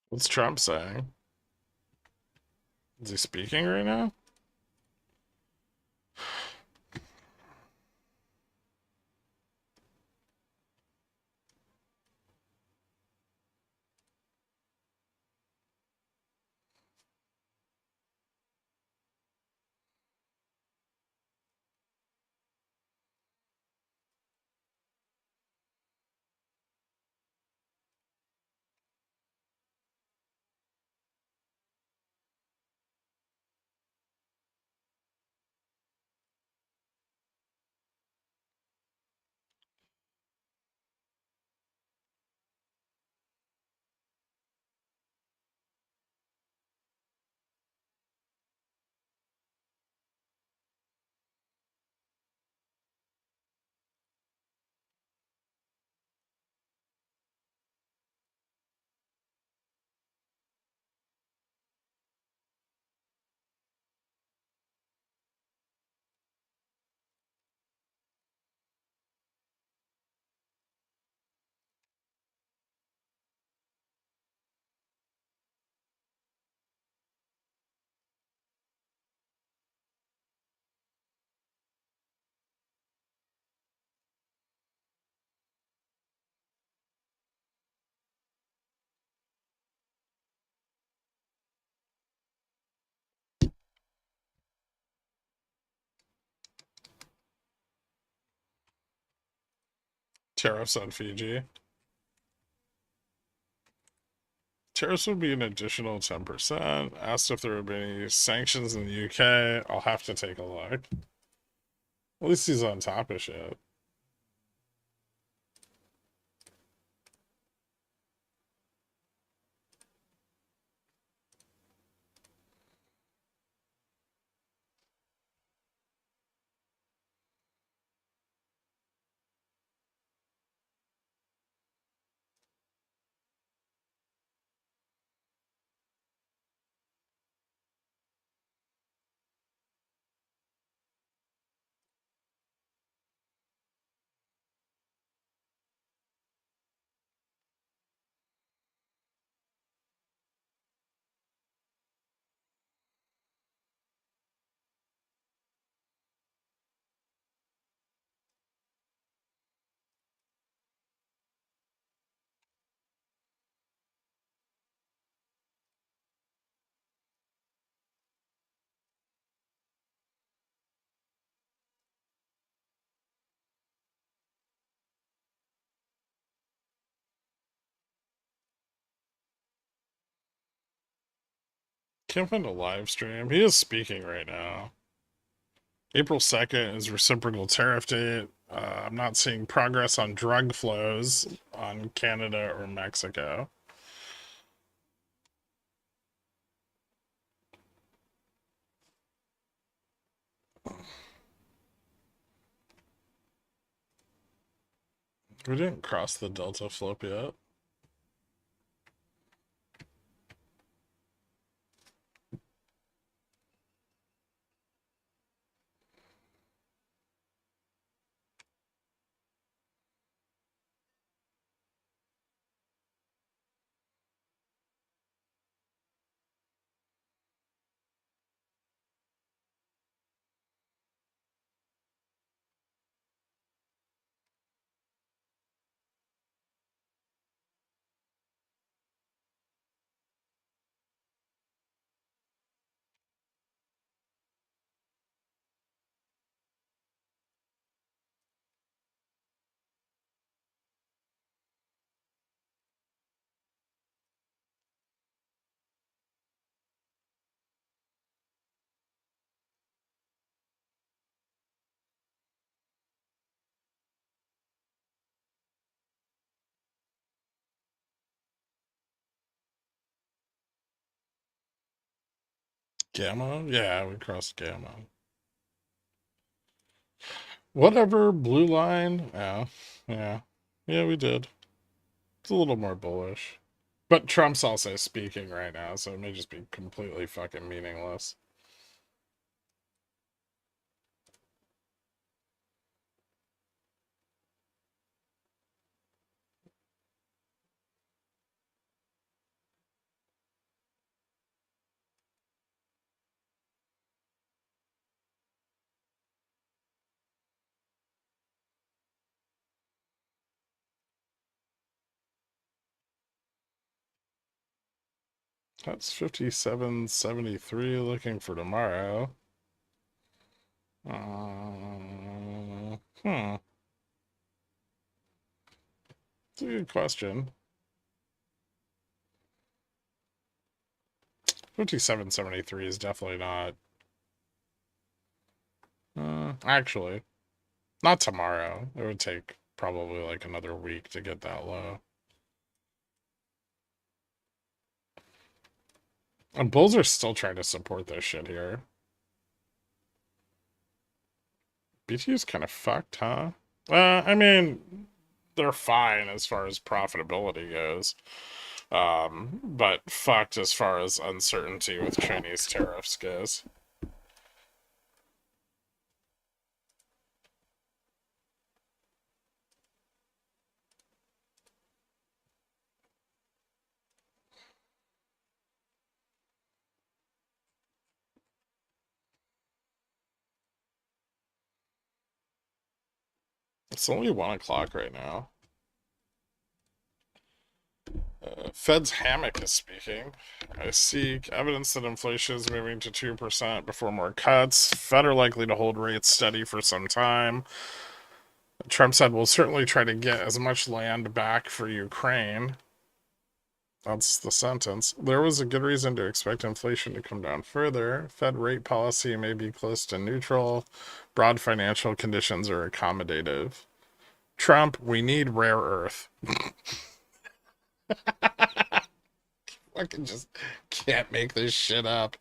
What's Trump saying? Is he speaking right now? Tariffs on Fiji. Tariffs would be an additional 10%. Asked if there would be any sanctions in the UK. I'll have to take a look. At least he's on top of shit. Can't find a live stream. He is speaking right now. April 2nd is reciprocal tariff date. I'm not seeing progress on drug flows on Canada or Mexico. We didn't cross the Delta flip yet. Gamma? Yeah, we crossed Gamma. Whatever, blue line. Yeah, yeah. Yeah, we did. It's a little more bullish. But Trump's also speaking right now, so it may just be completely fucking meaningless. That's 57.73 looking for tomorrow. Hmm. It's a good question. 57.73 is definitely not. Actually, not tomorrow. It would take probably like another week to get that low. And bulls are still trying to support this shit here. BTU's kind of fucked, huh? I mean, they're fine as far as profitability goes. But fucked as far as uncertainty with Chinese tariffs goes. It's only 1 o'clock right now. Fed's hammock is speaking. I seek evidence that inflation is moving to 2% before more cuts. Fed are likely to hold rates steady for some time. Trump said we'll certainly try to get as much land back for Ukraine. That's the sentence. There was a good reason to expect inflation to come down further. Fed rate policy may be close to neutral. Broad financial conditions are accommodative. Trump, we need rare earth. Fucking just can't make this shit up.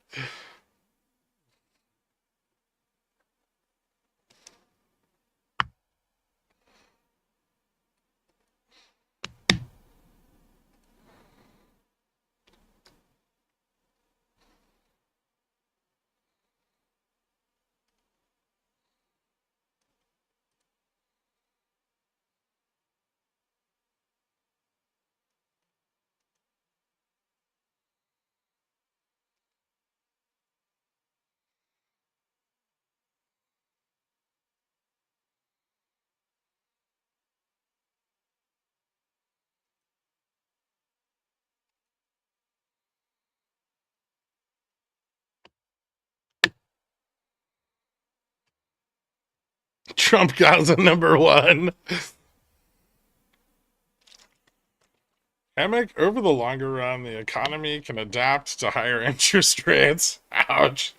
Trump got the number one. Hammock, over the longer run, the economy can adapt to higher interest rates. Ouch.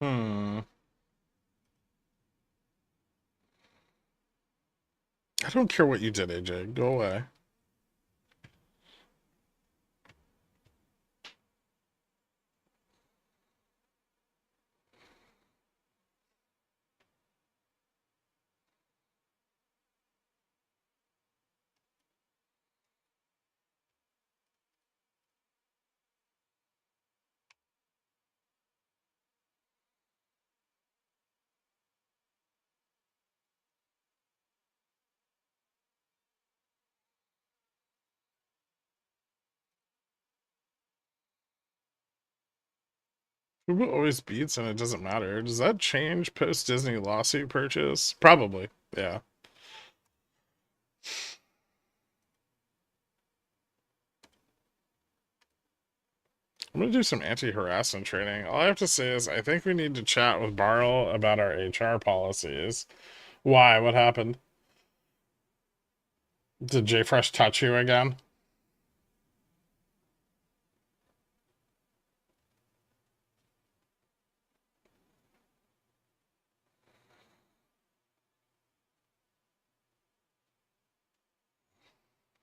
Hmm. I don't care what you did, AJ. Go away. Who always beats and it doesn't matter. Does that change post Disney lawsuit purchase? Probably. Yeah. I'm gonna do some anti-harassment training. All I have to say is I think we need to chat with Barl about our HR policies. Why? What happened? Did JFresh touch you again?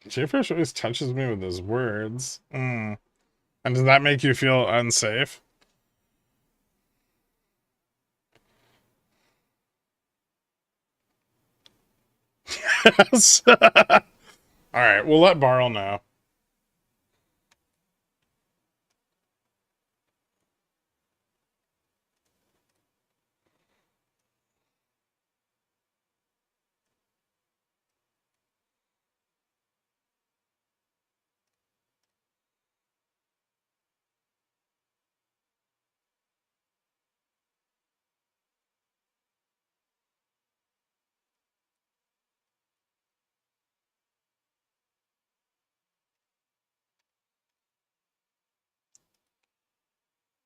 Jfish always touches me with his words. And does that make you feel unsafe? Yes. All right, we'll let Barl know.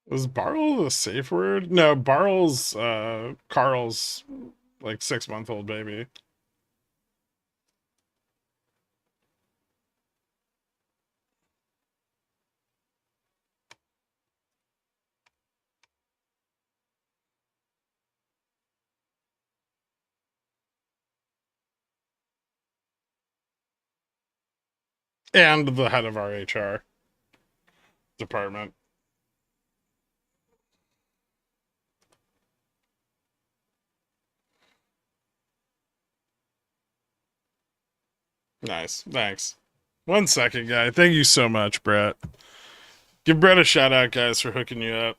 Was Barl the safe word? No, Barl's Carl's like 6-month-old baby. And the head of our HR department. Nice. Thanks. 1 second, guy. Thank you so much, Brett. Give Brett a shout out, guys, for hooking you up.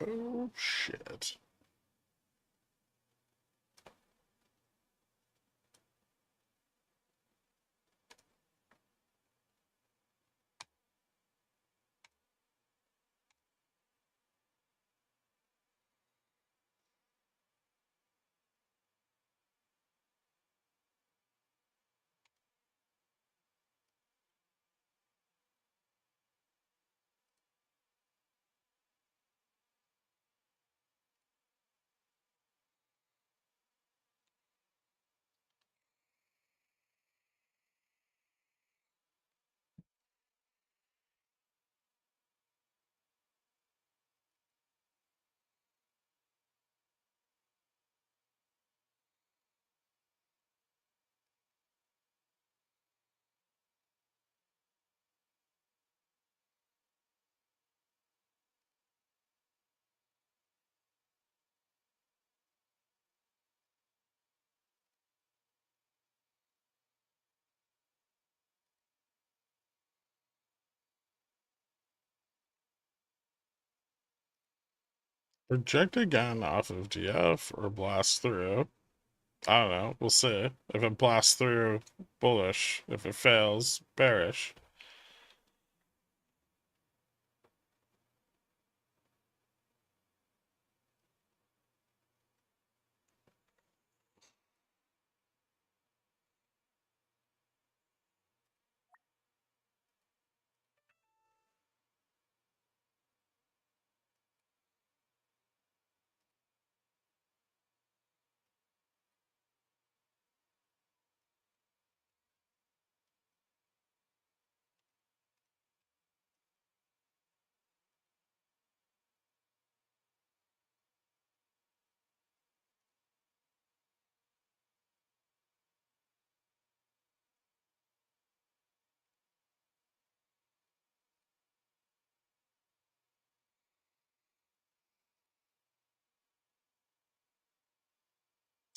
Oh, shit. Reject again off of DF or blast through. I don't know. We'll see. If it blasts through, bullish. If it fails, bearish.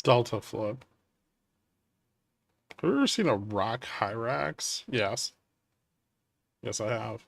Delta flip. Have you ever seen a rock Hyrax? Yes. Yes, I have.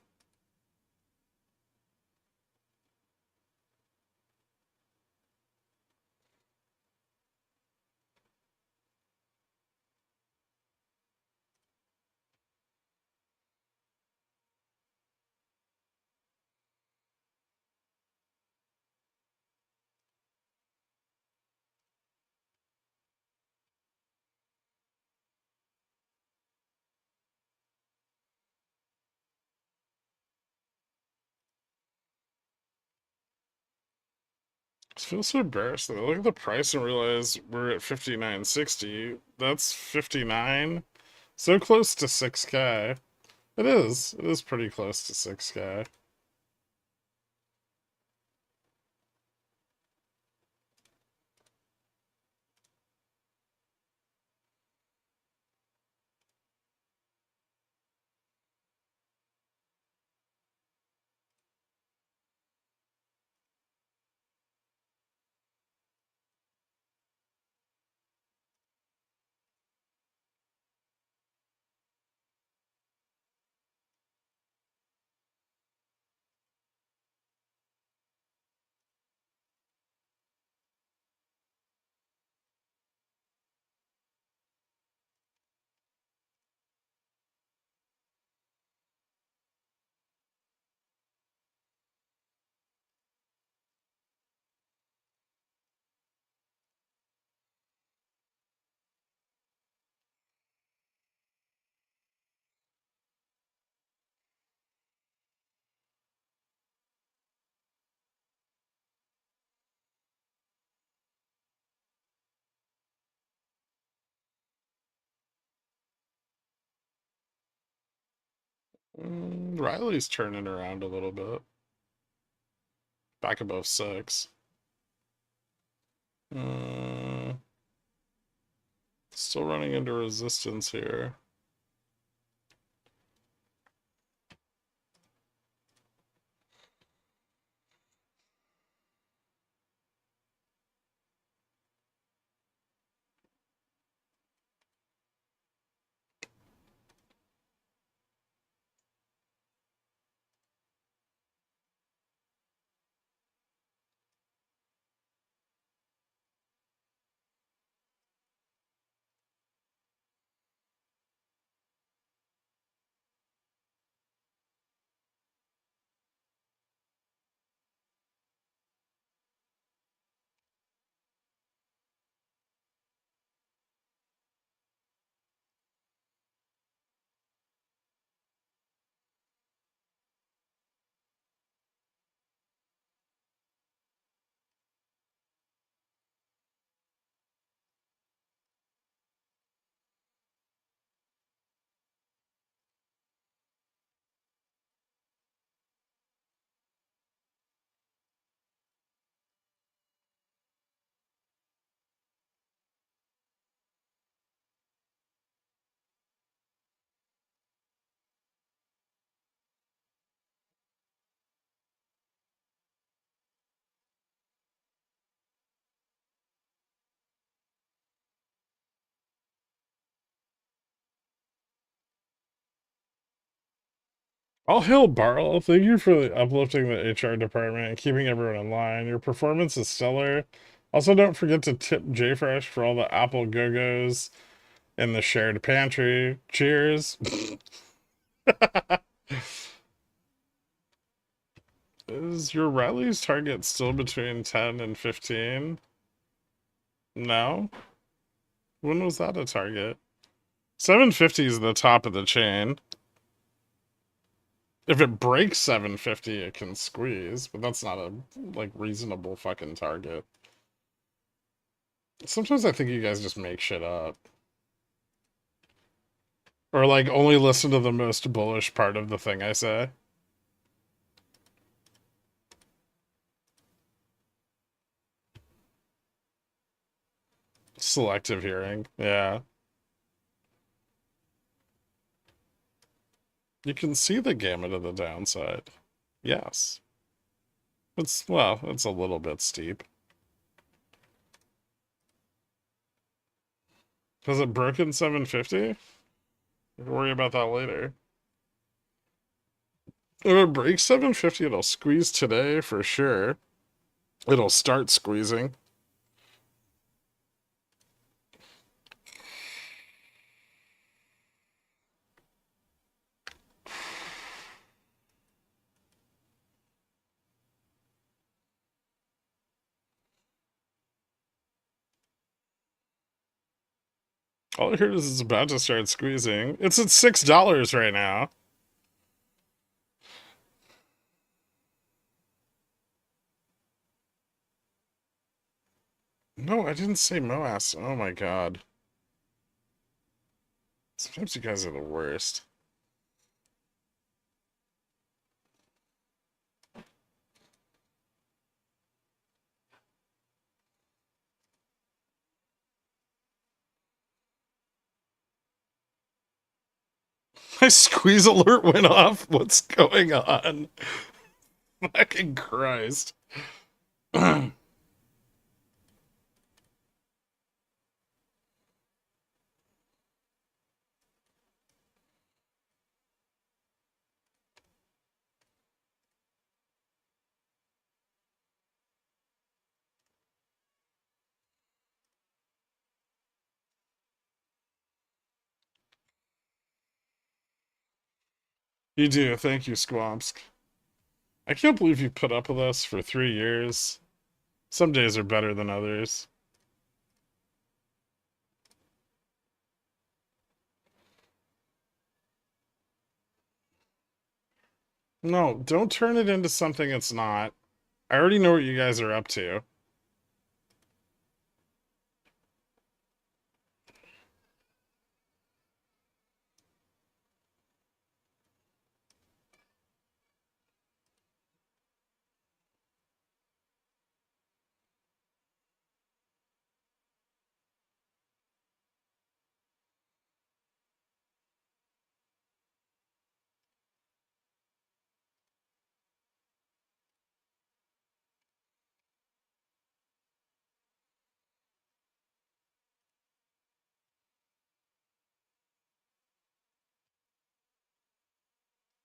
I feel so embarrassed though. I look at the price and realize we're at 59.60. That's 59. So close to 6K. It is. It is pretty close to 6K. Riley's turning around a little bit. Back above 6. Uh, Still running into resistance here. All hail Barl. Thank you for uplifting the HR department and keeping everyone in line. Your performance is stellar. Also, don't forget to tip JFresh for all the Apple Go-Go's in the shared pantry. Cheers. Is your Riley's target still between 10 and 15? No? When was that a target? 750 is the top of the chain. If it breaks 750, it can squeeze, but that's not a like reasonable fucking target. Sometimes I think you guys just make shit up. Or like only listen to the most bullish part of the thing I say. Selective hearing. Yeah. You can see the gamut of the downside. Yes. Well, it's a little bit steep. Has it broken 750? We'll worry about that later. If it breaks 750, it'll squeeze today for sure. It'll start squeezing. All I heard is it's about to start squeezing. It's at $6 right now. No, I didn't say MOASS. Oh my god. Sometimes you guys are the worst. My squeeze alert went off. What's going on? Fucking Christ. You do. Thank you, Squamsk. I can't believe you put up with us for 3 years. Some days are better than others. No, don't turn it into something it's not. I already know what you guys are up to.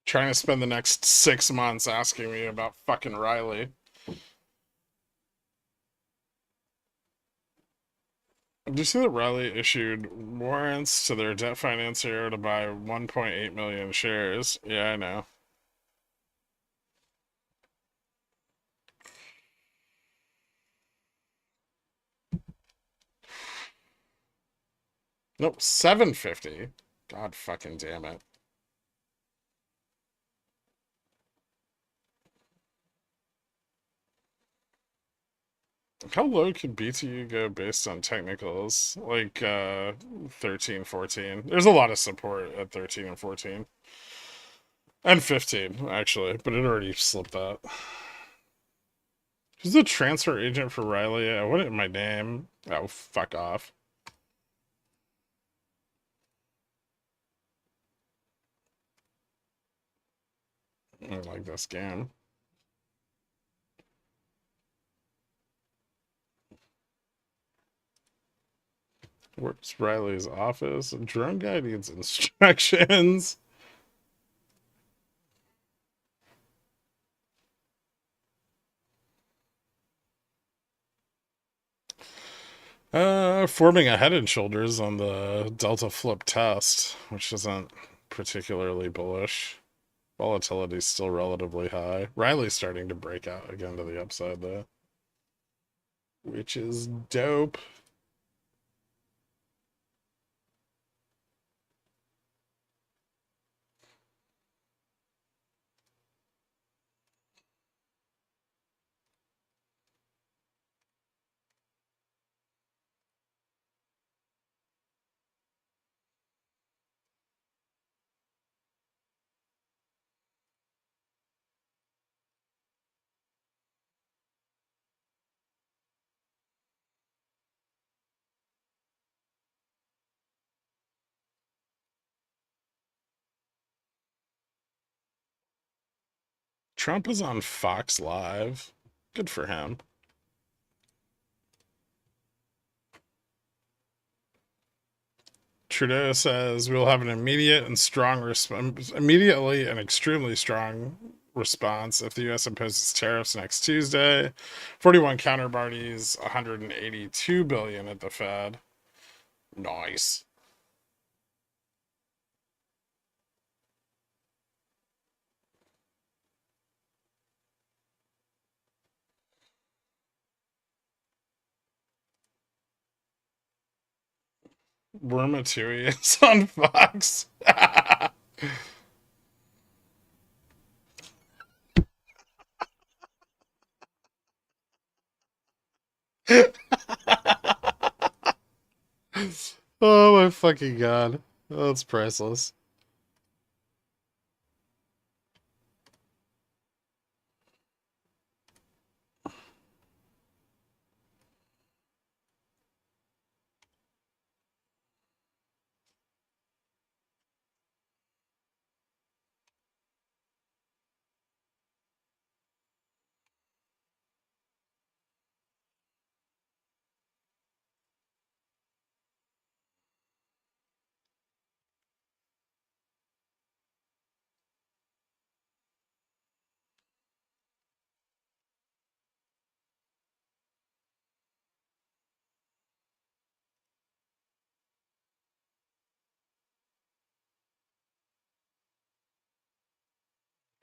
Trying to spend the next 6 months asking me about fucking Riley. Did you see that Riley issued warrants to their debt financier to buy 1.8 million shares? Yeah, I know. Nope, 750. God fucking damn it. How low could BTU go based on technicals? Like 13, 14. There's a lot of support at 13 and 14. And 15, actually, but it already slipped that. Who's the transfer agent for Riley? I want it in my name. Oh, fuck off. I don't like this game. Where's Riley's office? Drone guy needs instructions. Forming a head and shoulders on the Delta flip test, which isn't particularly bullish. Volatility is still relatively high. Riley's starting to break out again to the upside, though, which is dope. Trump is on Fox Live. Good for him. Trudeau says we'll have an immediate and strong response, immediately and extremely strong response if the U.S. imposes tariffs next Tuesday. 41 counterparties, 182 billion at the Fed. Nice. Wormatui is on Fox. fucking god. That's priceless.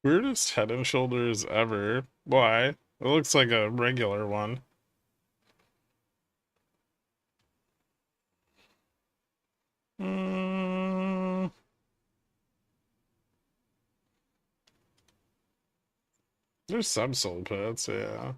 Weirdest head and shoulders ever. Why? It looks like a regular one. Mm, there's some soul pits, yeah.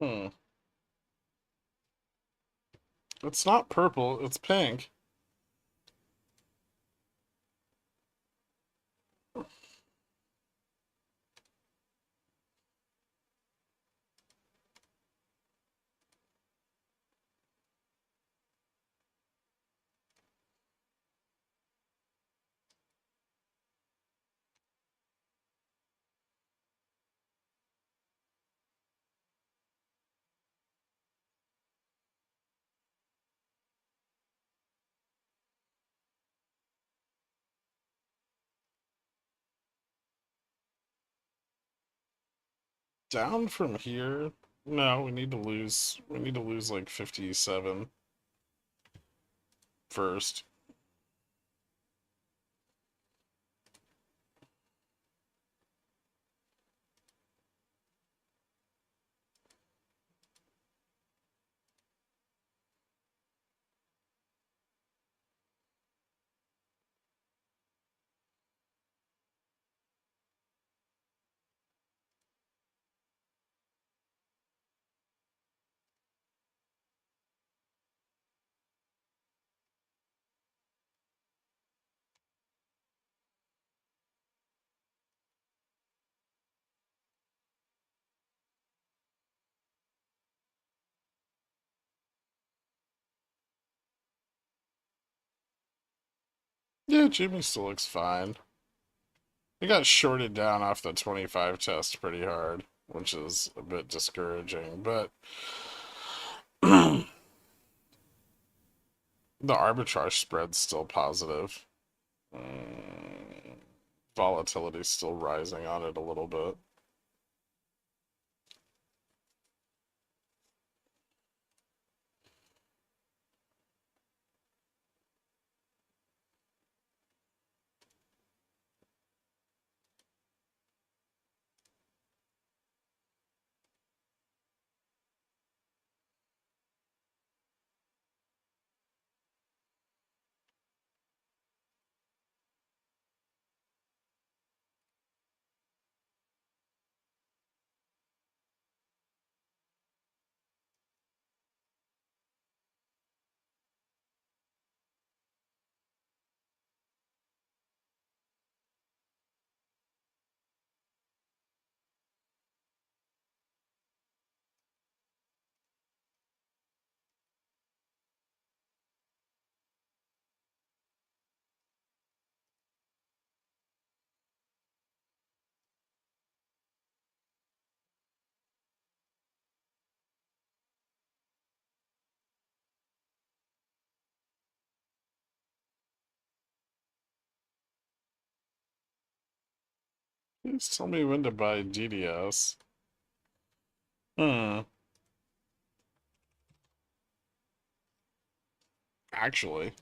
Hmm. It's not purple, it's pink. Down from here? No, we need to lose like 57 first. Yeah, Jimmy still looks fine. He got shorted down off the 25 test pretty hard, which is a bit discouraging, but the arbitrage spread's still positive. Mm, volatility's still rising on it a little bit. Please tell me when to buy DDS. Hmm. Actually.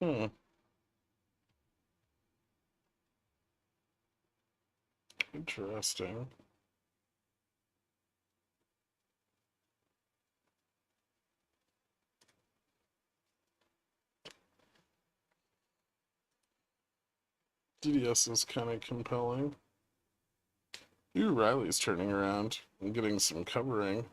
Hmm. Interesting. DDS is kind of compelling. Ooh, Riley's turning around and getting some covering.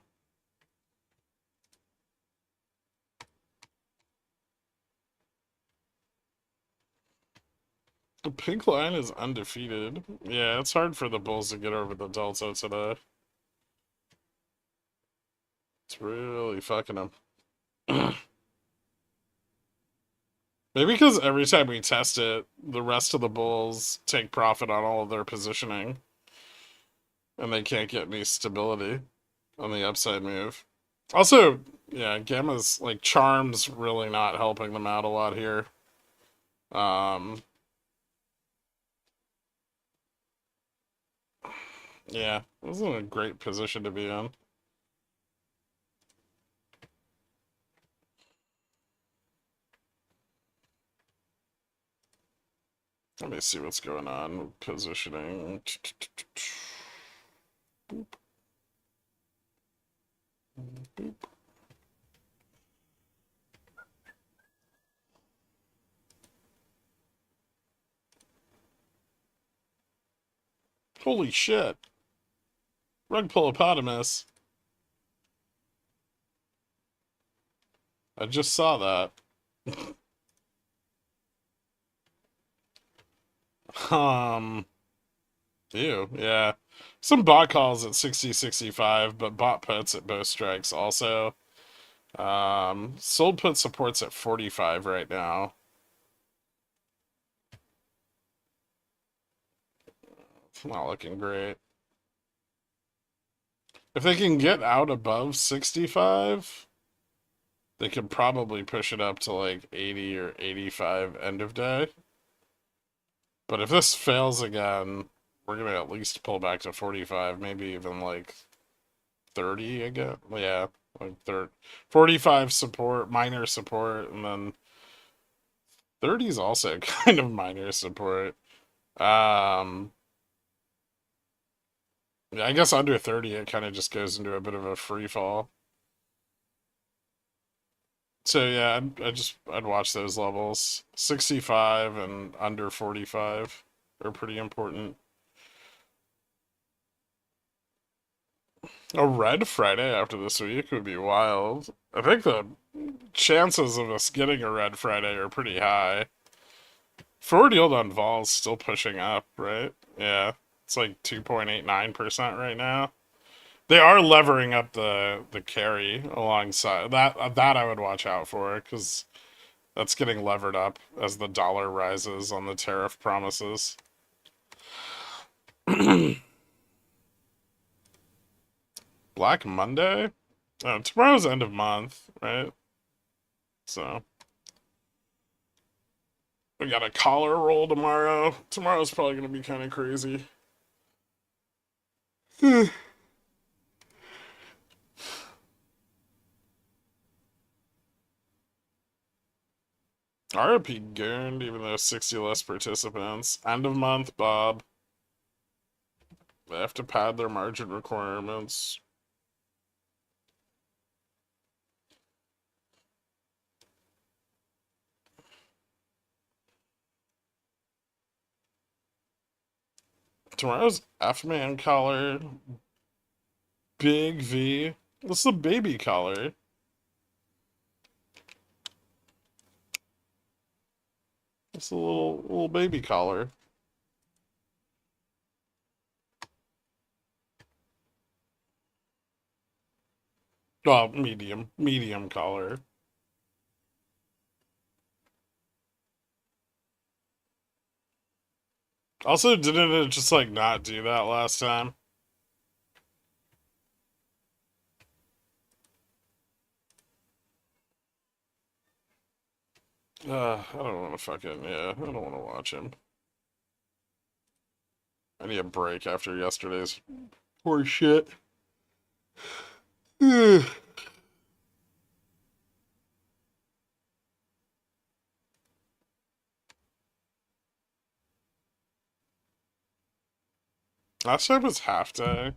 The pink line is undefeated. Yeah, it's hard for the Bulls to get over the Delta today. It's really fucking them. Maybe because every time we test it, the rest of the Bulls take profit on all of their positioning. And they can't get any stability on the upside move. Also, yeah, Gamma's like Charm's really not helping them out a lot here. Yeah, this is a great position to be in. Let me see what's going on with positioning. Boop. Boop. Holy shit. Rug Pullopotamus. I just saw that. um, Ew, yeah. Some bot calls at 60, 65, but bot puts at both strikes also. Sold put supports at 45 right now. It's not looking great. If they can get out above 65, they could probably push it up to like 80 or 85 end of day. But if this fails again, we're gonna at least pull back to 45, maybe even like 30 again. Yeah, like 45 support, minor support, and then 30 is also kind of minor support. Um, yeah, I guess under 30, it kind of just goes into a bit of a free fall. So yeah, I'd watch those levels. 65 and under 45 are pretty important. A red Friday after this week would be wild. I think the chances of us getting a red Friday are pretty high. Forward yield on Vol's still pushing up, right? Yeah. It's like 2.89% right now. They are levering up the carry alongside that I would watch out for because that's getting levered up as the dollar rises on the tariff promises. Black Monday? Oh, tomorrow's end of month, right? So we got a collar roll tomorrow. Tomorrow's probably gonna be kind of crazy. RIP Gurned, even though 60 less participants. End of month, Bob. They have to pad their margin requirements. Tomorrow's F-Man collar. Big V. What's the baby collar? It's a little baby collar. Well, medium collar. Also, didn't it just like not do that last time? I don't want to fucking, yeah, I don't want to watch him. I need a break after yesterday's horse shit. Last time was half day.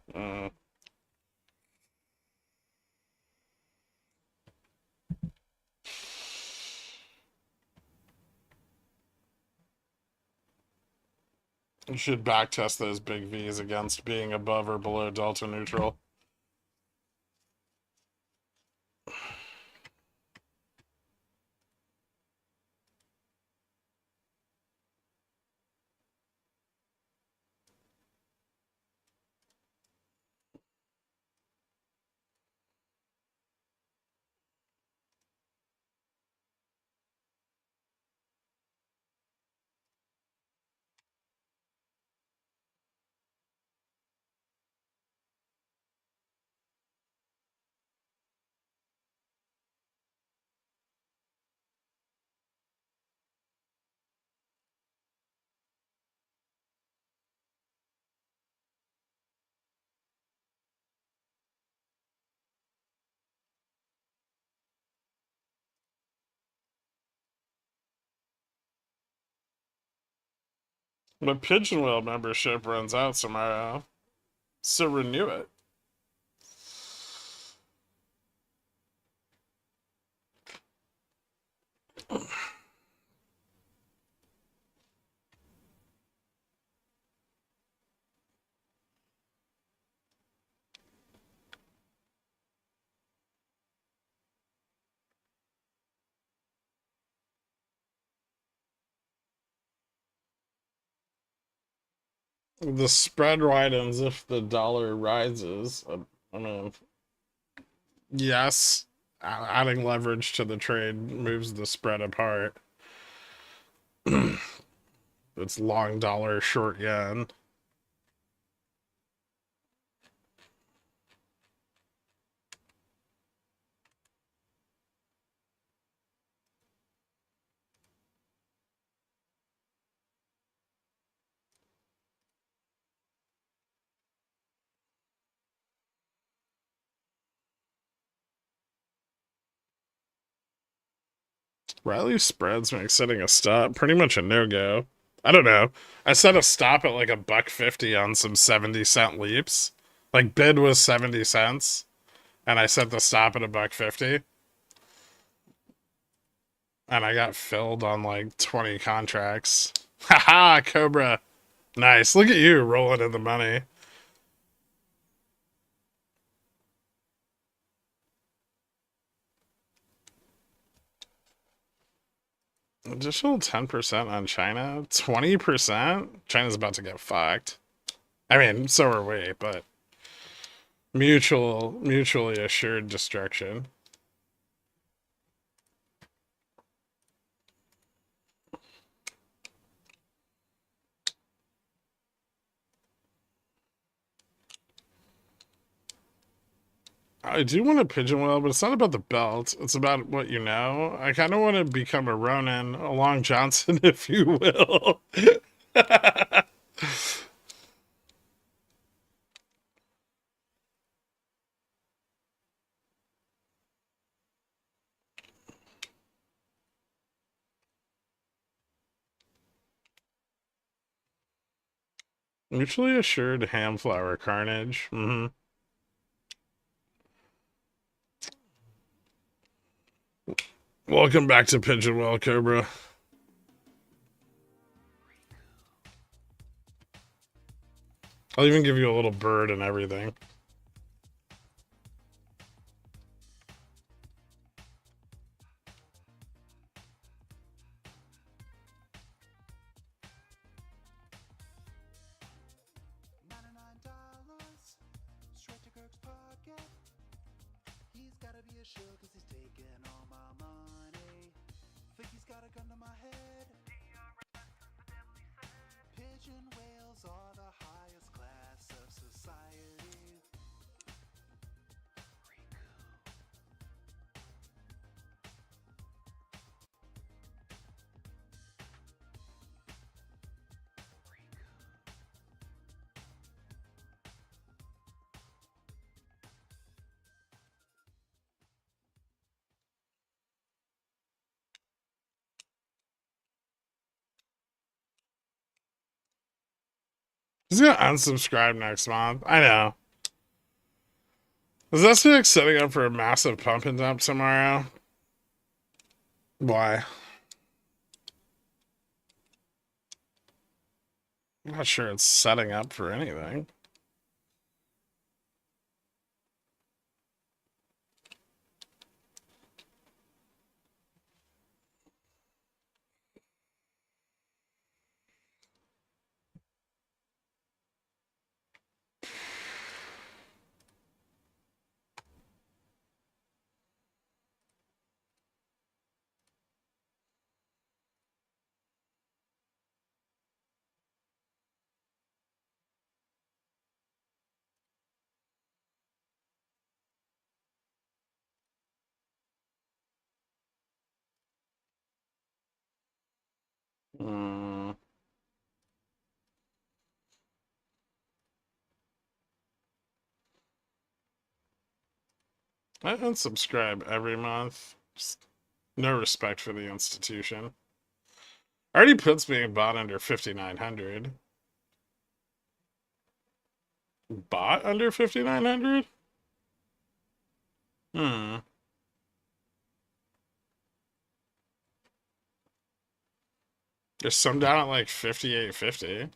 You should backtest those big V's against being above or below delta neutral. My Pigeon Whale membership runs out tomorrow, so renew it. The spread widens if the dollar rises. I mean, yes, adding leverage to the trade moves the spread apart. It's long dollar, short yen. Riley spreads make setting a stop pretty much a no-go. I don't know. I set a stop at like a $1.50 on some 70-cent leaps. Like bid was 70 cents, and I set the stop at a $1.50. And I got filled on like 20 contracts. Haha, Cobra. Nice. Look at you rolling in the money. Additional 10% on China? 20%? China's about to get fucked. I mean, so are we, but mutually assured destruction. I do want a pigeon whale, but it's not about the belt. It's about what you know. I kind of want to become a Ronin, a Long Johnson, if you will. Mutually assured ham flower carnage. Welcome back to Pigeon Whale, Cobra. I'll even give you a little bird and everything. $99 straight to Gherkin's pocket. He's gotta be a shill cause he's taking all my money. Think he's got a gun to my head. Pigeon He's gonna unsubscribe next month. I know. Is this like setting up for a massive pump and dump tomorrow? Why? I'm not sure it's setting up for anything. Hmm. I unsubscribe every month. Just no respect for the institution. Already puts me bought under 5,900. Bought under 5,900? Hmm. There's some down at like 58.50.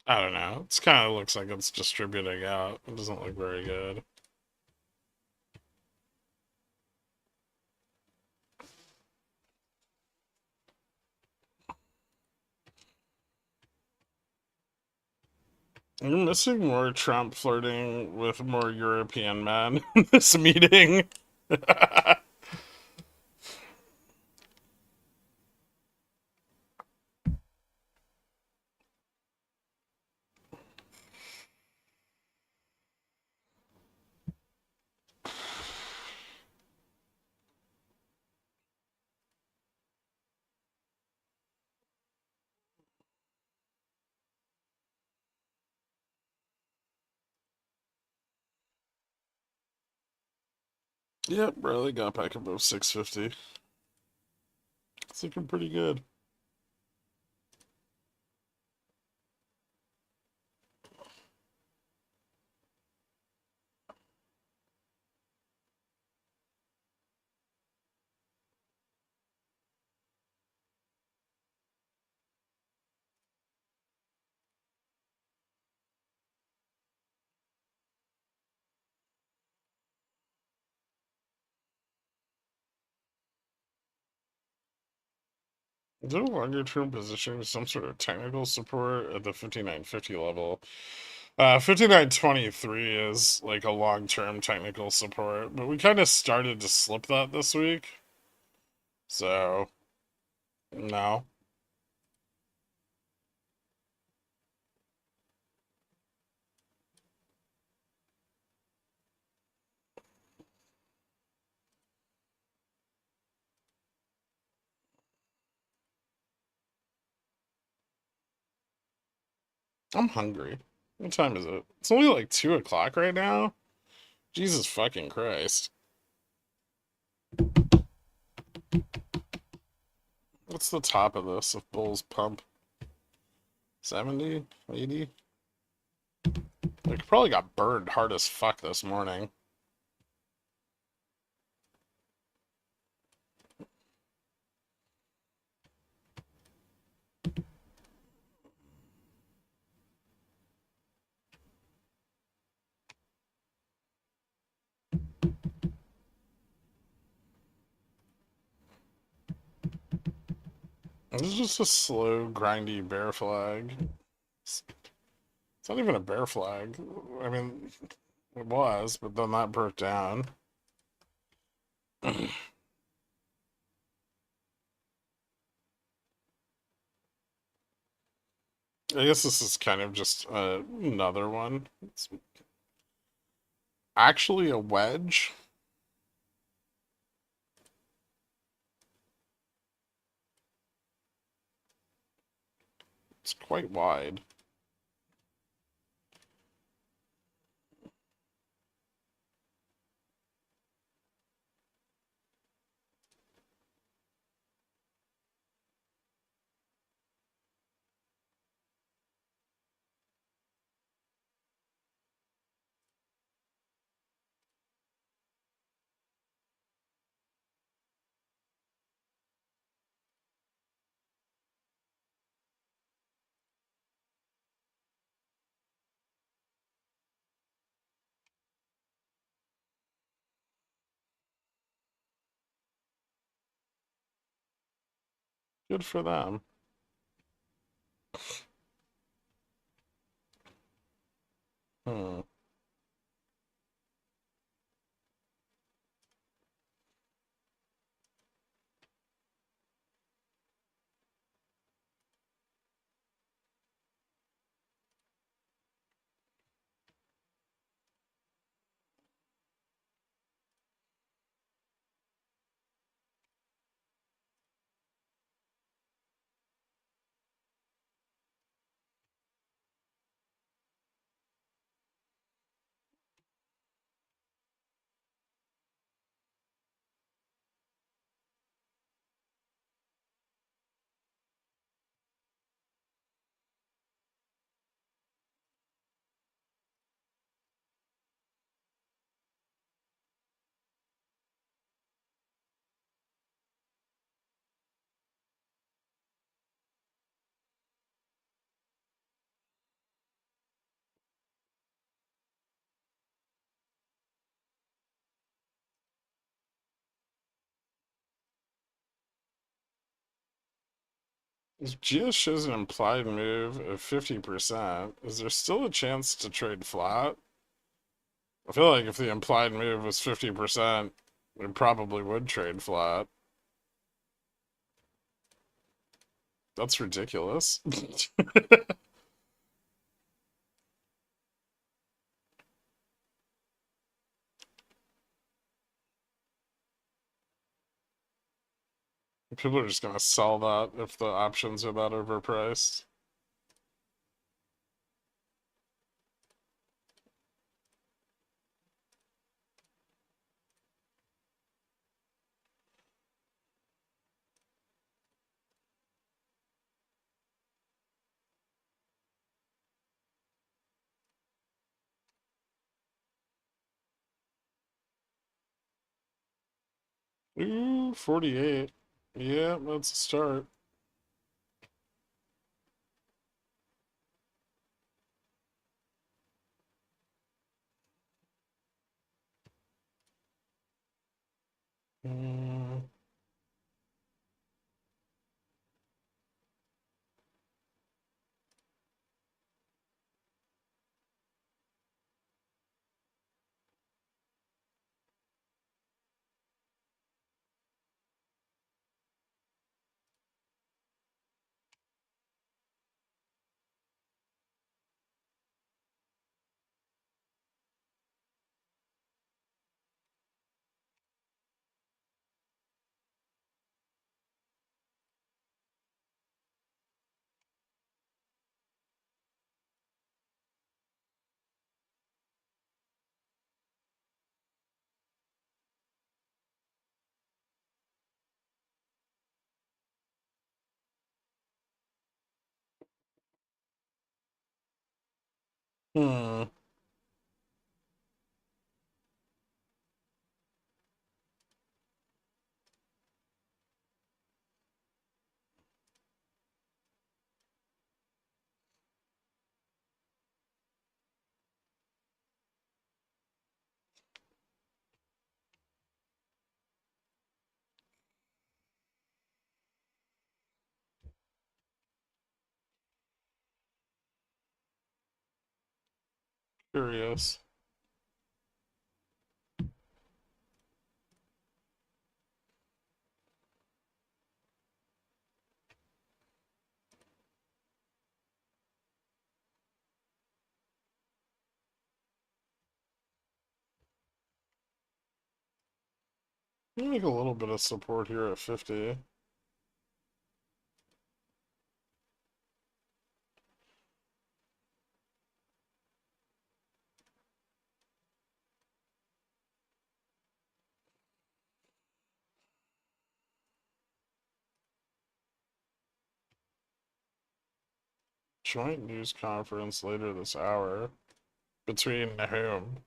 I don't know. It's kind of looks like it's distributing out. It doesn't look very good. You're missing more Trump flirting with more European men in this meeting. Yep, bro, they got back above 650. It's looking pretty good. Is there a longer term position with some sort of technical support at the 5950 level? 5923 is like a long term technical support, but we kind of started to slip that this week. So, no. I'm hungry. What time is it? It's only like 2 o'clock right now. Jesus fucking Christ. What's the top of this if bulls pump? 70? 80? Like, probably got burned hard as fuck this morning. This is just a slow, grindy bear flag. It's not even a bear flag. I mean, it was, but then that broke down. I guess this is kind of just another one. It's actually a wedge. It's quite wide. Good for them. Hmm. If GS shows an implied move of 50%, is there still a chance to trade flat? I feel like if the implied move was 50%, it probably would trade flat. That's ridiculous. People are just gonna sell that if the options are that overpriced. Ooh, 48. Yeah, that's a start. Mm. Hmm. Curious. Make a little bit of support here at 50. Joint news conference later this hour. Between whom?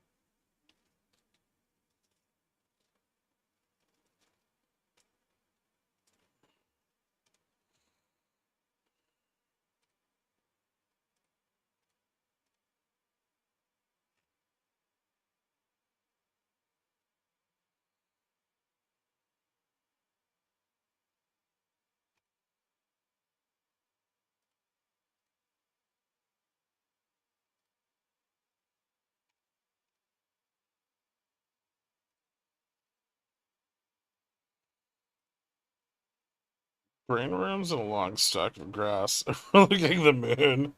Brain worms and a long stalk of grass. Looking the moon.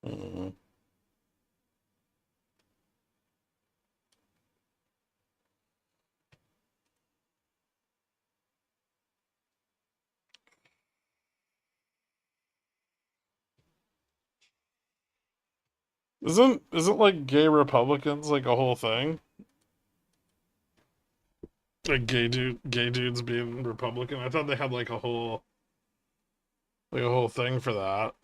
Mm. Isn't like gay Republicans like a whole thing? Like gay dudes being Republican. I thought they had like a whole thing for that.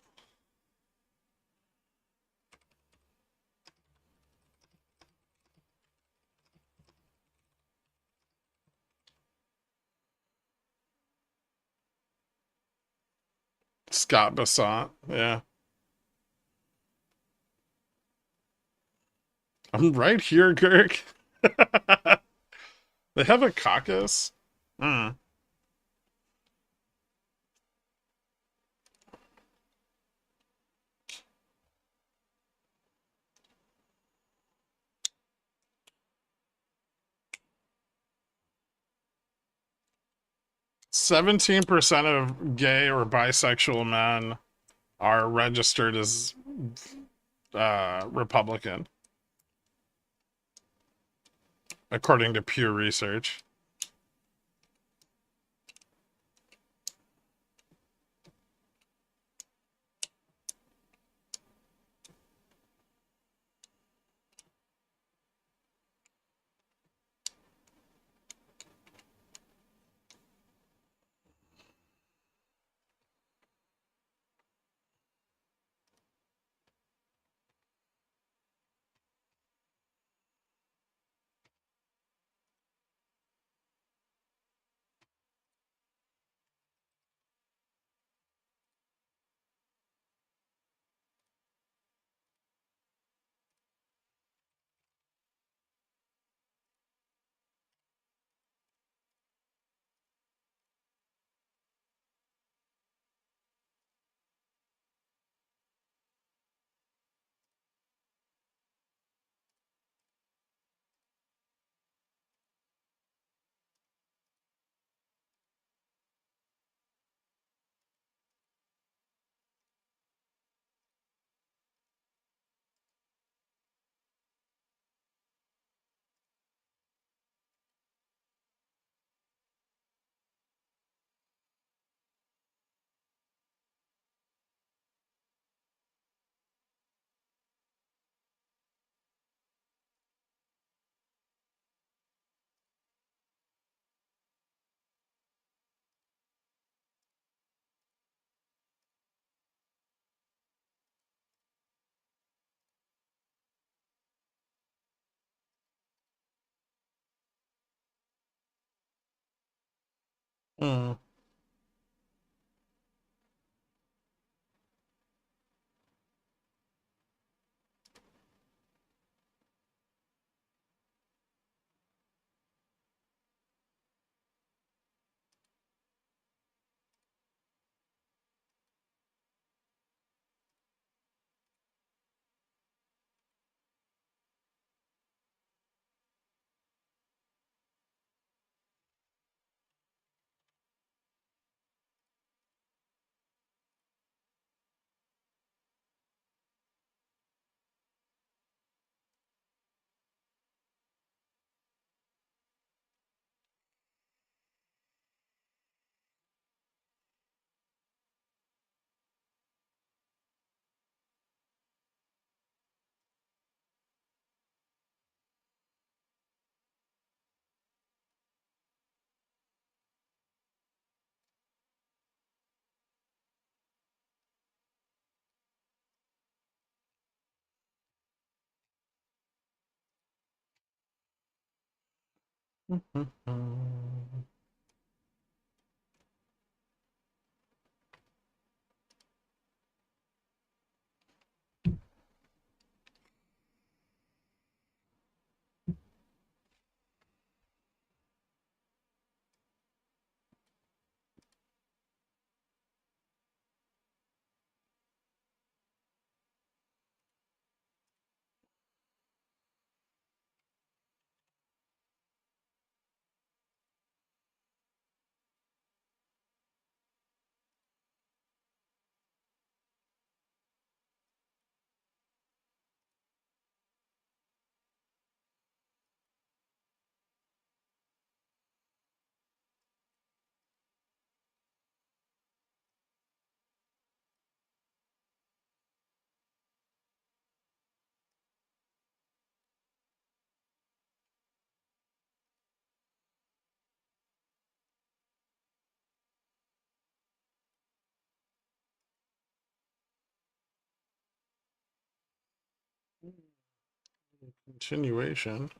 Scott Bassant, yeah. I'm right here, Kirk. They have a caucus. Hmm. 17% of gay or bisexual men are registered as Republican, according to Pew Research. Mm. Continuation.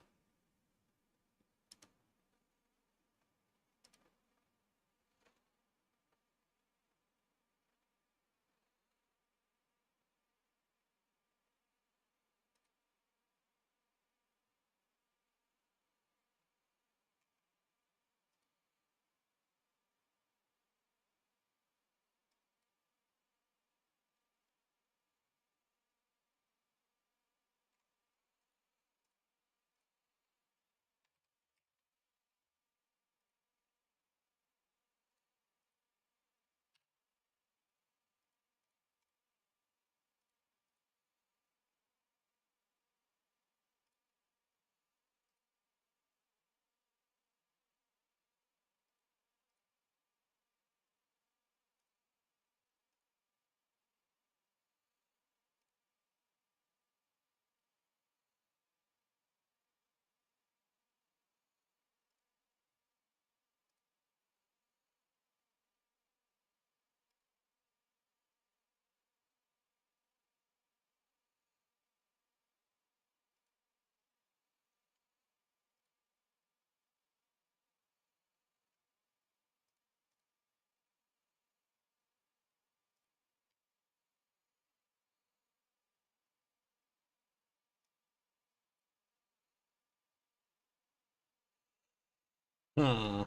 Hmm.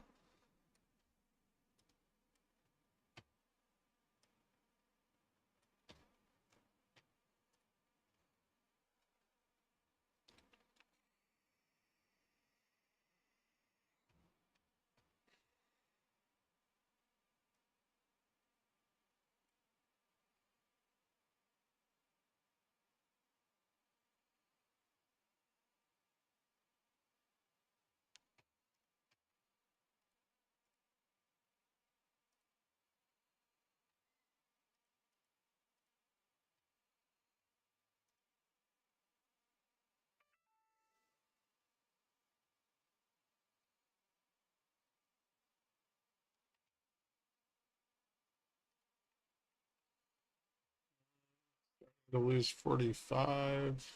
To lose 45.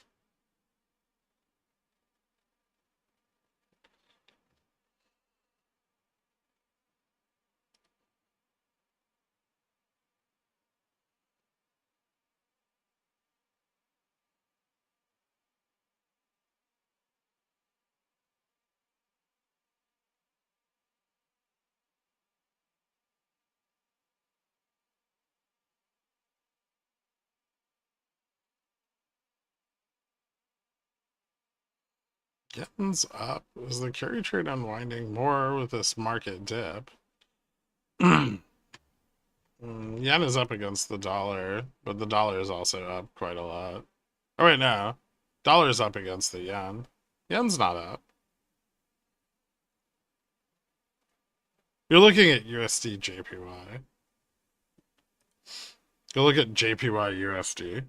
Yen's up. Is the carry trade unwinding more with this market dip? Yen is up against the dollar, but the dollar is also up quite a lot. Oh, wait, no. Dollar's up against the yen. Yen's not up. You're looking at USD JPY. Go look at JPY USD.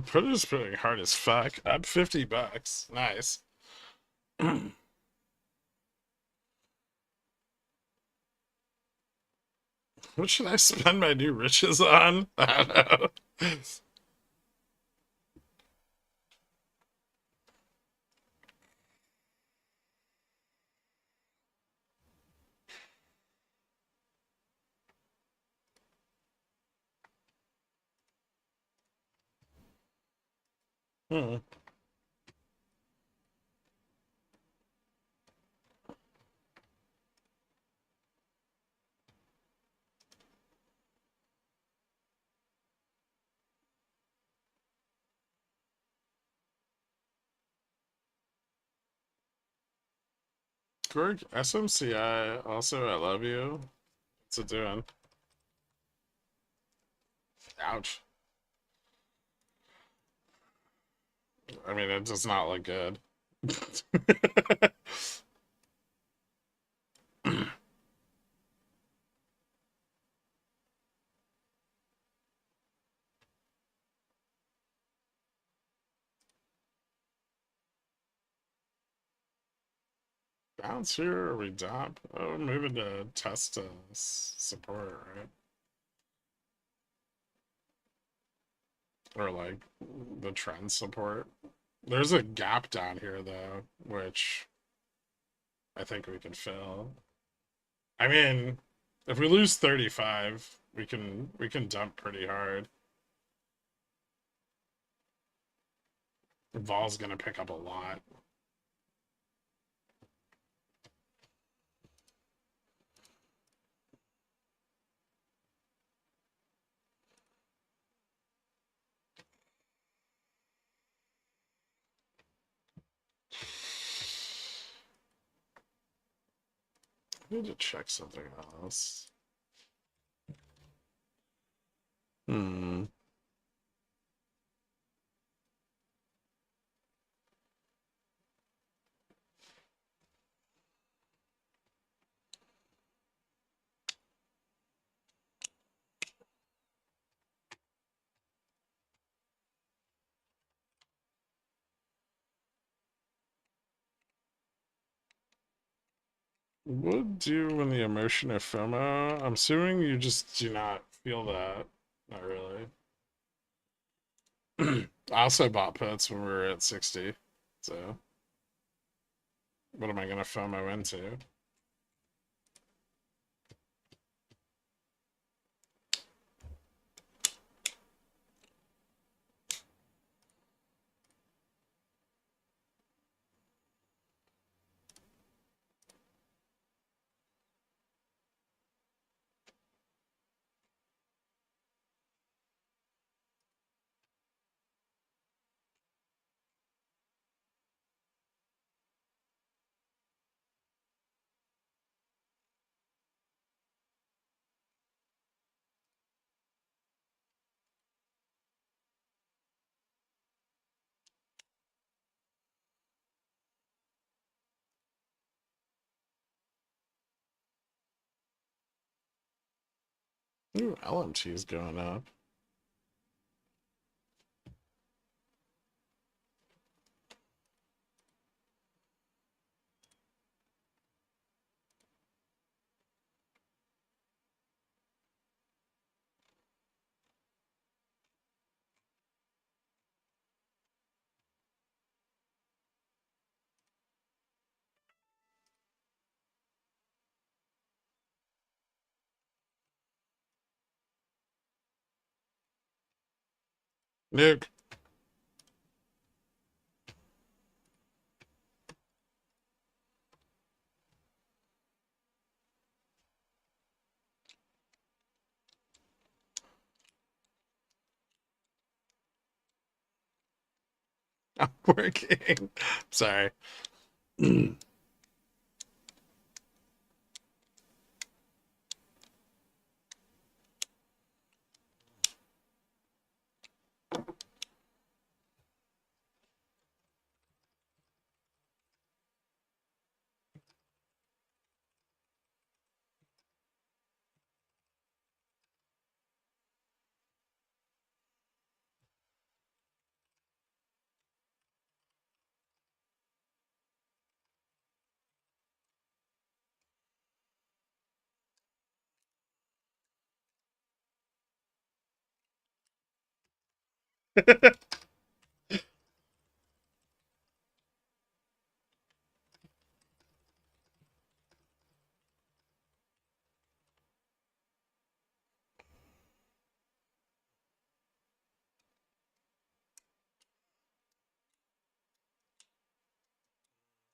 Putter's pretty hard as fuck. Up $50. Nice. What should I spend my new riches on? I don't know. Hmm. Greg, SMCI, also, I love you. What's it doing? Ouch. I mean, it does not look good. Bounce here, or we dump? Oh, we're moving to test support, right? Or like the trend support. There's a gap down here though, which I think we can fill. I mean, if we lose 35, we can dump pretty hard. Vol's gonna pick up a lot. I need to check something else. Hmm. What do when the emotion of FOMO? I'm assuming you just do not feel that. Not really. I also bought puts when we were at 60. So, what am I going to FOMO into? Ooh, LMT's going up. Nuke. I'm working. Sorry.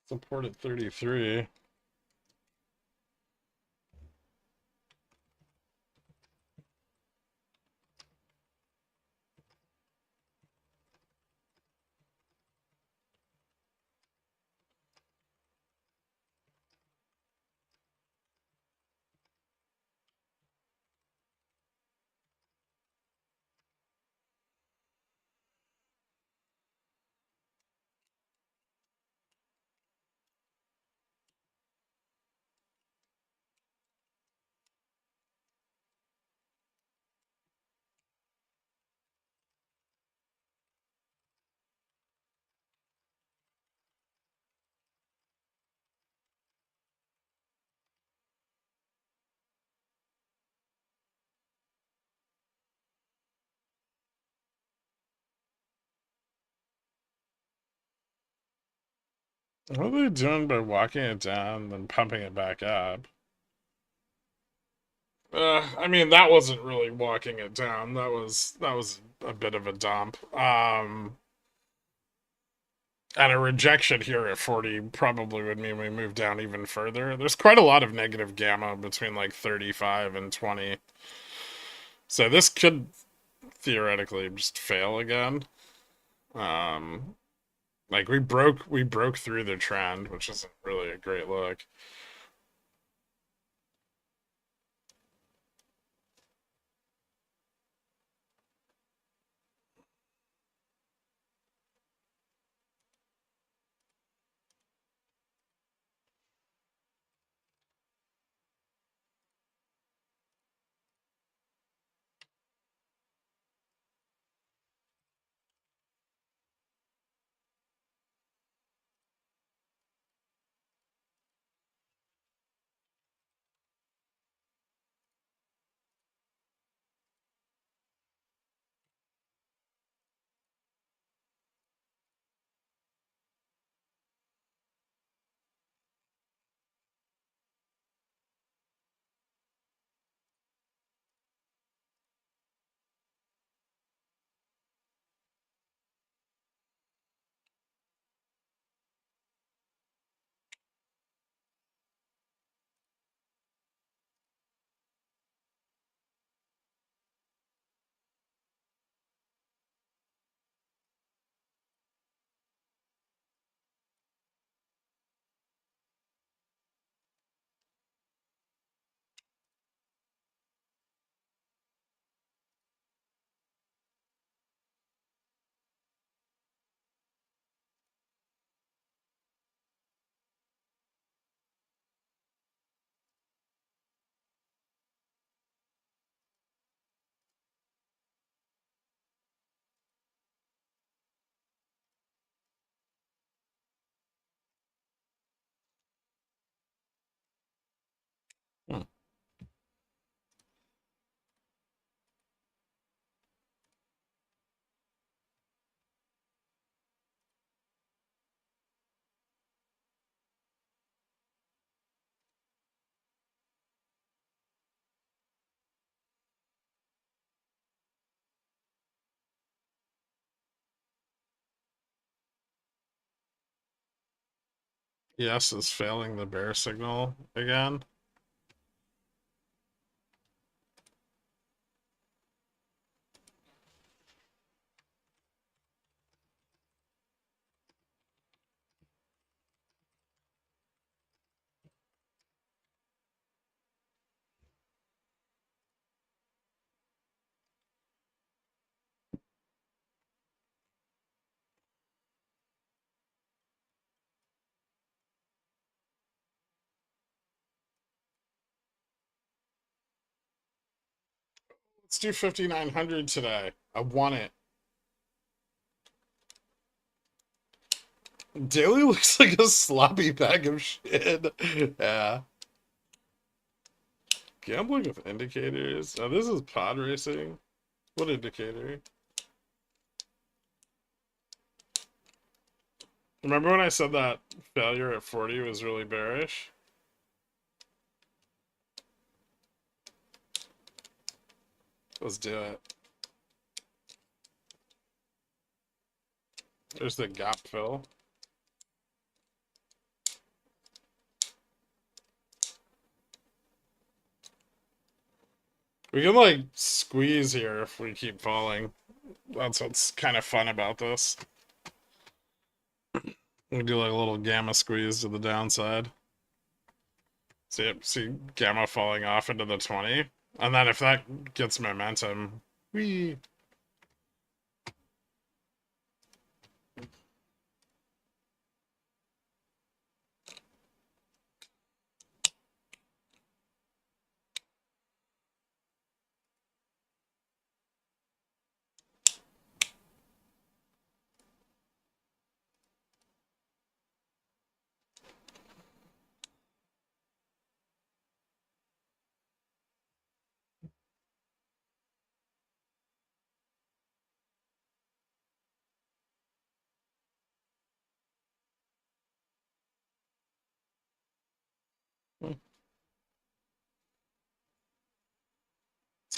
Support at 33. What are they doing by walking it down then pumping it back up? I mean, that wasn't really walking it down. That was a bit of a dump. And a rejection here at 40 probably would mean we move down even further. There's quite a lot of negative gamma between like 35 and 20. So this could theoretically just fail again. Um, like we broke through the trend, which isn't really a great look. Hmm. Yes is failing the bear signal again. Let's do 5,900 today. I want it. Daily looks like a sloppy bag of shit. Yeah. Gambling with indicators. Oh, this is pod racing. What indicator? Remember when I said that failure at 40 was really bearish? Let's do it. There's the gap fill. We can like squeeze here if we keep falling. That's what's kind of fun about this. We do like a little gamma squeeze to the downside. See gamma falling off into the 20. And then if that gets momentum, we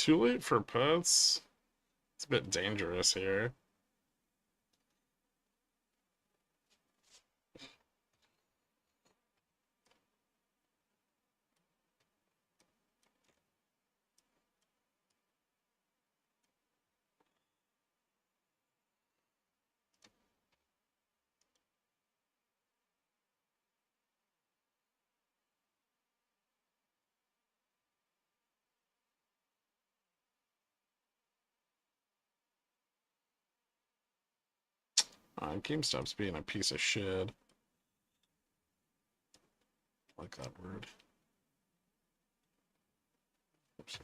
too late for puts. It's a bit dangerous here. GameStop's being a piece of shit. I like that word. Oops.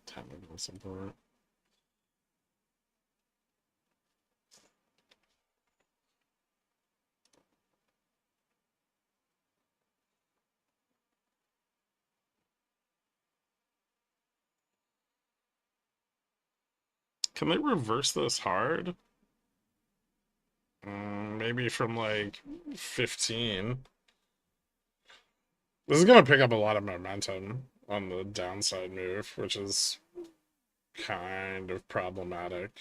Technical support. Can they reverse this hard? Maybe from like 15. This is going to pick up a lot of momentum on the downside move, which is kind of problematic.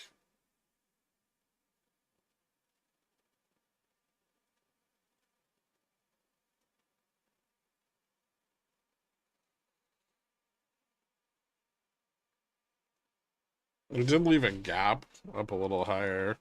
We did leave a gap up a little higher.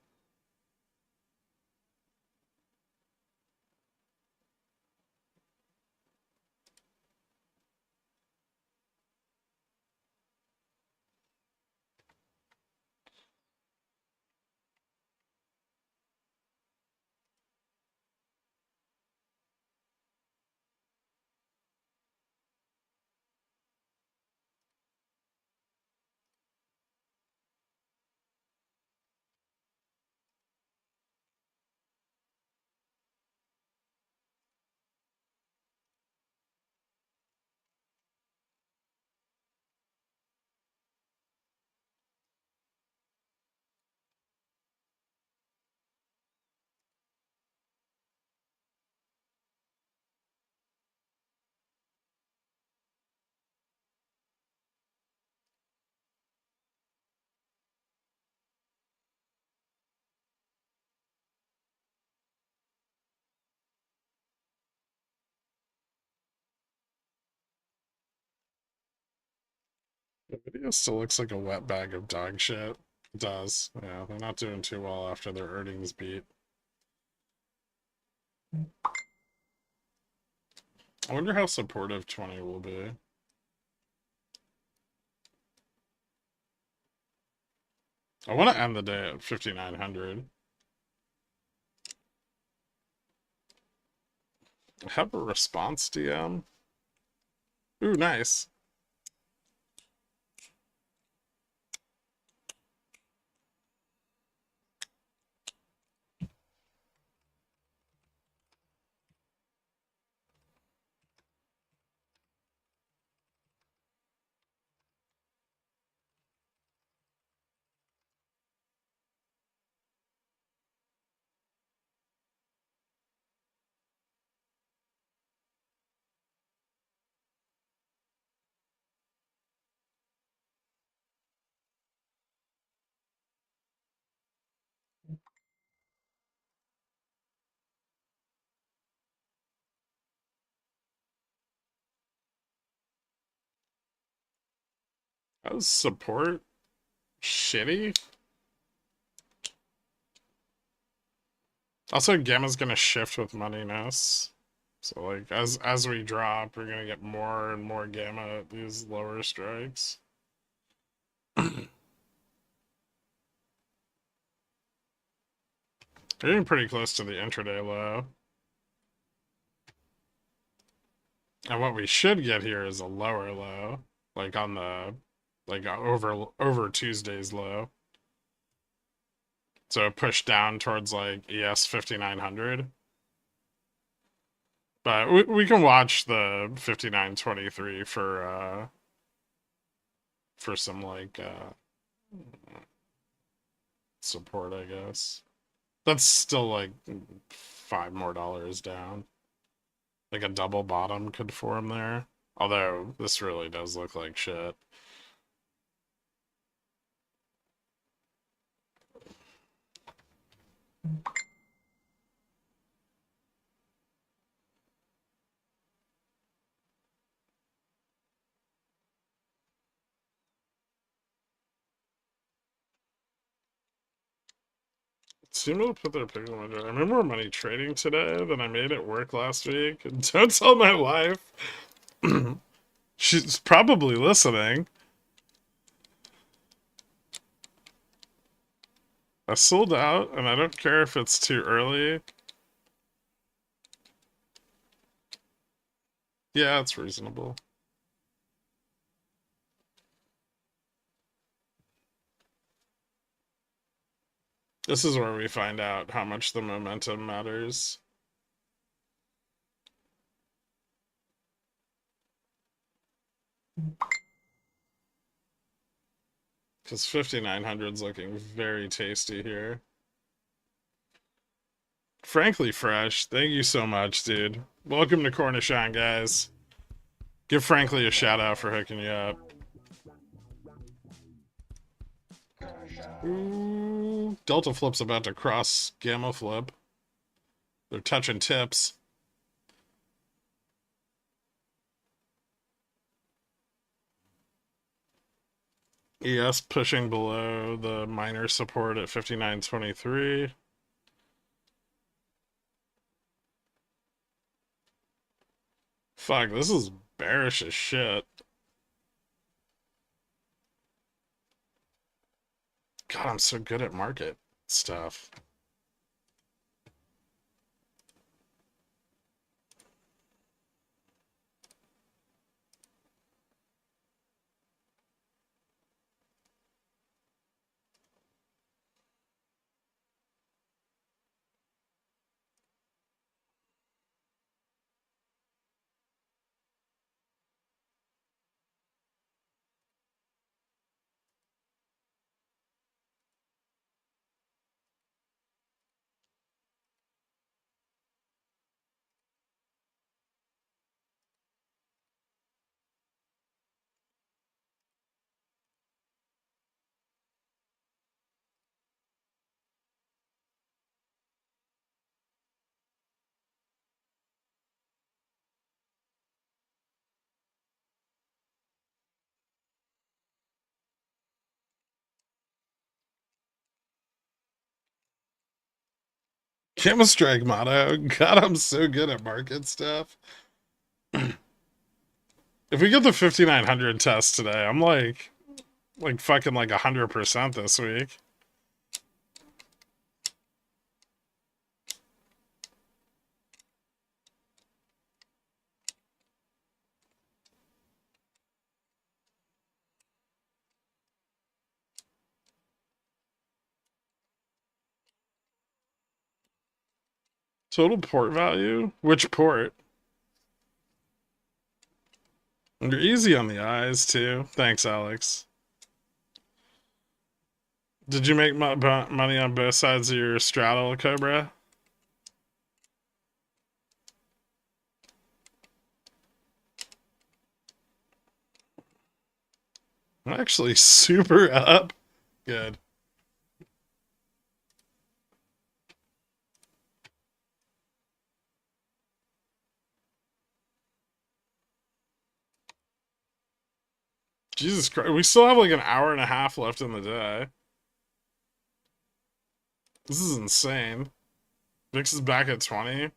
The video still looks like a wet bag of dog shit. It does. Yeah, they're not doing too well after their earnings beat. I wonder how supportive 20 will be. I want to end the day at 5,900. Have a response DM. Ooh, nice. How's support shitty? Also, Gamma's gonna shift with moneyness. So like as we drop, we're gonna get more and more Gamma at these lower strikes. We're getting pretty close to the intraday low. And what we should get here is a lower low. Like on the over Tuesday's low. So push down towards like ES 5900. But we can watch the 5923 for some like support, I guess. That's still like $5 more down. Like a double bottom could form there. Although this really does look like shit. Seem to put their pick on my I made more money trading today than I made at work last week. And don't tell my wife. She's probably listening. I sold out, and I don't care if it's too early. Yeah, it's reasonable. This is where we find out how much the momentum matters. Because 5900's looking very tasty here. Frankly Fresh, thank you so much, dude. Welcome to Cornichon, guys. Give Frankly a shout out for hooking you up. Ooh, Delta Flip's about to cross Gamma Flip. They're touching tips. ES pushing below the minor support at 5923. Fuck, this is bearish as shit. God, I'm so good at market stuff. Gamma Strike motto. God, I'm so good at market stuff. If we get the 5900 test today, I'm like fucking like 100% this week. Total port value? Which port? You're easy on the eyes, too. Thanks, Alex. Did you make money on both sides of your straddle, Cobra? I'm actually super up. Good. Jesus Christ, we still have like an hour and a half left in the day. This is insane. VIX is back at 20.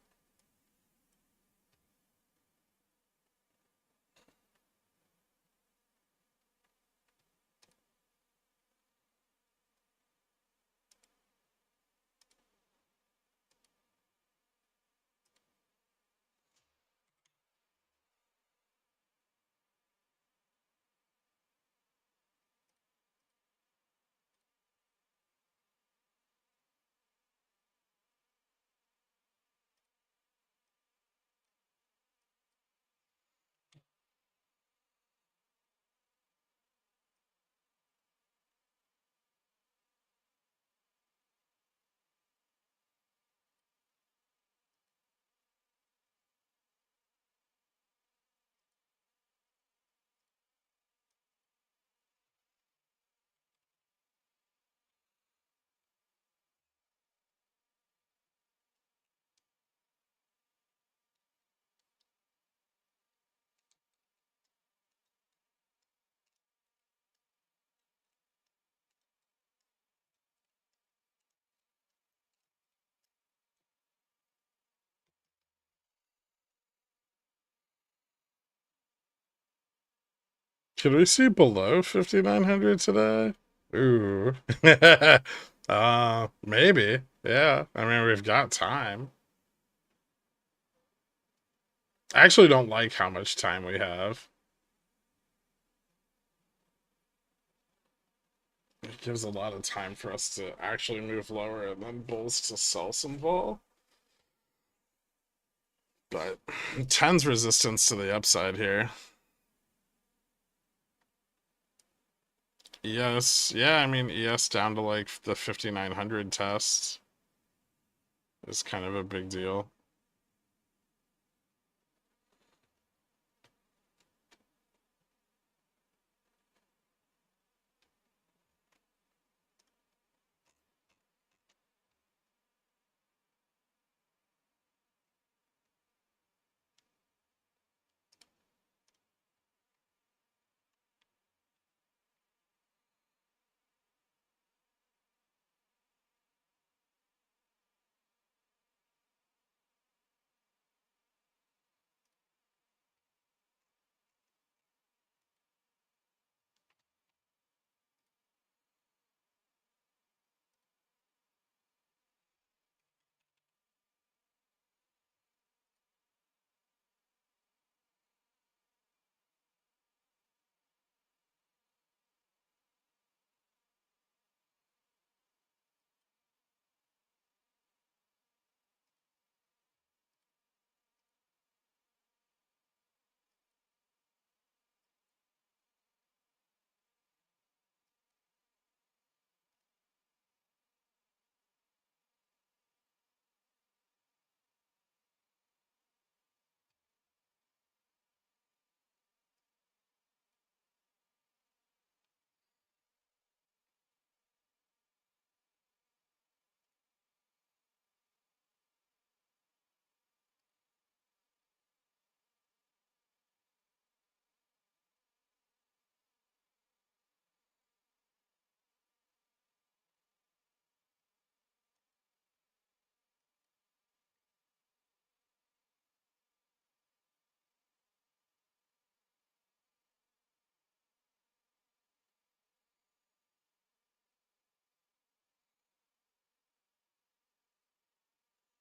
Could we see below 5,900 today? Ooh. Maybe. Yeah. I mean, we've got time. I actually don't like how much time we have. It gives a lot of time for us to actually move lower and then bulls to sell some vol. But 10's resistance to the upside here. ES, yeah, I mean, ES down to like the 5,900 test is kind of a big deal.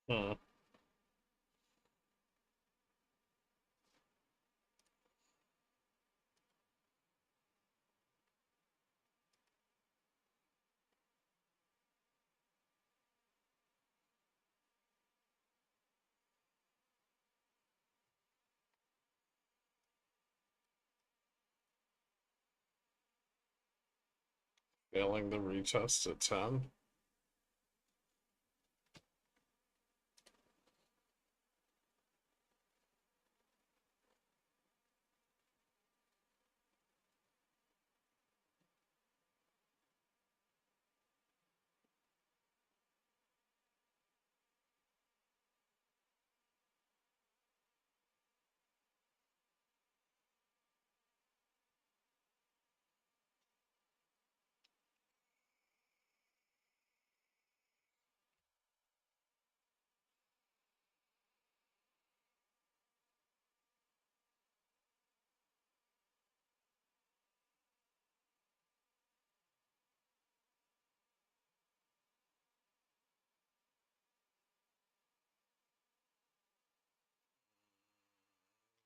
Hmm. Failing the retest at 10.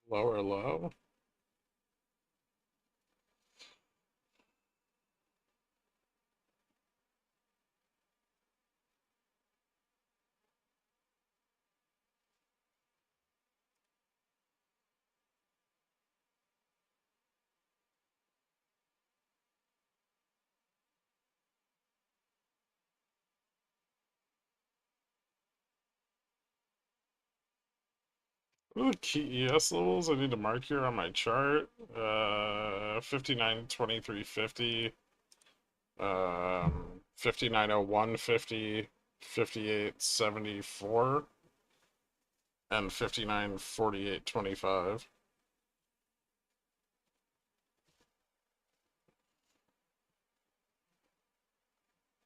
Lower low. Ooh, key ES levels I need to mark here on my chart. 59.2350. 59.0150. 58.74. And 59.4825.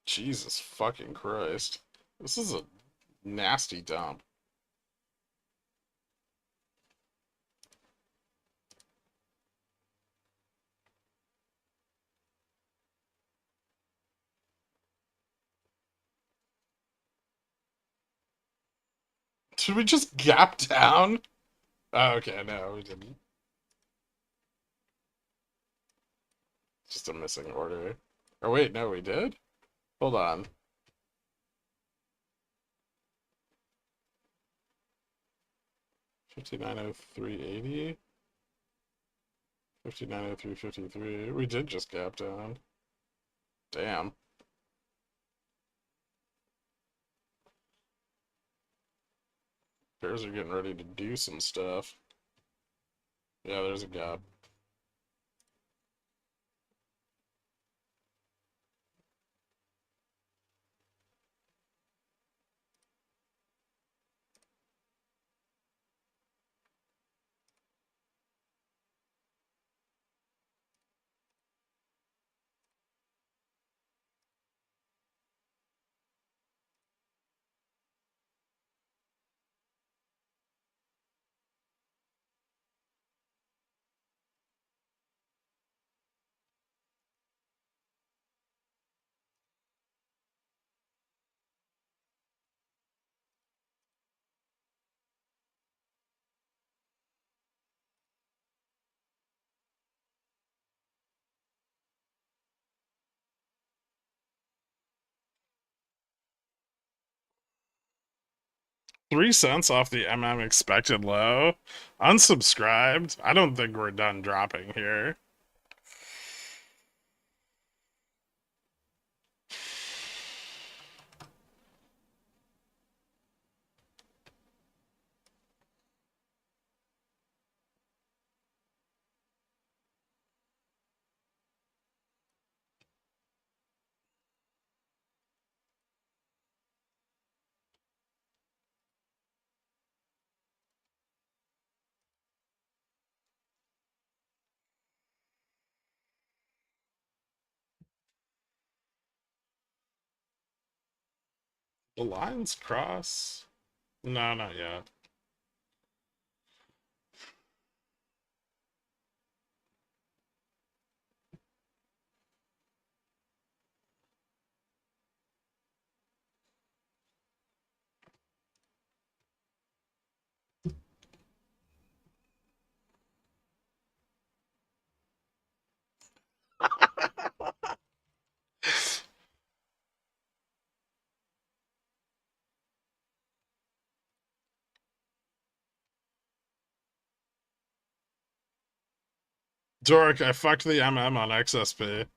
Jesus fucking Christ. This is a nasty dump. Should we just gap down? Oh, okay, no, we didn't. Just a missing order. Oh, wait, no, we did? Hold on. $59.03.80. $59.03.53. We did just gap down. Damn. Bears are getting ready to do some stuff. Yeah, there's a gap. $0.03 off the expected low. Unsubscribed. I don't think we're done dropping here. The lines cross? No, not yet. Dork, I fucked the on XSP.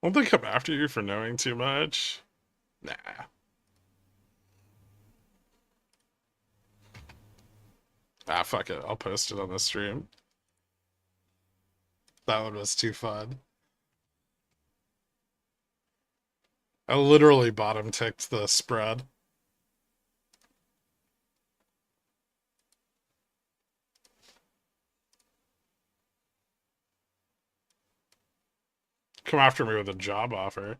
Won't they come after you for knowing too much? Nah. Ah, fuck it. I'll post it on the stream. That one was too fun. I literally bottom ticked the spread. Come after me with a job offer.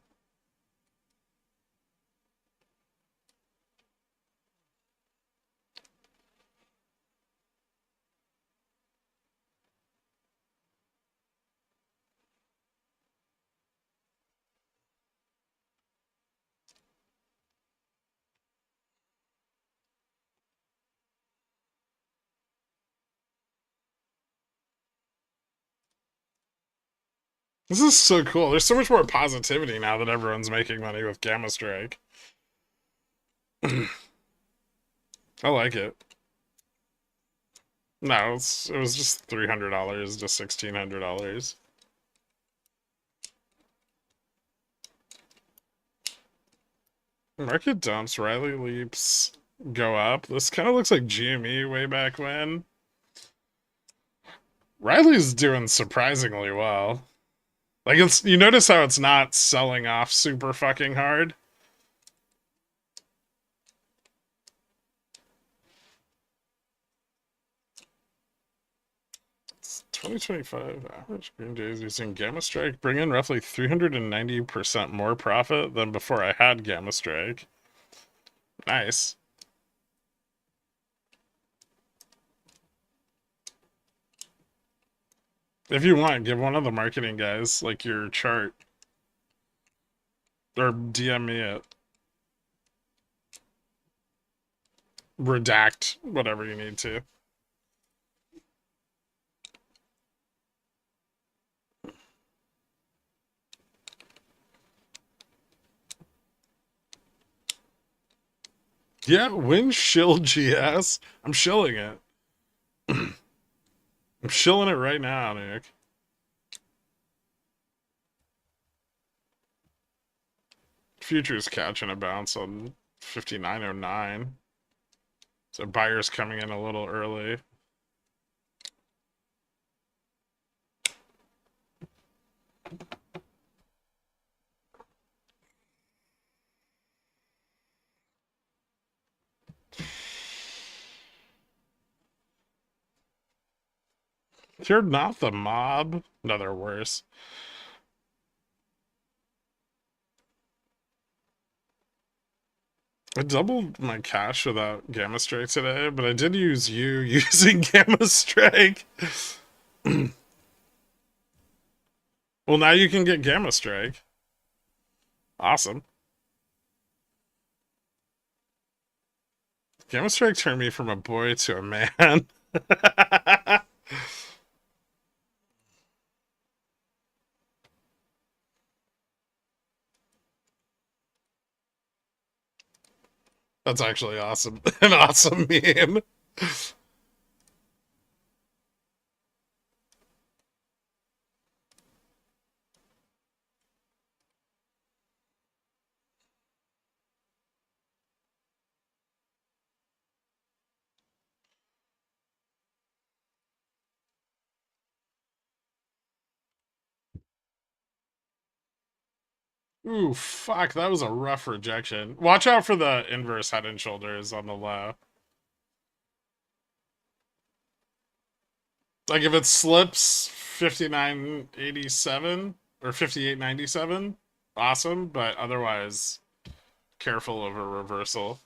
This is so cool. There's so much more positivity now that everyone's making money with Gamma Strike. I like it. No, it was just $300 to $1,600. Market dumps, Riley leaps go up. This kind of looks like GME way back when. Riley's doing surprisingly well. Like, it's, you notice how it's not selling off super fucking hard? It's 2025 average green days using Gamma Strike bring in roughly 390% more profit than before I had Gamma Strike. Nice. If you want, give one of the marketing guys like your chart. Or DM me it. Redact whatever you need to. Yeah, win shill GS. I'm shilling it. I'm shilling it right now, Nick. Futures catching a bounce on 5909. So buyers coming in a little early. You're not the mob. No, they're worse. I doubled my cash without Gamma Strike today, but I did use you using Gamma Strike. Well, now you can get Gamma Strike. Awesome. Gamma Strike turned me from a boy to a man. That's actually awesome. An awesome meme. Ooh, fuck, that was a rough rejection. Watch out for the inverse head and shoulders on the low. Like, if it slips 59.87 or 58.97, awesome, but otherwise, careful of a reversal.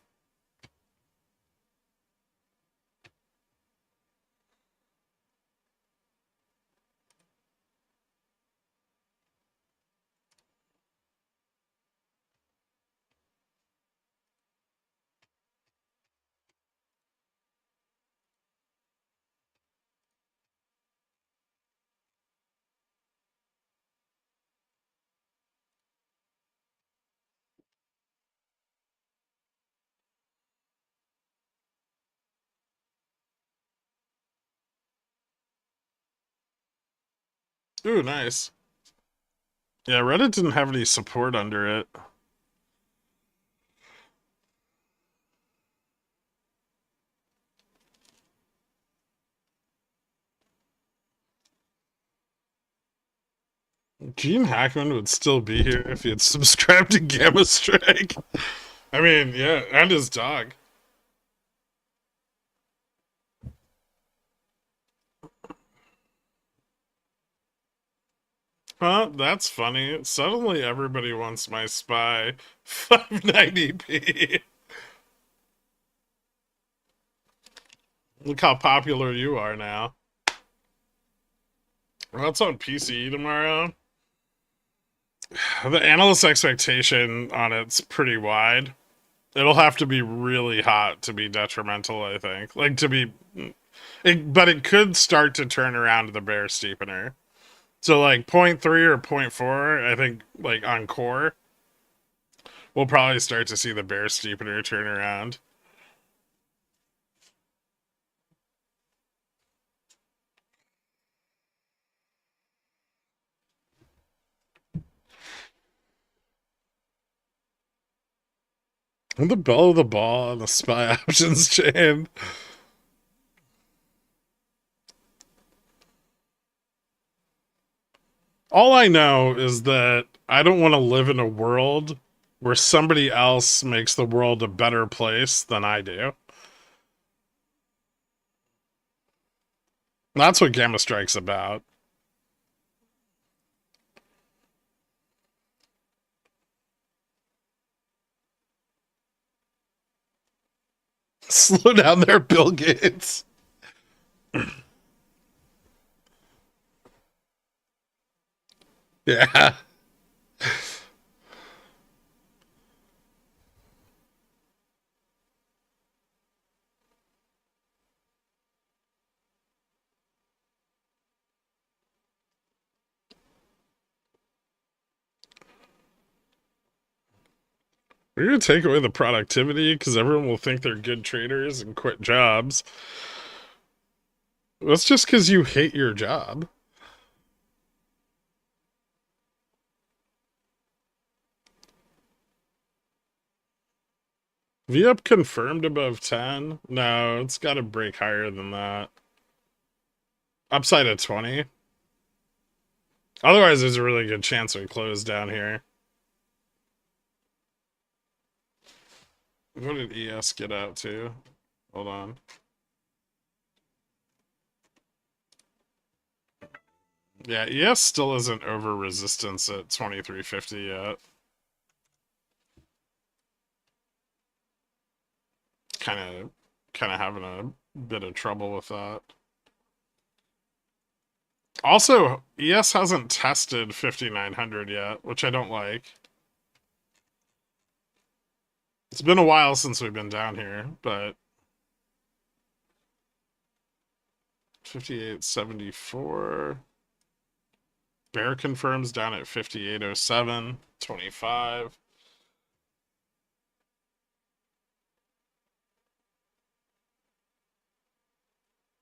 Ooh, nice. Yeah, Reddit didn't have any support under it. Gene Hackman would still be here if he had subscribed to Gamma Strike. I mean, yeah, and his dog. Huh? That's funny. Suddenly everybody wants my spy. 590p. Look how popular you are now. Well, that's on PC tomorrow. The analyst expectation on it's pretty wide. It'll have to be really hot to be detrimental, I think. Like, to be... but it could start to turn around to the bear steepener. So like point 0.3 or point 0.4, I think like on core, we'll probably start to see the bear steepener turn around. And the bell of the ball on the SPY options chain. All I know is that I don't want to live in a world where somebody else makes the world a better place than I do. That's what Gamma Strike's about. Slow down there, Bill Gates. Yeah. We're going to take away the productivity because everyone will think they're good traders and quit jobs. That's just because you hate your job. V-up confirmed above 10? No, it's got to break higher than that. Upside at 20. Otherwise, there's a really good chance we close down here. What did ES get out to? Hold on. Yeah, ES still isn't over resistance at 2350 yet. Kind of having a bit of trouble with that. Also, ES hasn't tested 5900 yet, which I don't like. It's been a while since we've been down here, but 5874. Bear confirms down at 5807, 25.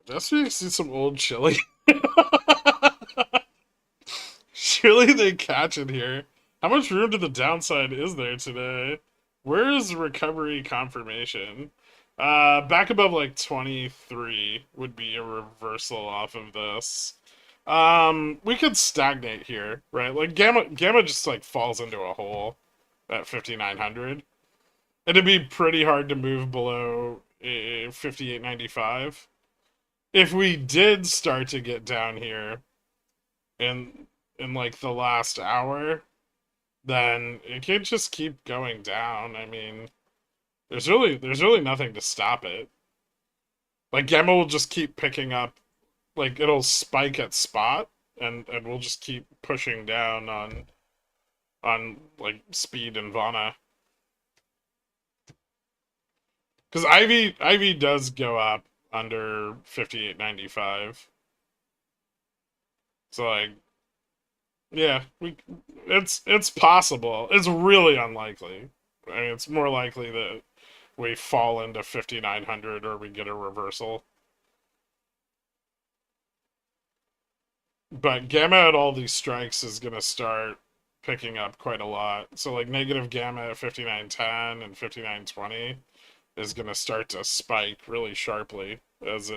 Just we see some old chili. Surely they catch it here. How much room to the downside is there today? Where is recovery confirmation? Back above like 23 would be a reversal off of this. We could stagnate here, right? Like Gamma just like falls into a hole at 5900. It'd be pretty hard to move below 5895. If we did start to get down here in like the last hour, then it could just keep going down. I mean, there's really nothing to stop it. Like Gamma will just keep picking up, like it'll spike at spot, and we'll just keep pushing down on like speed and Vana. Because Ivy does go up under 5895. So like, yeah, it's possible. It's really unlikely. I mean, it's more likely that we fall into 5900 or we get a reversal. But Gamma at all these strikes is going to start picking up quite a lot. So like negative Gamma at 5910 and 5920 is going to start to spike really sharply as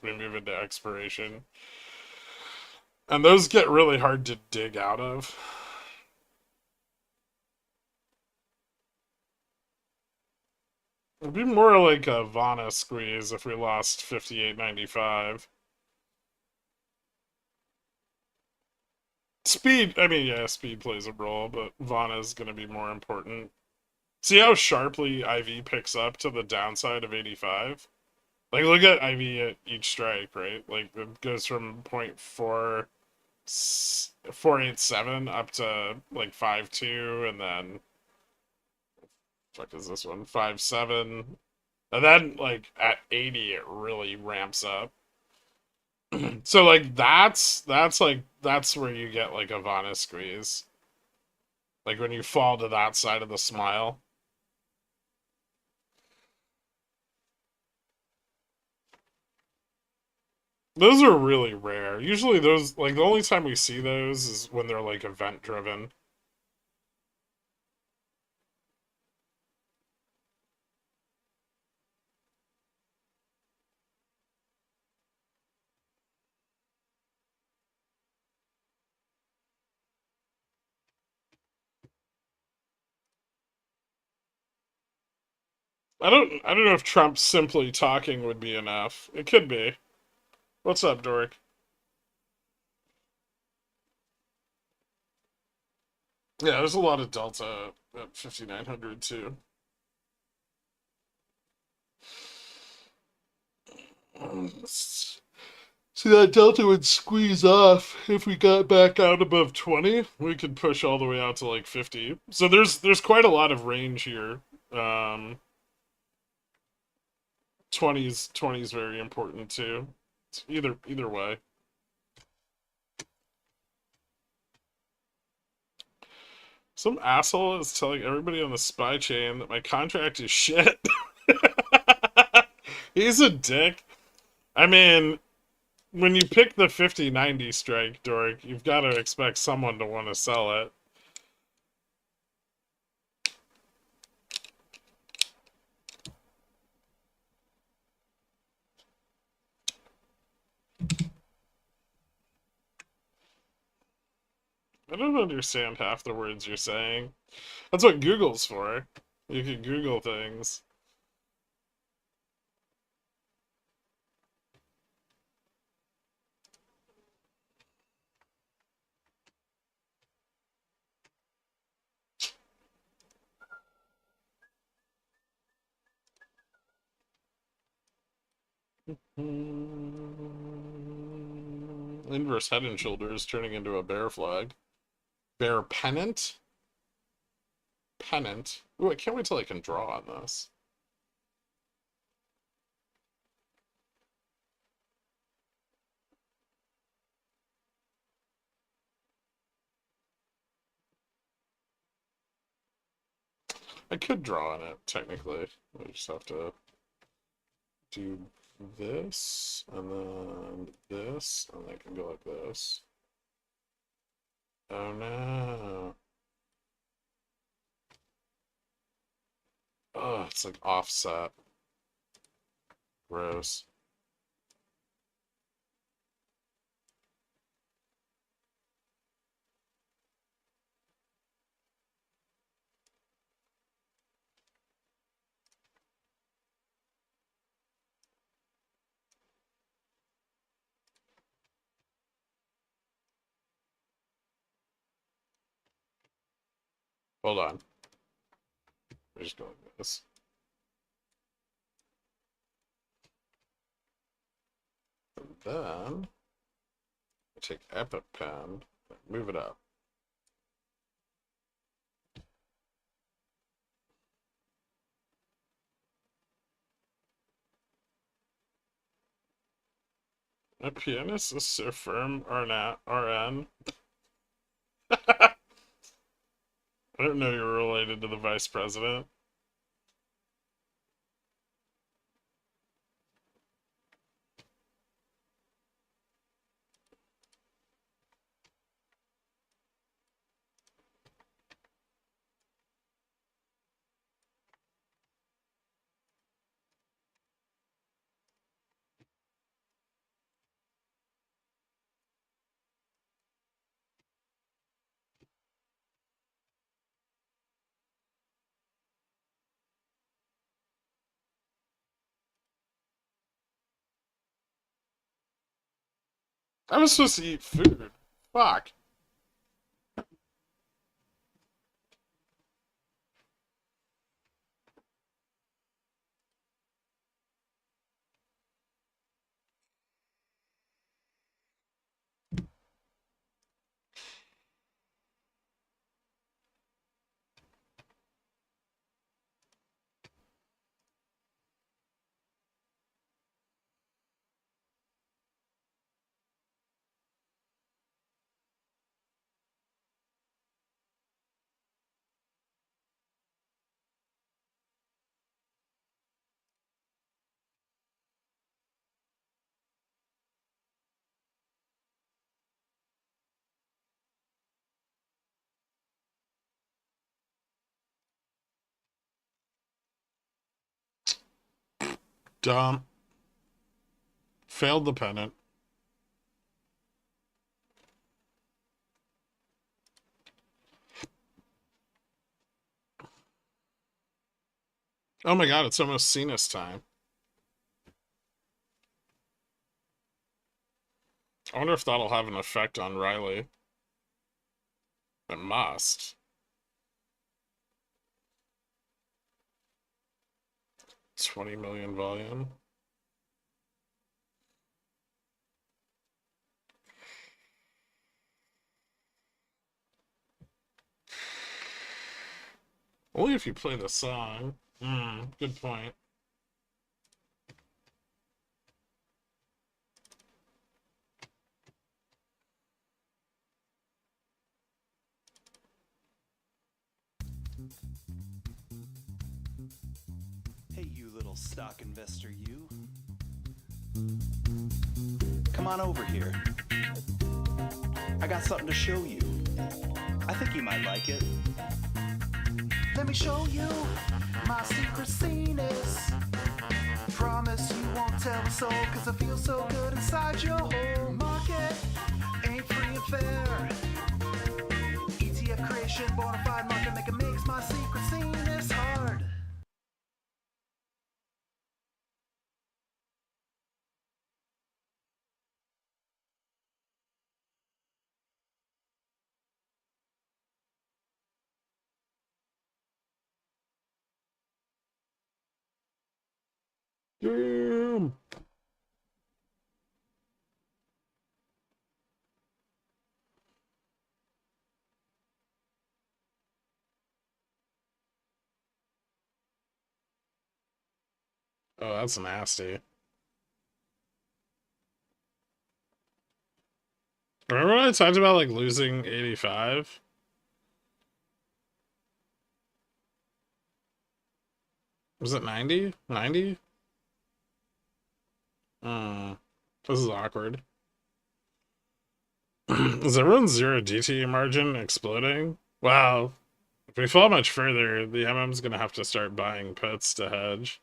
we move into expiration. And those get really hard to dig out of. It'd be more like a Vana squeeze if we lost 5895. Speed, I mean, yeah, speed plays a role, but Vana is going to be more important. See how sharply IV picks up to the downside of 85? Like, look at IV at each strike, right? Like, it goes from 0.487 up to, like, 5.2, and then, fuck is this one? 5.7. And then, like, at 80, it really ramps up. So like that's where you get like a Vana squeeze. Like when you fall to that side of the smile. Those are really rare. Usually those like the only time we see those is when they're like event driven. I don't know if Trump simply talking would be enough. It could be. What's up, Doric? Yeah, there's a lot of delta at 5900 too. See, that delta would squeeze off if we got back out above 20. We could push all the way out to like 50. So there's quite a lot of range here. 20's very important too. It's either way. Some asshole is telling everybody on the spy chain that my contract is shit. He's a dick. I mean, when you pick the 50-90 strike, Doric, you've got to expect someone to want to sell it. I don't understand half the words you're saying. That's what Google's for. You can Google things. Inverse head and shoulders turning into a bear flag. Bear pennant? Pennant? Ooh, I can't wait till I can draw on this. I could draw on it, technically. I just have to do this, and then this, and I can go like this. Oh no. Oh, it's like offset. Gross. Hold on. Let me just go like this. And then I take Epic Pen, move it up. My pianist is so firm, RN. I don't know you're related to the vice president. I was supposed to eat food. Fuck. Dumb. Failed the pennant. Oh my god, it's almost Cena's time. I wonder if that'll have an effect on Riley. It must. 20 million volume. Only if you play the song. Good point. Hey, you little stock investor, you. Come on over here. I got something to show you. I think you might like it. Let me show you my secret scene is. Promise you won't tell a soul, cause I feel so good inside your whole market. Ain't free and fair. ETF creation, bona fide market maker makes my secret scene is hard. Damn. Oh, that's nasty. Remember when I talked about like losing 85? Was it 90? 90? This is awkward. Is everyone's zero DT margin exploding? Wow. If we fall much further, the MM's gonna have to start buying puts to hedge.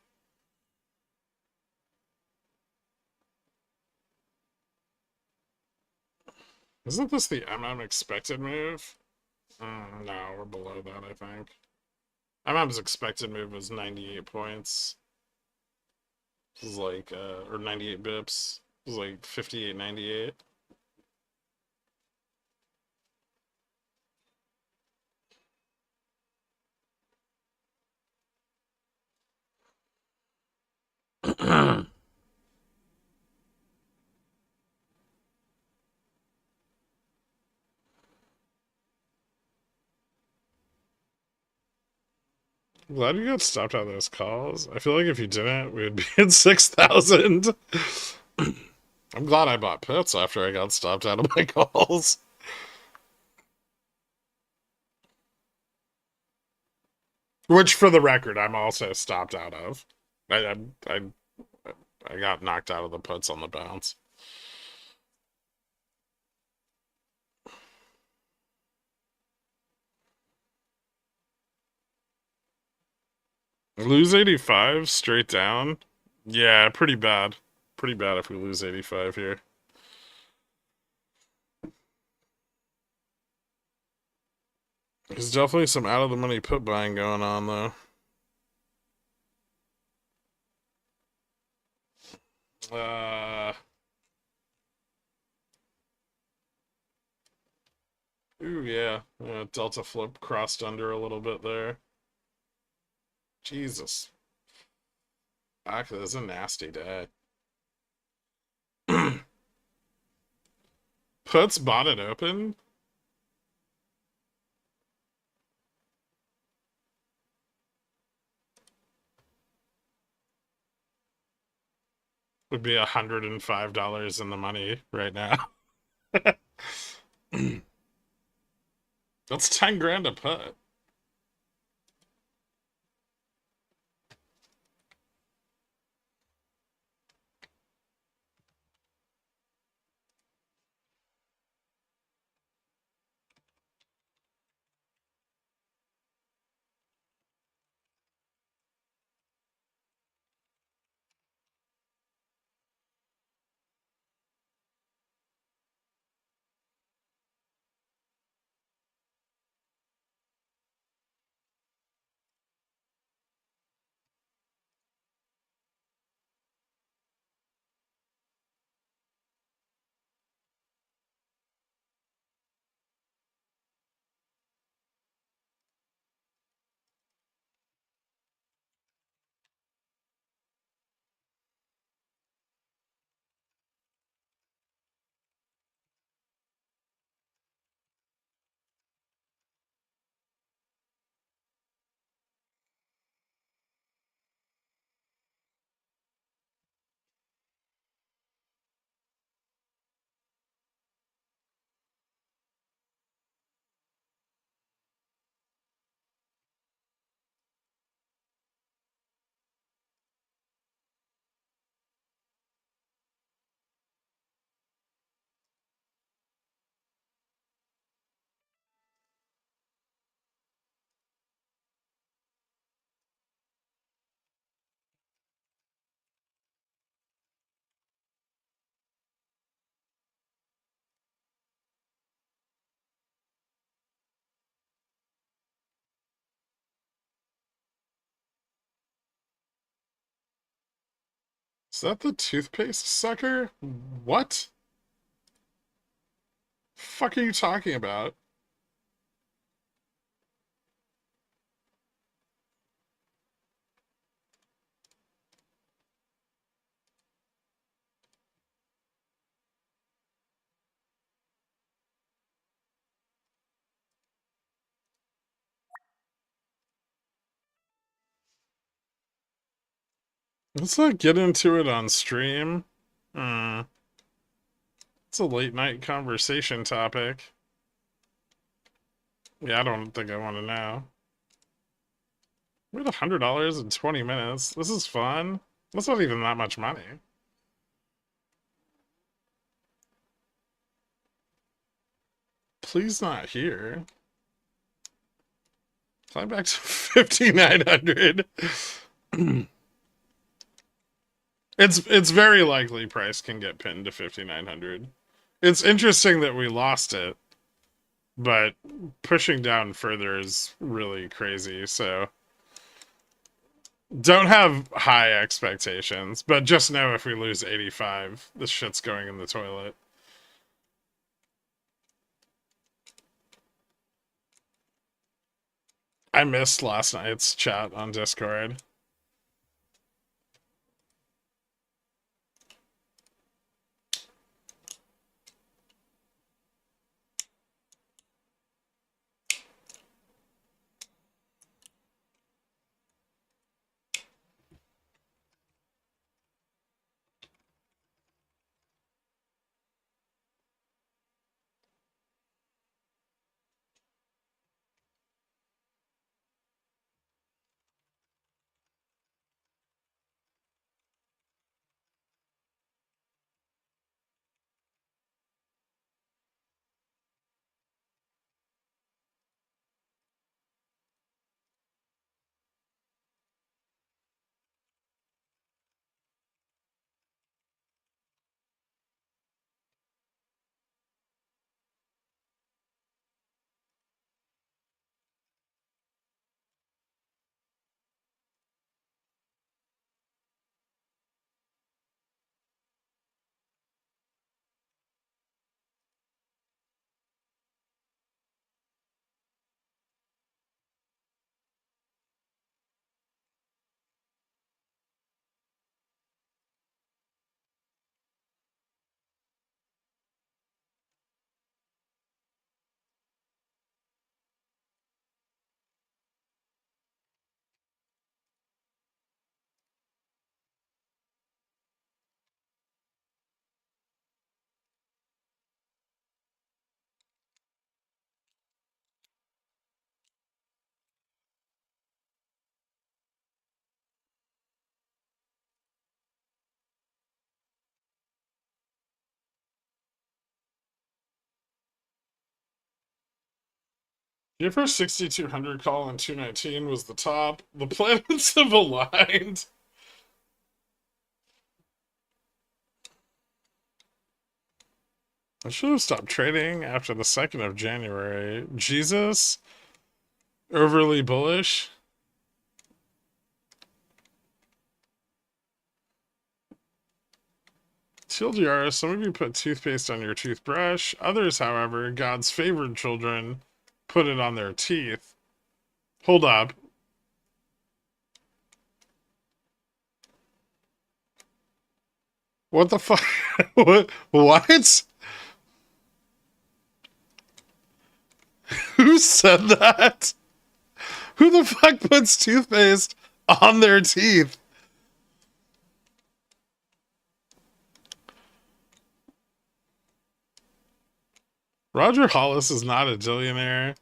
Isn't this the MM expected move? No, we're below that, I think. MM's expected move was 98 points. This is like, or 98 bips. This is like 58.98. Glad you got stopped out of those calls. I feel like if you didn't, we would be at 6,000. I'm glad I bought puts after I got stopped out of my calls. Which, for the record, I'm also stopped out of. I got knocked out of the puts on the bounce. Lose 85 straight down? Yeah, pretty bad. Pretty bad if we lose 85 here. There's definitely some out of the money put buying going on, though. Ooh, yeah. Delta flip crossed under a little bit there. Jesus. Actually, this is a nasty day. Puts bought it open? Would be $105 in the money right now. That's 10 grand a put. Is that the toothpaste sucker? What? Fuck are you talking about? Let's not get into it on stream. Hmm. It's a late night conversation topic. Yeah, I don't think I want to know. We had $100 in 20 minutes. This is fun. That's not even that much money. Please not here. Climb back to 5,900. It's very likely price can get pinned to 5,900. It's interesting that we lost it, but pushing down further is really crazy, so don't have high expectations, but just know if we lose 85, this shit's going in the toilet. I missed last night's chat on Discord. Your first 6,200 call on 219 was the top. The planets have aligned. I should have stopped trading after the 2nd of January. Jesus? Overly bullish? TLDR, some of you put toothpaste on your toothbrush. Others, however, God's favored children, put it on their teeth. Hold up. What the fuck? What? Who said that? Who the fuck puts toothpaste on their teeth? Roger Hollis is not a billionaire.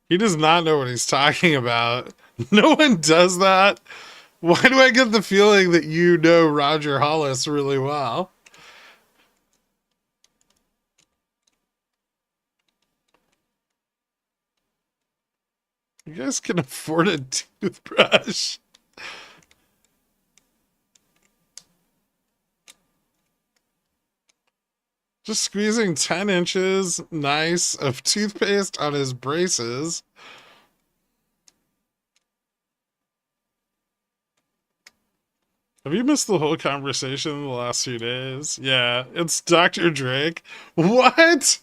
He does not know what he's talking about. No one does that. Why do I get the feeling that you know Roger Hollis really well? You guys can afford a toothbrush. Just squeezing 10 inches, nice, of toothpaste on his braces. Have you missed the whole conversation in the last few days? Yeah, it's Dr. Drake. What?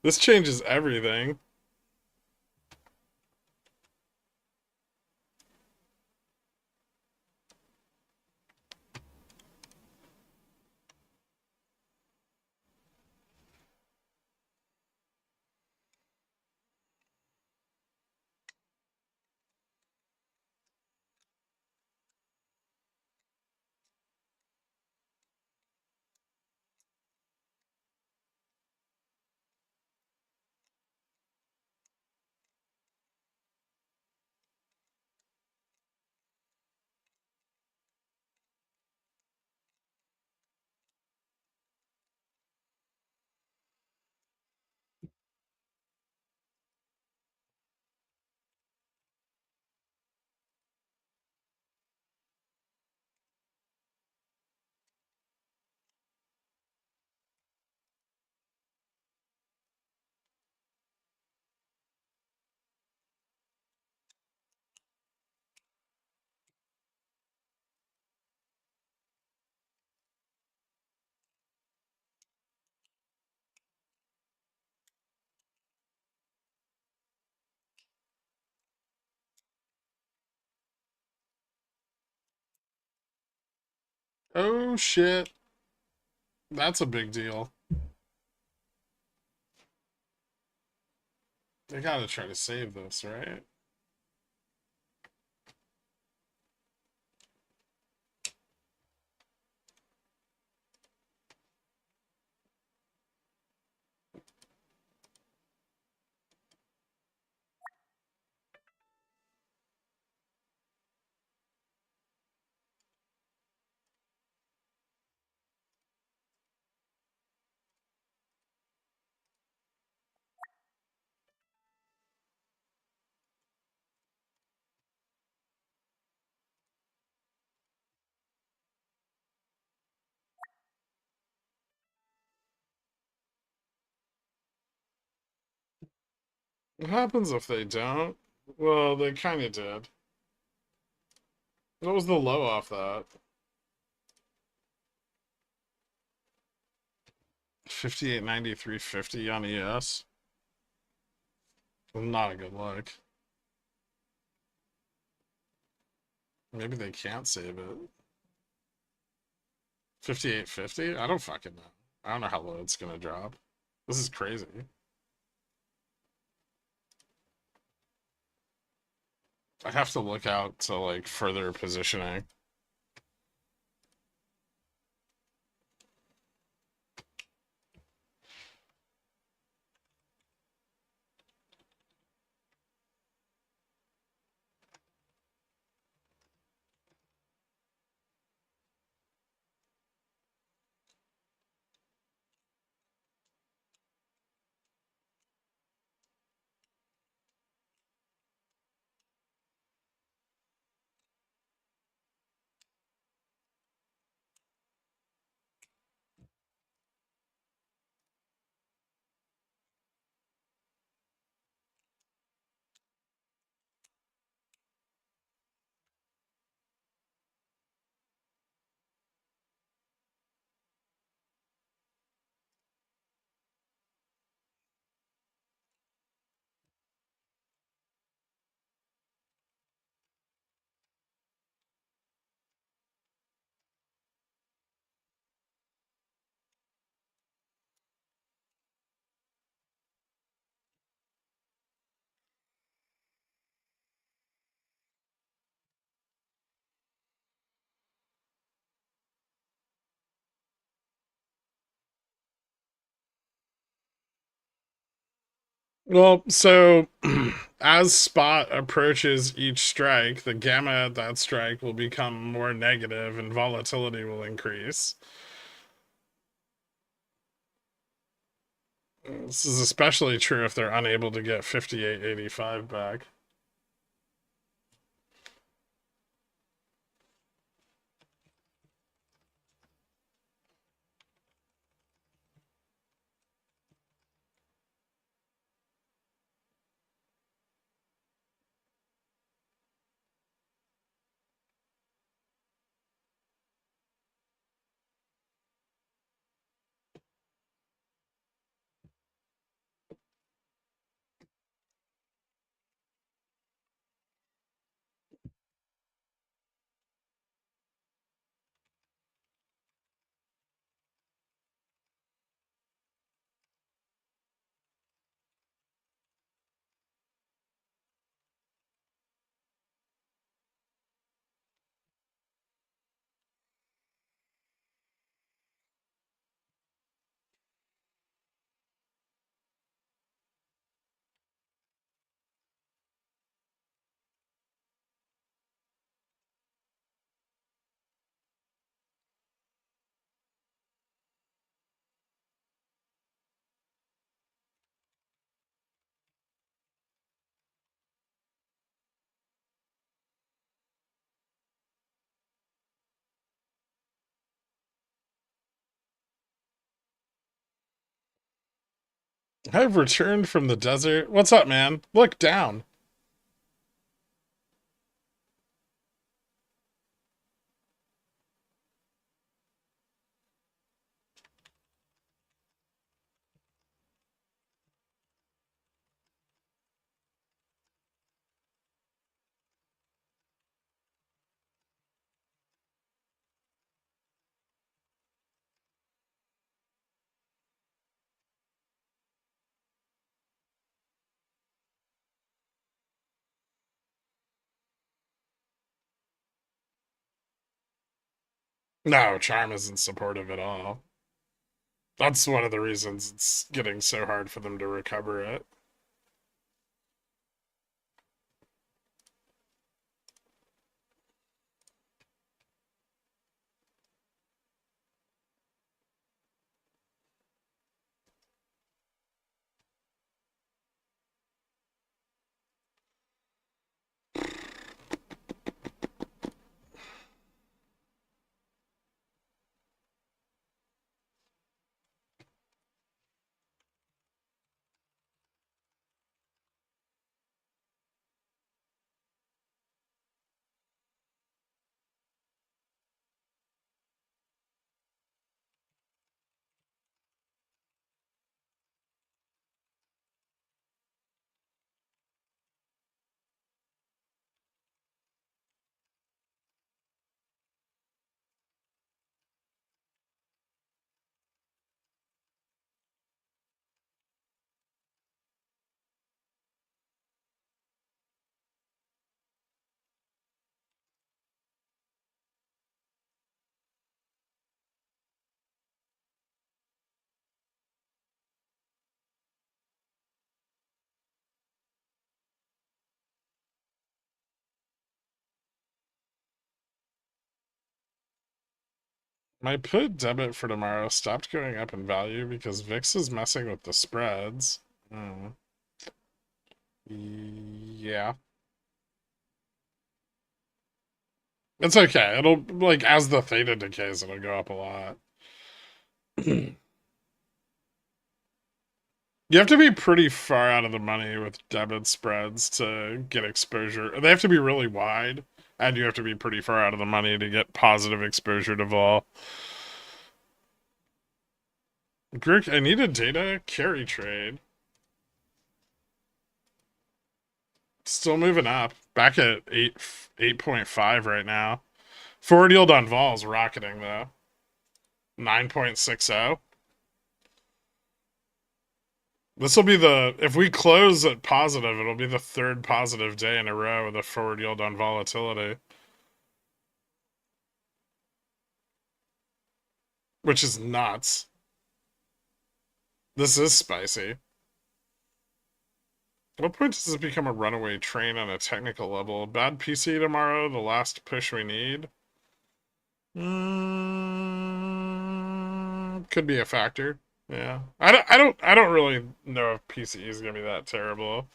This changes everything. Oh shit. That's a big deal. They gotta try to save this, right? What happens if they don't? Well, they kind of did. What was the low off that? 58.93.50 on ES. Not a good look. Maybe they can't save it. 58.50? I don't fucking know. I don't know how low it's gonna drop. This is crazy. I have to look out to like further positioning. Well, so as spot approaches each strike, the gamma at that strike will become more negative and volatility will increase. This is especially true if they're unable to get 58.85 back. I've returned from the desert. What's up, man? Look down. No, Charm isn't supportive at all. That's one of the reasons it's getting so hard for them to recover it. My put debit for tomorrow stopped going up in value because VIX is messing with the spreads. Hmm. Yeah. It's okay. It'll, like, as the theta decays, it'll go up a lot. You have to be pretty far out of the money with debit spreads to get exposure. They have to be really wide, and you have to be pretty far out of the money to get positive exposure to vol. Gherkin, I need a data carry trade. Still moving up. Back at 8.5 right now. Forward yield on vol is rocketing though. 9.60. This will be the, if we close at positive, it'll be the third positive day in a row with a forward yield on volatility. Which is nuts. This is spicy. What point does this become a runaway train on a technical level? Bad PC tomorrow, the last push we need? Could be a factor. Yeah. I don't really know if PCE is gonna be that terrible.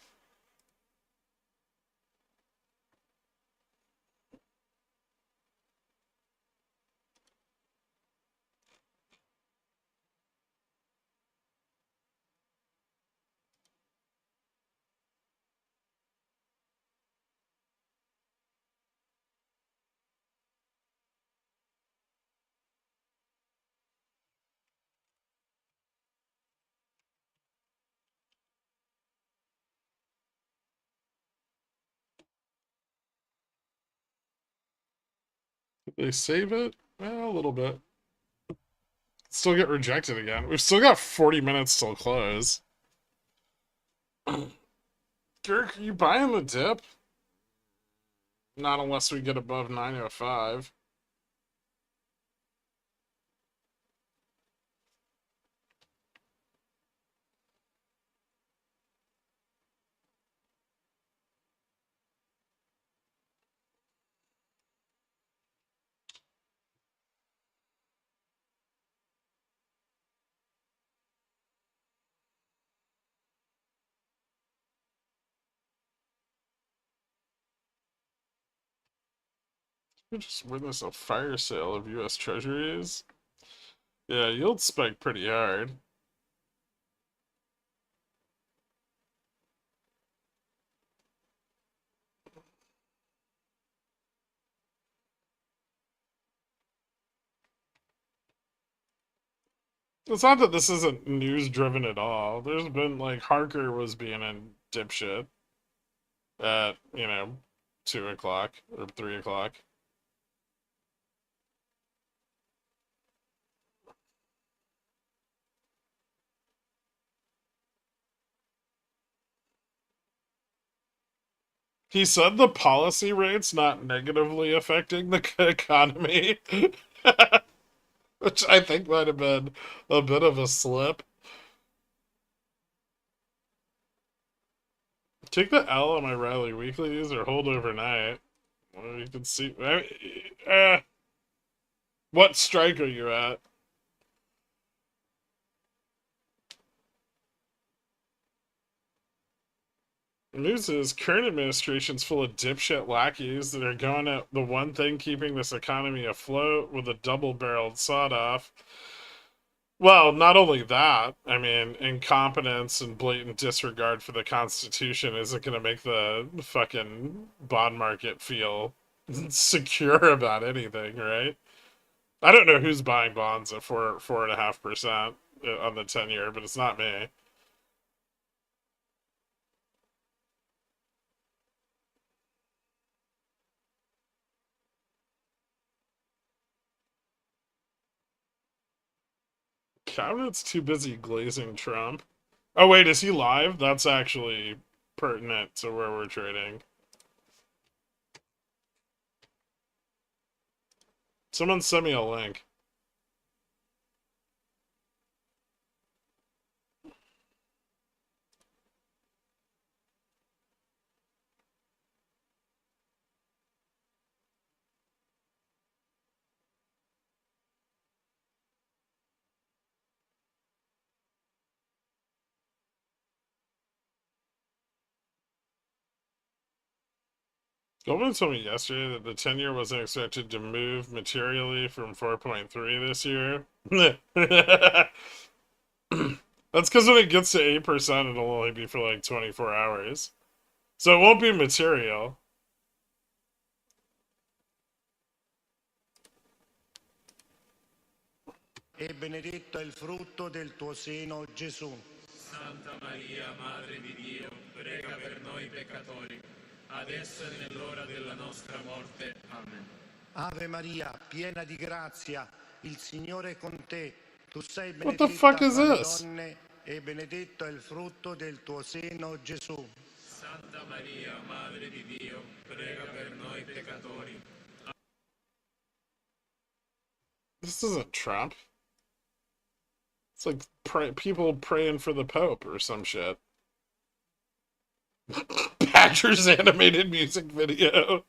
Did they save it? Well, a little bit. Still get rejected again. We've still got 40 minutes till close. Gherk, you buying the dip? Not unless we get above 905. We just witnessed a fire sale of US Treasuries. Yeah, yield spiked pretty hard. It's not that this isn't news driven at all. There's been like Harker was being a dipshit at 2 o'clock or 3 o'clock. He said the policy rate's not negatively affecting the economy, which I think might have been a bit of a slip. Take the L on my rally weeklies or hold overnight. Well, you can see. What strike are you at? The news is current administration's full of dipshit lackeys that are going at the one thing keeping this economy afloat with a double-barreled sawed-off. Well, not only that, I mean, incompetence and blatant disregard for the Constitution isn't going to make the fucking bond market feel secure about anything, right? I don't know who's buying bonds at 4.5% on the 10-year, but it's not me. Cabinet's too busy glazing Trump. Oh wait, is he live? That's actually pertinent to where we're trading. Someone send me a link. Goldman told me yesterday that the 10-year wasn't expected to move materially from 4.3 this year. That's because when it gets to 8%, it'll only be for like 24 hours. So it won't be material. E benedetto è il frutto del tuo seno, Gesù. Santa Maria, Madre di Dio, prega per noi peccatori, adesso e nell'ora della nostra morte. Amen. Ave Maria, piena di grazia, il Signore è con te. Tu sei What the fuck benedetta is tra le this? donne e benedetto è il frutto del tuo seno, Gesù. Santa Maria, Madre di Dio, prega per noi peccatori. This isn't Trump. It's like people praying for the Pope or some shit. Badger's animated music video.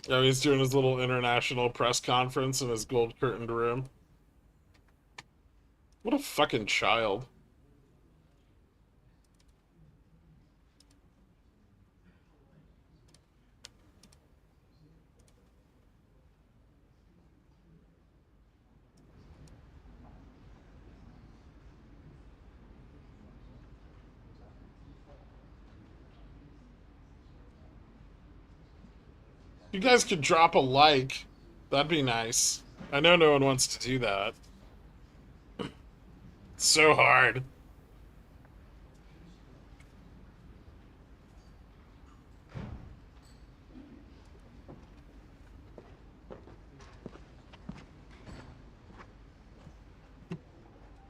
Oh, he's doing his little international press conference in his gold curtained room. What a fucking child. You guys could drop a like. That'd be nice. I know no one wants to do that. It's so hard.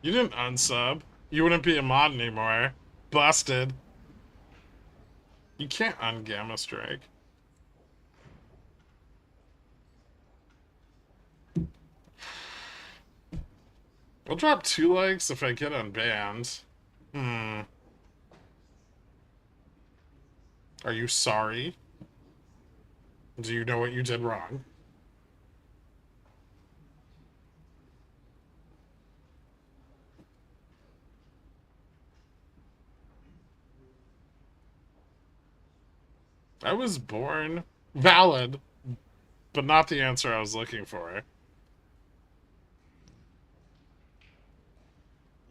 You didn't unsub. You wouldn't be a mod anymore. Busted. You can't ungamma strike. I'll drop 2 likes if I get unbanned. Are you sorry? Do you know what you did wrong? I was born valid, but not the answer I was looking for.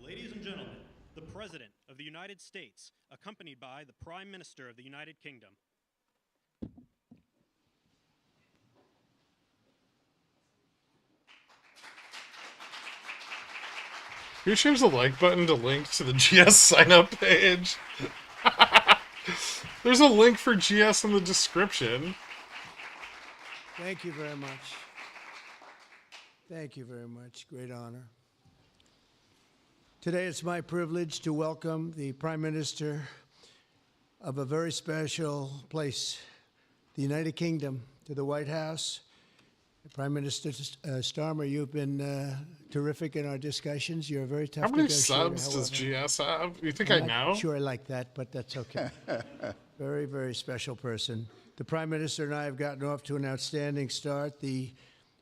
Ladies and gentlemen, the President of the United States, accompanied by the Prime Minister of the United Kingdom. You change the like button to link to the GS sign up page. There's a link for GS in the description. Thank you very much. Thank you very much. Great honor. Today it's my privilege to welcome the Prime Minister of a very special place, the United Kingdom, to the White House. Prime Minister Starmer, you've been terrific in our discussions. You're a very tough How many negotiator, subs does however. GS have? You think I'm I not know? sure I like that, but that's okay. Very, very special person. The Prime Minister and I have gotten off to an outstanding start. The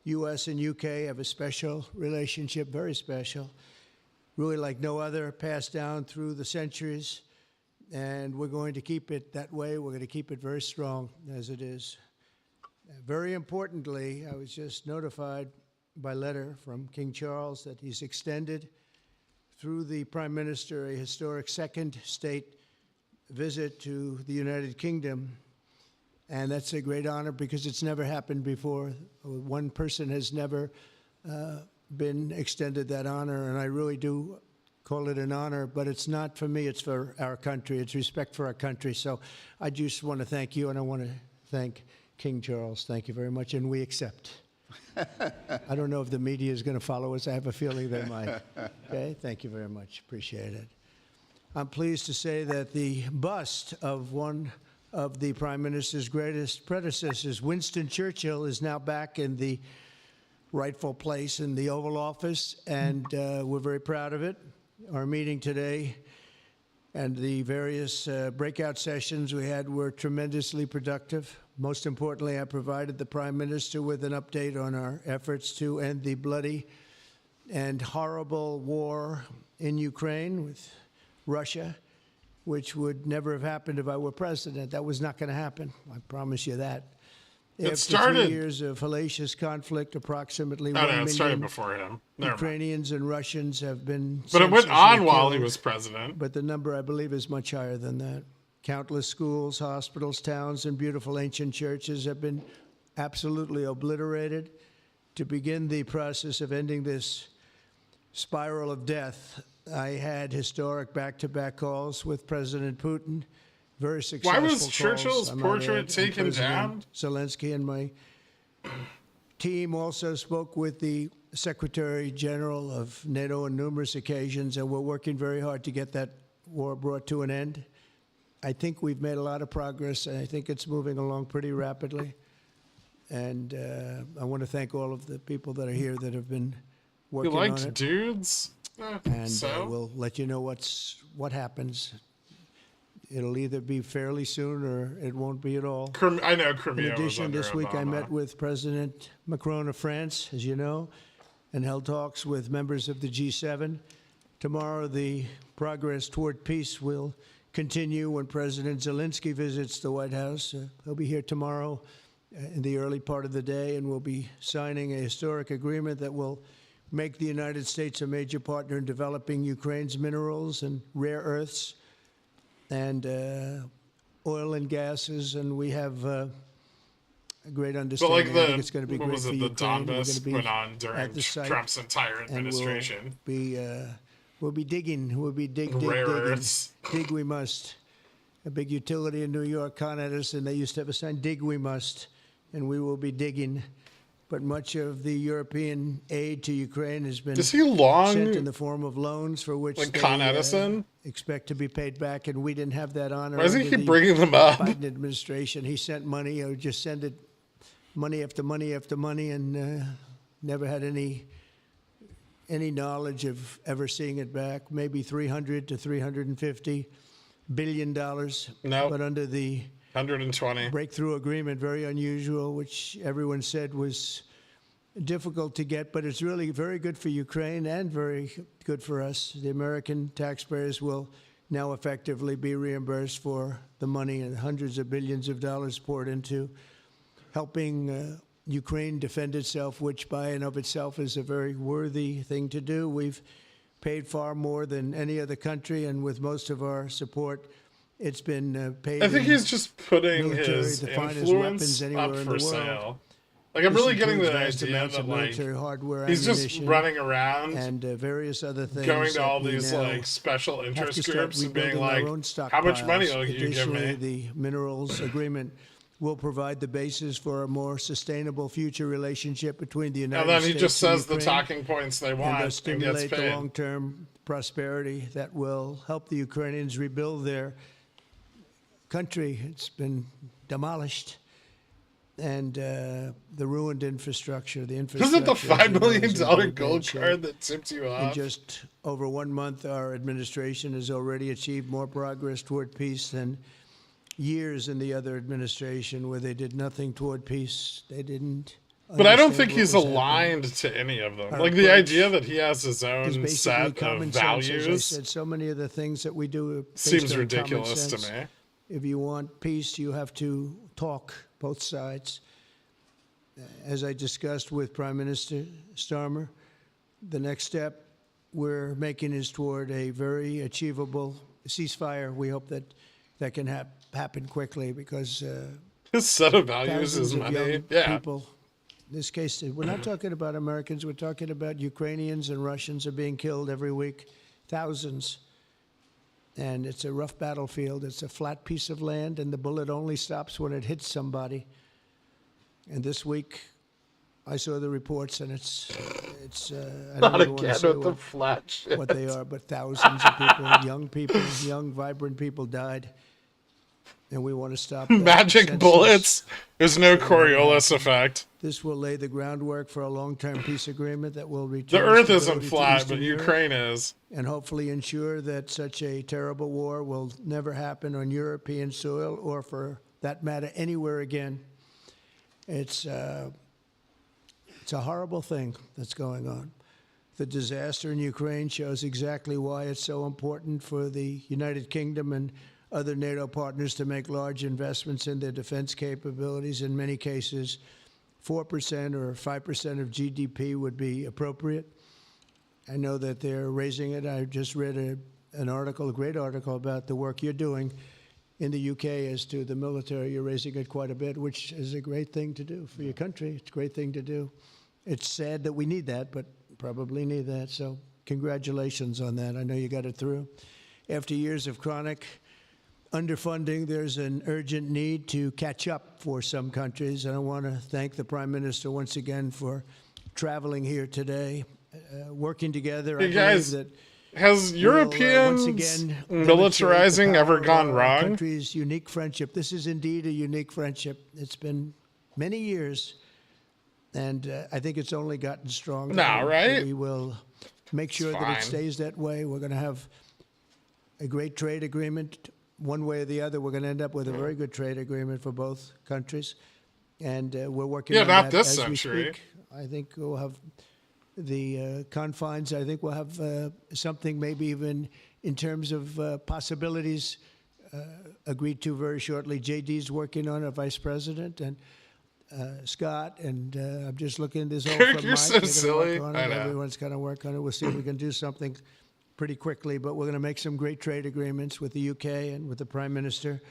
U.S. and U.K. have a special relationship, very special, really like no other, passed down through the centuries. And we're going to keep it that way. We're going to keep it very strong as it is. Very importantly, I was just notified by letter from King Charles that he's extended through the Prime Minister a historic second state visit to the United Kingdom. And that's a great honor because it's never happened before. One person has never been extended that honor, and I really do call it an honor, but it's not for me, it's for our country. It's respect for our country. So I just want to thank you, and I want to thank King Charles. Thank you very much, and we accept. I don't know if the media is going to follow us. I have a feeling they might. Okay, thank you very much. Appreciate it. I'm pleased to say that the bust of one of the Prime Minister's greatest predecessors, Winston Churchill, is now back in the rightful place in the Oval Office, and we're very proud of it. Our meeting today and the various breakout sessions we had were tremendously productive. Most importantly, I provided the Prime Minister with an update on our efforts to end the bloody and horrible war in Ukraine with Russia, which would never have happened if I were president. That was not going to happen. I promise you that. It After started. 3 years of hellacious conflict, approximately Oh, 1 no, it started million before him. Never mind. Ukrainians and Russians have been But it went senselessly on while he killed. was president. But the number, I believe, is much higher than that. Countless schools, hospitals, towns, and beautiful ancient churches have been absolutely obliterated. To begin the process of ending this spiral of death, I had historic back-to-back calls with President Putin. Very successful was calls, Churchill's I might portrait add, and taken President down? Zelensky and my team also spoke with the Secretary General of NATO on numerous occasions, and we're working very hard to get that war brought to an end. I think we've made a lot of progress, and I think it's moving along pretty rapidly. And I want to thank all of the people that are here that have been You working on liked it. dudes? And So? we'll let you know what happens. It'll either be fairly soon or it won't be at all. I know In Crimea was addition, under this week I Obama. met with President Macron of France, as you know, and held talks with members of the G7. Tomorrow, the progress toward peace will continue when President Zelensky visits the White House. He'll be here tomorrow in the early part of the day, and we'll be signing a historic agreement that will make the United States a major partner in developing Ukraine's minerals and rare earths and oil and gases, and we have a great But understanding. like I think it's going to be what great was for it, the Ukraine. We're going Donbass to be went on during at the site, Trump's entire and administration. we'll be digging. We'll be digging. Rare earths. Dig we must. A big utility in New York, Con Edison, they used to have a sign, dig we must, and we will be digging. But much of the European aid to Ukraine has been Is he long? sent in the form of loans for which Like they Con Edison? expect to be paid back, and we didn't have that honor. Why does he under keep the bringing them up? Biden administration. He sent money, or just sent it, money after money after money, and never had any knowledge of ever seeing it back. Maybe $300 to $350 billion. Nope. But under the 120. breakthrough agreement, very unusual, which everyone said was difficult to get, but it's really very good for Ukraine and very good for us. The American taxpayers will now effectively be reimbursed for the money and hundreds of billions of dollars poured into helping Ukraine defend itself, which by and of itself is a very worthy thing to do. We've paid far more than any other country, and with most of our support, it's been paid. I think in he's just putting military, his the finest influence weapons anywhere up in for the world. sale. Like, I'm This really getting includes the vast idea amounts that, of like, military hardware, he's just ammunition, running around, and various other things. going to all that we these, now like, special have to interest start groups and being rebuilding like, our own how much money stockpiles. will you give Additionally, me? the minerals agreement will provide the basis for a more sustainable future relationship between the United And then States he just and says the Ukraine, talking points they and want thus and gets stimulate the paid. long-term prosperity that will help the Ukrainians rebuild their country. It's been demolished. And the ruined infrastructure, the infrastructure. Isn't the as you $5 know, million is in very bad gold shape. card that tipped you In off? just over 1 month, our administration has already achieved more progress toward peace than years in the other administration where they did nothing toward peace. They didn't. But I don't understand think what he's was happening. aligned to any of them. Our Like, the approach idea that he has his Is own basically set of common sense. As I values said, so many of the things that we do are based seems on ridiculous common to sense. me. If you want peace, you have to talk, both sides. As I discussed with Prime Minister Starmer, the next step we're making is toward a very achievable ceasefire. We hope that that can happen quickly because His set of values thousands is of money. young Yeah. people. In this case, we're not talking about Americans. We're talking about Ukrainians and Russians are being killed every week, thousands. And it's a rough battlefield. It's a flat piece of land, and the bullet only stops when it hits somebody. And this week, I saw the reports, and it's I don't even want to say flat shit. what they are, but thousands of people, young, vibrant people died. And we want to stop that. Magic senseless- bullets. There's no Coriolis effect. This will lay the groundwork for a long-term peace agreement that will The return Earth isn't stability to flat, Eastern but Europe Ukraine is. and hopefully ensure that such a terrible war will never happen on European soil or, for that matter, anywhere again. It's a horrible thing that's going on. The disaster in Ukraine shows exactly why it's so important for the United Kingdom and other NATO partners to make large investments in their defense capabilities. In many cases, 4% or 5% of GDP would be appropriate. I know that they're raising it. I just read an article, a great article, about the work you're doing in the UK as to the military. You're raising it quite a bit, which is a great thing to do for your country. It's a great thing to do. It's sad that we need that, but probably need that. So congratulations on that. I know you got it through. After years of chronic underfunding, there's an urgent need to catch up for some countries. And I want to thank the Prime Minister once again for traveling here today, working together. Hey, I guys, believe that has Europeans militarizing ever gone wrong? Country's unique friendship. This is indeed a unique friendship. It's been many years, and I think it's only gotten stronger. No, right? We will make sure that fine. it stays that way. We're going to have a great trade agreement. One way or the other, we're going to end up with a very good trade agreement for both countries, and we're working on not that this as century. we speak. I think we'll have the confines. I think we'll have something maybe even in terms of possibilities agreed to very shortly. JD's working on it, Vice President, and Scott, and I'm just looking at this all Kirk, from you're Mike. so They're gonna silly. work on I it. know. Everyone's going to work on it. We'll see if we can do something pretty quickly, but we're going to make some great trade agreements with the UK and with the Prime Minister,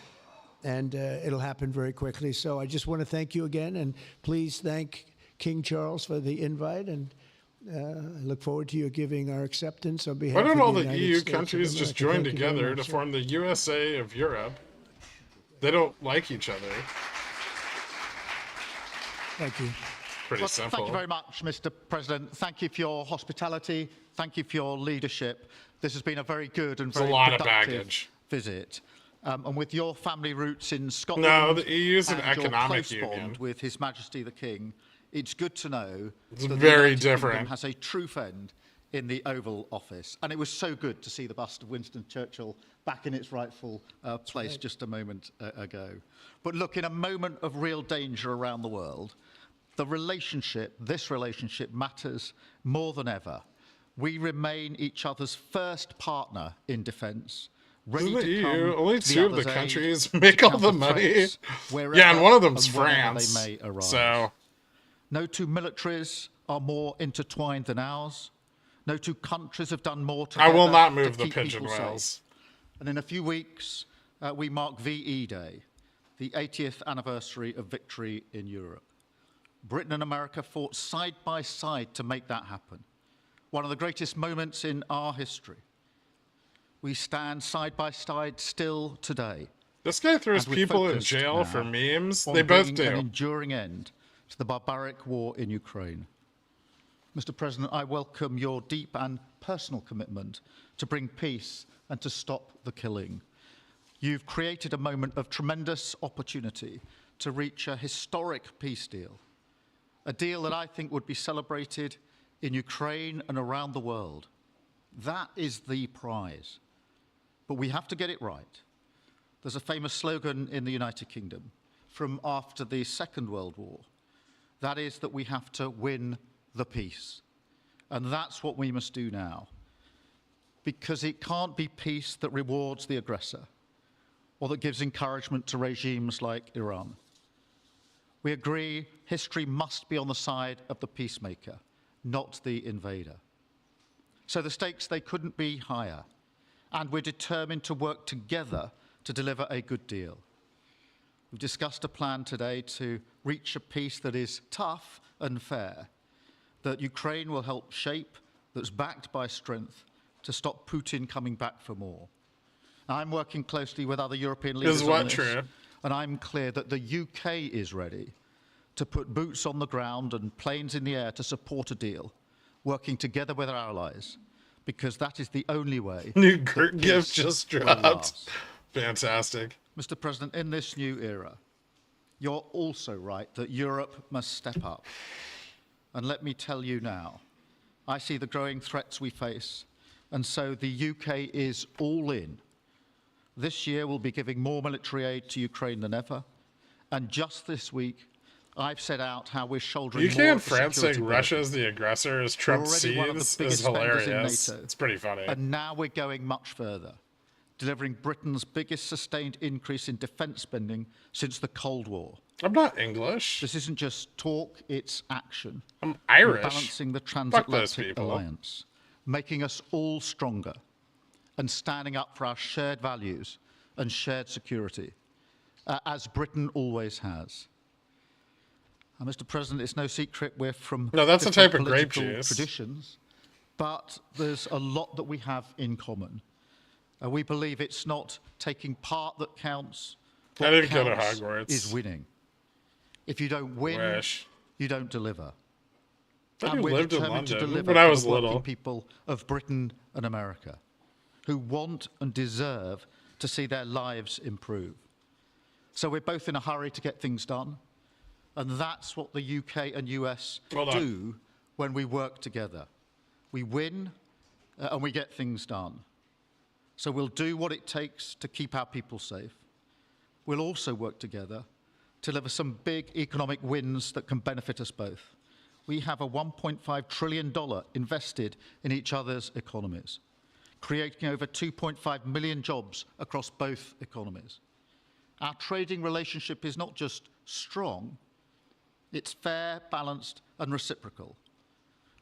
and it'll happen very quickly. So I just want to thank you again, and please thank King Charles for the invite, and I look forward to you giving our acceptance on behalf Why of don't the all the United EU States of countries just America. join Thank you very together much, to sir. form the USA of Europe? They don't like each other. Thank you. Pretty Well, simple. thank you very much, Mr. President. Thank you for your hospitality. Thank you for your leadership. This has been a very good and It's a very lot of productive baggage. visit. And with your family roots in Scotland, No, the EU's an and your economic close union. bond with His Majesty the King, it's good to know It's that the very United Kingdom different. has a true friend in the Oval Office. And it was so good to see the bust of Winston Churchill back in its rightful place just a moment ago. But look, in a moment of real danger around the world, this relationship matters more than ever. We remain each other's first partner in defence, ready Isn't the to EU? come Only to two of the other's aid countries to make all the counter money. threats wherever Yeah, and one of them's and whenever France. they may arise. So No two militaries are more intertwined than ours. No two countries have done more together I will not to move the keep pigeon people safe. whales. And in a few weeks, we mark VE Day, the 80th anniversary of victory in Europe. Britain and America fought side by side to make that happen. One of the greatest moments in our history. We stand side by side still today. This guy throws And we're people in focused jail now for memes. on They both bringing an do. enduring end to the barbaric war in Ukraine. Mr. President, I welcome your deep and personal commitment to bring peace and to stop the killing. You've created a moment of tremendous opportunity to reach a historic peace deal, a deal that I think would be celebrated in Ukraine and around the world. That is the prize. But we have to get it right. There's a famous slogan in the United Kingdom from after the Second World War. That is that we have to win the peace. And that's what we must do now. Because it can't be peace that rewards the aggressor or that gives encouragement to regimes like Iran. We agree history must be on the side of the peacemaker, not the invader. So the stakes, they couldn't be higher. And we're determined to work together to deliver a good deal. We've discussed a plan today to reach a peace that is tough and fair, that Ukraine will help shape, that's backed by strength, to stop Putin coming back for more. Now, I'm working closely with other European leaders on this, true? and I'm clear that the UK is ready to put boots on the ground and planes in the air to support a deal, working together with our allies, because that is the only way. New gift just will dropped. last. Fantastic. Mr. President, in this new era, you're also right that Europe must step up. And let me tell you now, I see the growing threats we face, and so the UK is all in. This year we'll be giving more military aid to Ukraine than ever, and just this week I've set out how we're shouldering UK more and of the France security saying Russia burden. is the aggressor as Trump We're already one of the sees biggest is spenders in hilarious. NATO. It's pretty funny. And now we're going much further, delivering Britain's biggest sustained increase in defence spending since the Cold War. I'm not English. This isn't just talk, it's action. I'm We're Irish. balancing the those transatlantic people. alliance, making us all stronger and standing up for our shared values and shared security, as Britain always has. Mr. President, it's no secret we're from No, that's a different type of grape political juice. traditions, but there's a lot that we have in common. We believe it's not taking part that counts. I What didn't go to counts Hogwarts. is winning. If you don't win, Wish. you don't deliver. I thought And you we're lived in determined to London deliver when I to was the working little. people of Britain and America, who want and deserve to see their lives improve. So we're both in a hurry to get things done, and that's what the UK and US Hold on. do when we work together. We win, and we get things done. So we'll do what it takes to keep our people safe. We'll also work together to deliver some big economic wins that can benefit us both. We have a $1.5 trillion invested in each other's economies, creating over 2.5 million jobs across both economies. Our trading relationship is not just strong, it's fair, balanced, and reciprocal.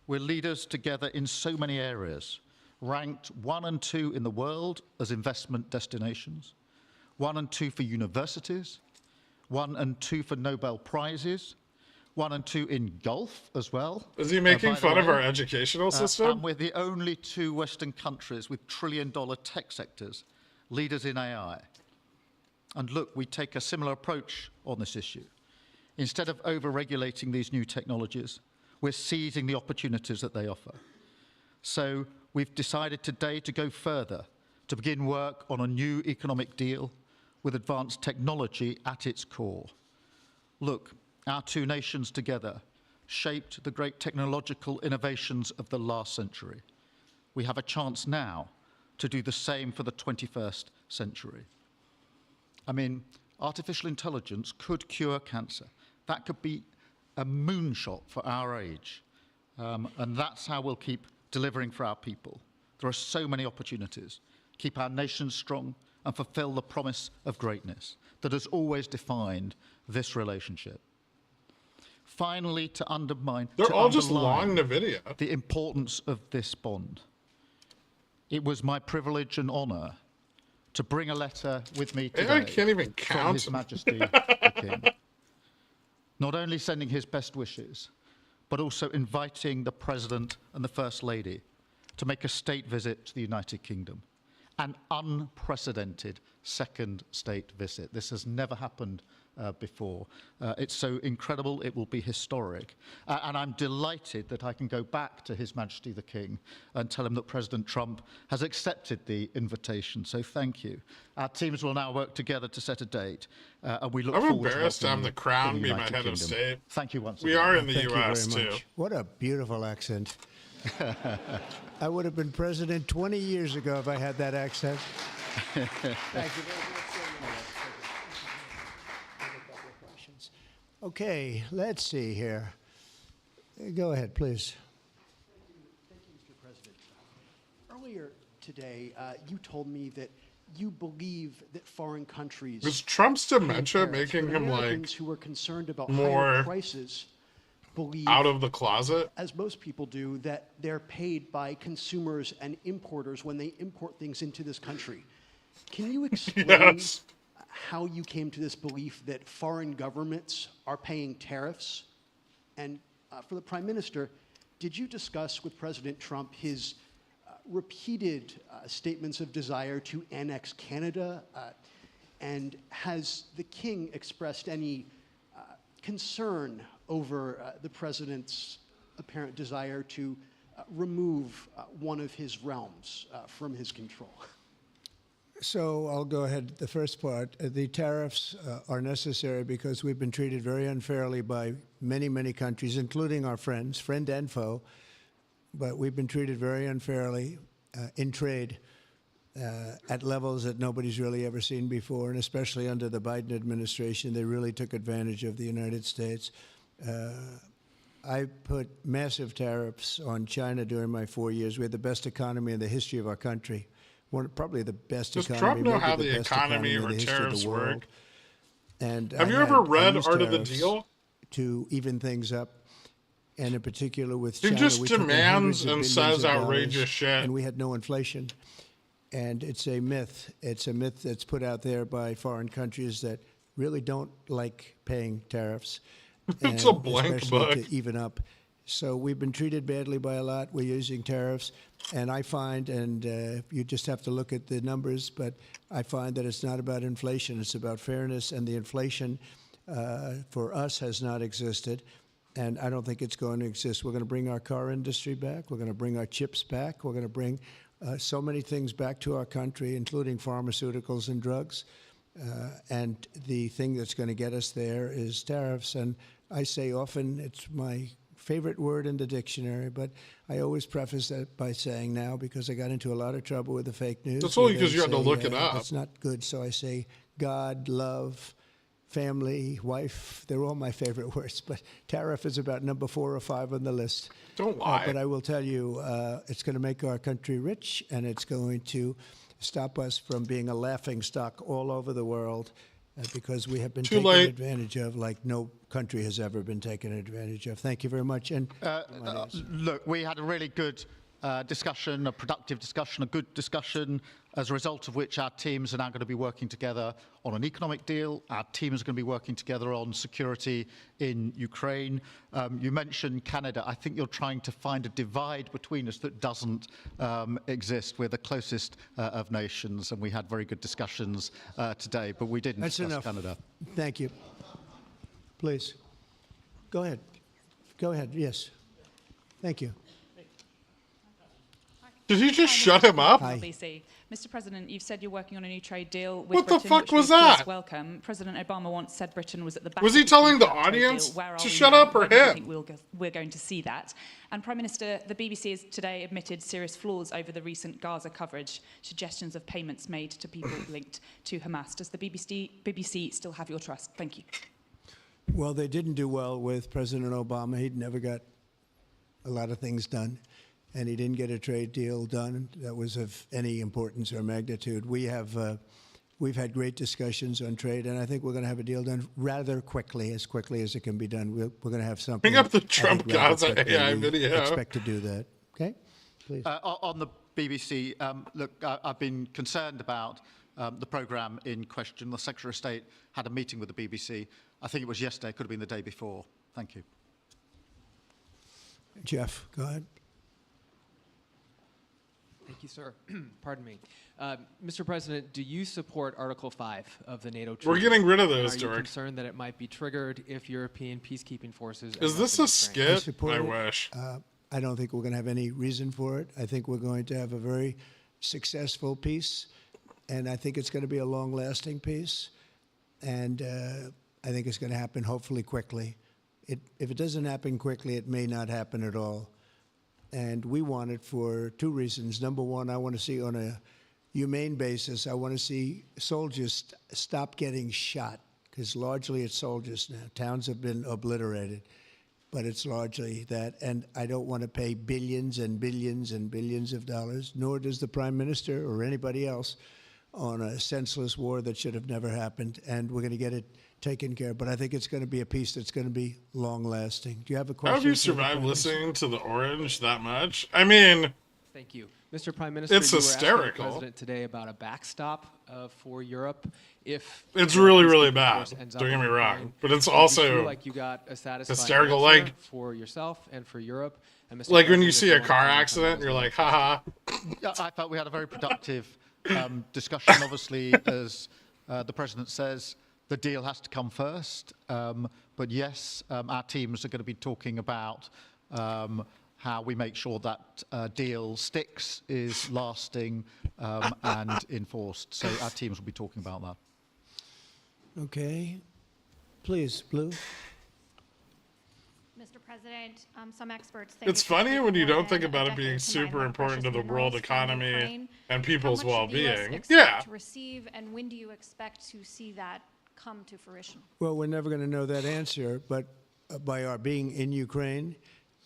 We're leaders together in so many areas, ranked 1 and 2 in the world as investment destinations, 1 and 2 for universities, 1 and 2 for Nobel Prizes, 1 and 2 in golf as well. Is he making by the fun of way. our educational And system? we're the only 2 Western countries with trillion-dollar tech sectors, leaders in AI. And look, we take a similar approach on this issue. Instead of over-regulating these new technologies, we're seizing the opportunities that they offer. So we've decided today to go further, to begin work on a new economic deal with advanced technology at its core. Look, our 2 nations together shaped the great technological innovations of the last century. We have a chance now to do the same for the 21st century. I mean, artificial intelligence could cure cancer. That could be a moonshot for our age. And that's how we'll keep delivering for our people. There are so many opportunities. Keep our nation strong and fulfill the promise of greatness that has always defined this relationship. Finally, to undermine, They're to all just underline long Nvidia. the importance of this bond. It was my privilege and honor to bring a letter with me today I can't even from count. His Majesty the King. not only sending his best wishes, but also inviting the President and the First Lady to make a state visit to the United Kingdom. An unprecedented second state visit. This has never happened before. It's so incredible, it will be historic. And I'm delighted that I can go back to His Majesty the King and tell him that President Trump has accepted the invitation. So thank you. Our teams will now work together to set a date. And we look I'm forward embarrassed to have the Crown be my United head of Kingdom. state. Thank you once We again. are in the Thank U.S. you very too. much. What a beautiful accent. I would have been president 20 years ago if I had that accent. Thank you very much. Okay, let's see here. Go ahead, please. Thank you, Mr. President. Earlier today, you told me that you believe that foreign countries Was Trump's dementia pay tariffs, making but him Americans like who are concerned about more higher prices believe, out of the closet? as most people do, that they're paid by consumers and importers when they import things into this country. Can you explain Yes. how you came to this belief that foreign governments are paying tariffs? And for the Prime Minister, did you discuss with President Trump his repeated statements of desire to annex Canada? And has the King expressed any concern over the President's apparent desire to remove one of his realms from his control? So I'll go ahead. The first part, the tariffs are necessary because we've been treated very unfairly by many, many countries, including our friends, friend and foe. But we've been treated very unfairly in trade at levels that nobody's really ever seen before, and especially under the Biden administration, they really took advantage of the United States. I put massive tariffs on China during my 4 years. We had the best economy in the history of our country. Probably the best Does economy. Trump know maybe how the the best economy in or the history of tariffs the world. work? And Have I you ever read used Art of the tariffs Deal? to even things up, and in particular with He China, just we took in demands hundreds of and billions says of dollars, outrageous shit. and we had no inflation. And it's a myth. It's a myth that's put out there by foreign countries that really don't like paying tariffs. It's and a blank especially book. to even up. So we've been treated badly by a lot. We're using tariffs. And I find, and you just have to look at the numbers, but I find that it's not about inflation. It's about fairness. And the inflation for us has not existed. And I don't think it's going to exist. We're going to bring our car industry back. We're going to bring our chips back. We're going to bring so many things back to our country, including pharmaceuticals and drugs. And the thing that's going to get us there is tariffs. And I say often it's my favorite word in the dictionary, but I always preface that by saying now, because I got into a lot of trouble with the fake news. That's only where because they you had to say, look it up. That's not good. So I say God, love, family, wife. They're all my favorite words. But tariff is about number 4 or 5 on the list. Don't lie. But I will tell you, it's going to make our country rich, and it's going to stop us from being a laughing stock all over the world. Because we have been taken advantage of like no country has ever been taken advantage of. Thank you very much. And look, we had a really good discussion, a productive discussion, a good discussion, as a result of which our teams are now going to be working together on an economic deal. Our teams are going to be working together on security in Ukraine. You mentioned Canada. I think you're trying to find a divide between us that doesn't exist. We're the closest of nations, and we had very good discussions today, but we didn't discuss Canada. Thank you. Please. Go ahead. Go ahead. Yes. Thank you. Did he just shut him up? BC. Mr. President, you've said you're working on a new trade deal with What the Britain, fuck which was we, of course, that? welcome. President Obama once said Britain was at the back. Was he of the telling the trade audience deal. Where are to we shut now? up or When do you him? think we're going to see that? And Prime Minister, the BBC has today admitted serious flaws over the recent Gaza coverage, suggestions of payments made to people linked to Hamas. Does the BBC still have your trust? Thank you. Well, they didn't do well with President Obama. He'd never got a lot of things done, and he didn't get a trade deal done that was of any importance or magnitude. We've had great discussions on trade, and I think we're going to have a deal done rather quickly as it can be done. We're going to have something. Bring up the I think, Trump rather Gaza quickly. AI We video. Expect to do that. Okay, please. On the BBC, look, I've been concerned about the programme in question. The Secretary of State had a meeting with the BBC I think it was yesterday, could have been the day before. Thank you. Jeff, go ahead. Thank you, sir. Pardon me. Mr. President, do you support Article 5 of the NATO treaty? We're getting rid of And those, Are you Dork. concerned that it might be triggered if European peacekeeping forces... end Is up this in a Ukraine? skit? support I it. wish. I don't think we're going to have any reason for it. I think we're going to have a very successful peace, and I think it's going to be a long-lasting peace, and I think it's going to happen hopefully quickly. If it doesn't happen quickly, it may not happen at all. And we want it for two reasons. Number one, I want to see on a humane basis, I want to see soldiers stop getting shot, because largely it's soldiers now. Towns have been obliterated, but it's largely that. And I don't want to pay billions and billions and billions of dollars, nor does the Prime Minister or anybody else, on a senseless war that should have never happened. And we're going to get it taken care of. But I think it's going to be a peace that's going to be long-lasting. Do you have a question? How have you for the survived Prime Minister? listening to the Orange that much? I mean, Thank you. Mr. Prime Minister, It's you were asking the hysterical. President today about a backstop for Europe if... it's the really, really peacekeeping bad. force ends up Don't get in me Ukraine. wrong. But it's Do you also feel like you got a satisfying hysterical, answer like- for yourself and for Europe? And Mr. like when you President, see if a wanna car comment on accident, those you're like, questions. haha. Yeah, I thought we had a very productive discussion. Obviously, as the President says, the deal has to come first. But yes, our teams are going to be talking about how we make sure that deal sticks, is lasting and enforced. So our teams will be talking about that. Okay. Please, Blue. Mr. President, some experts think It's it could funny take when you more don't think than a about it decade being to super mine more important to precious the world minerals from economy Ukraine. and people's How much do the US well-being. expect Yeah. to receive, and when do you expect to see that come to fruition? Well, we're never going to know that answer, but by our being in Ukraine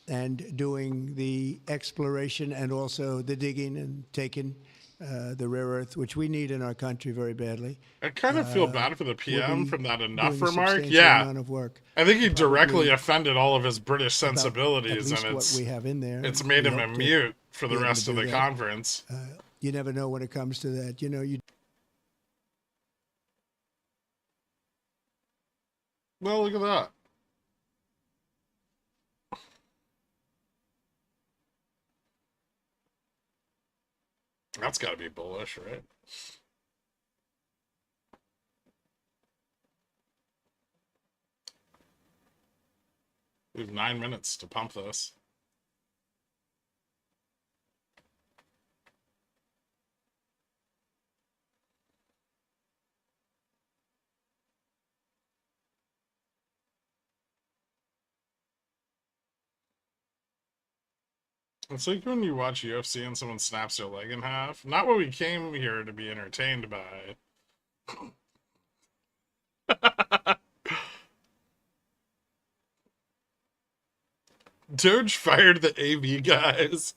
and doing the exploration and also the digging and taking the rare earth, which we need in our country very badly. I kind of feel bad for the we'll PM be from that enough doing a remark. substantial Yeah. amount of work. I think he directly Probably offended all of his British about sensibilities, at least and what we have in there. it's made We him a hope to mute for be the able to rest of do the that. conference. You never know when it comes to that. You know, you Well, look at that. That's got to be bullish, right? We have 9 minutes to pump this. It's like when you watch UFC and someone snaps their leg in half. Not what we came here to be entertained by. Doge fired the AV guys.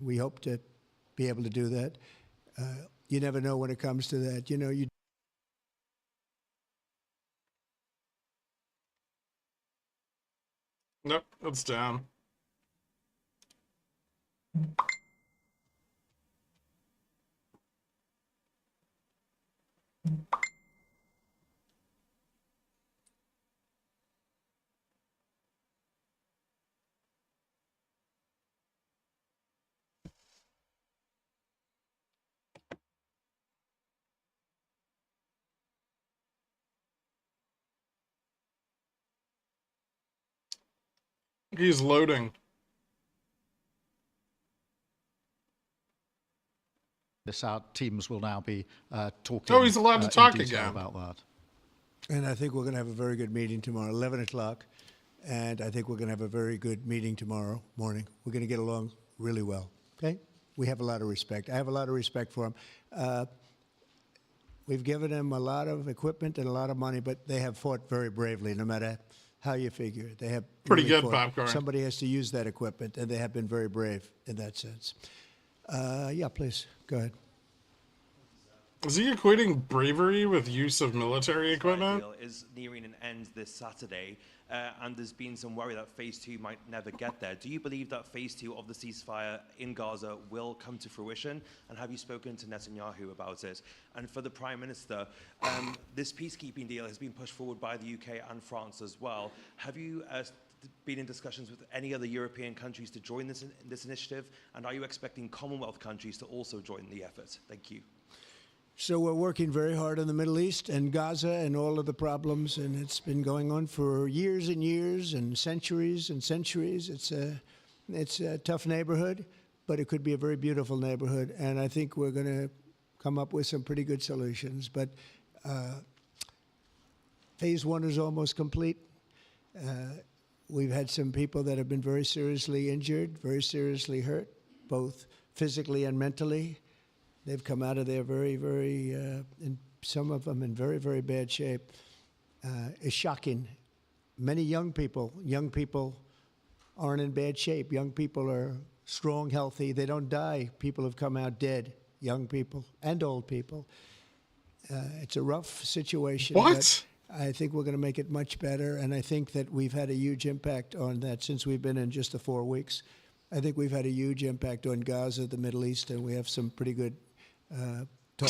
we hope to be able to do that. You never know when it comes to that. You know, you. Nope, it's down. He's loading. Our teams will now be talking. Oh, he's allowed to in talk detail again. about that. And I think we're going to have a very good meeting tomorrow, 11 o'clock. And I think we're going to have a very good meeting tomorrow morning. We're going to get along really well. Okay? We have a lot of respect. I have a lot of respect for them. We've given them a lot of equipment and a lot of money, but they have fought very bravely, no matter how you figure it. They have Pretty really good, fought. Popcorn. Somebody has to use that equipment, and they have been very brave in that sense. Yeah, please, go ahead. Is he equating bravery with use of military equipment? Deal is nearing an end this Saturday, and there's been some worry that phase 2 might never get there. Do you believe that phase 2 of the ceasefire in Gaza will come to fruition? And have you spoken to Netanyahu about it? And for the Prime Minister, this peacekeeping deal has been pushed forward by the UK and France as well. Have you been in discussions with any other European countries to join this initiative? And are you expecting Commonwealth countries to also join the effort? Thank you. So we're working very hard in the Middle East and Gaza and all of the problems, and it's been going on for years and years and centuries and centuries. It's a tough neighborhood, but it could be a very beautiful neighborhood, and I think we're going to come up with some pretty good solutions. But phase 1 is almost complete. We've had some people that have been very seriously injured, very seriously hurt, both physically and mentally. They've come out of there very, very, and some of them in very, very bad shape. It's shocking. Many young people aren't in bad shape. Young people are strong, healthy. They don't die. People have come out dead, young people and old people. It's a rough situation. What? I think we're going to make it much better, and I think that we've had a huge impact on that since we've been in just the 4 weeks. I think we've had a huge impact on Gaza, the Middle East, and we have some pretty good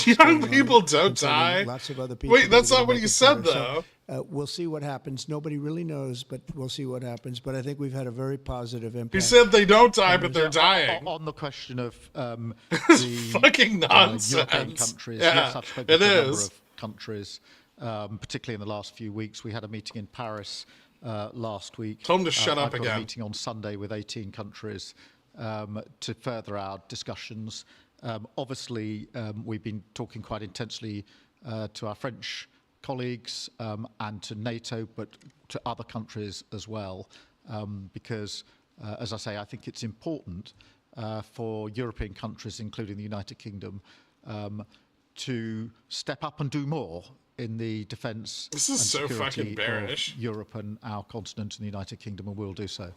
young people don't die. Lots of other people. Wait, that's not what you said, though. So, we'll see what happens. Nobody really knows, but we'll see what happens. But I think we've had a very positive impact. You said they don't die, but they're dying. On the question of it's fucking nonsense. European countries, yeah, yes, I've spoken it to a number is. of countries, particularly in the last few weeks. We had a meeting in Paris last week. Tell them to shut up I've got again. a meeting on Sunday with 18 countries to further our discussions. Obviously, we've been talking quite intensely to our French colleagues and to NATO, but to other countries as well, because, as I say, I think it's important for European countries, including the United Kingdom, to step up and do more in the defence and security of Europe and our continent and the United Kingdom, and we'll do so.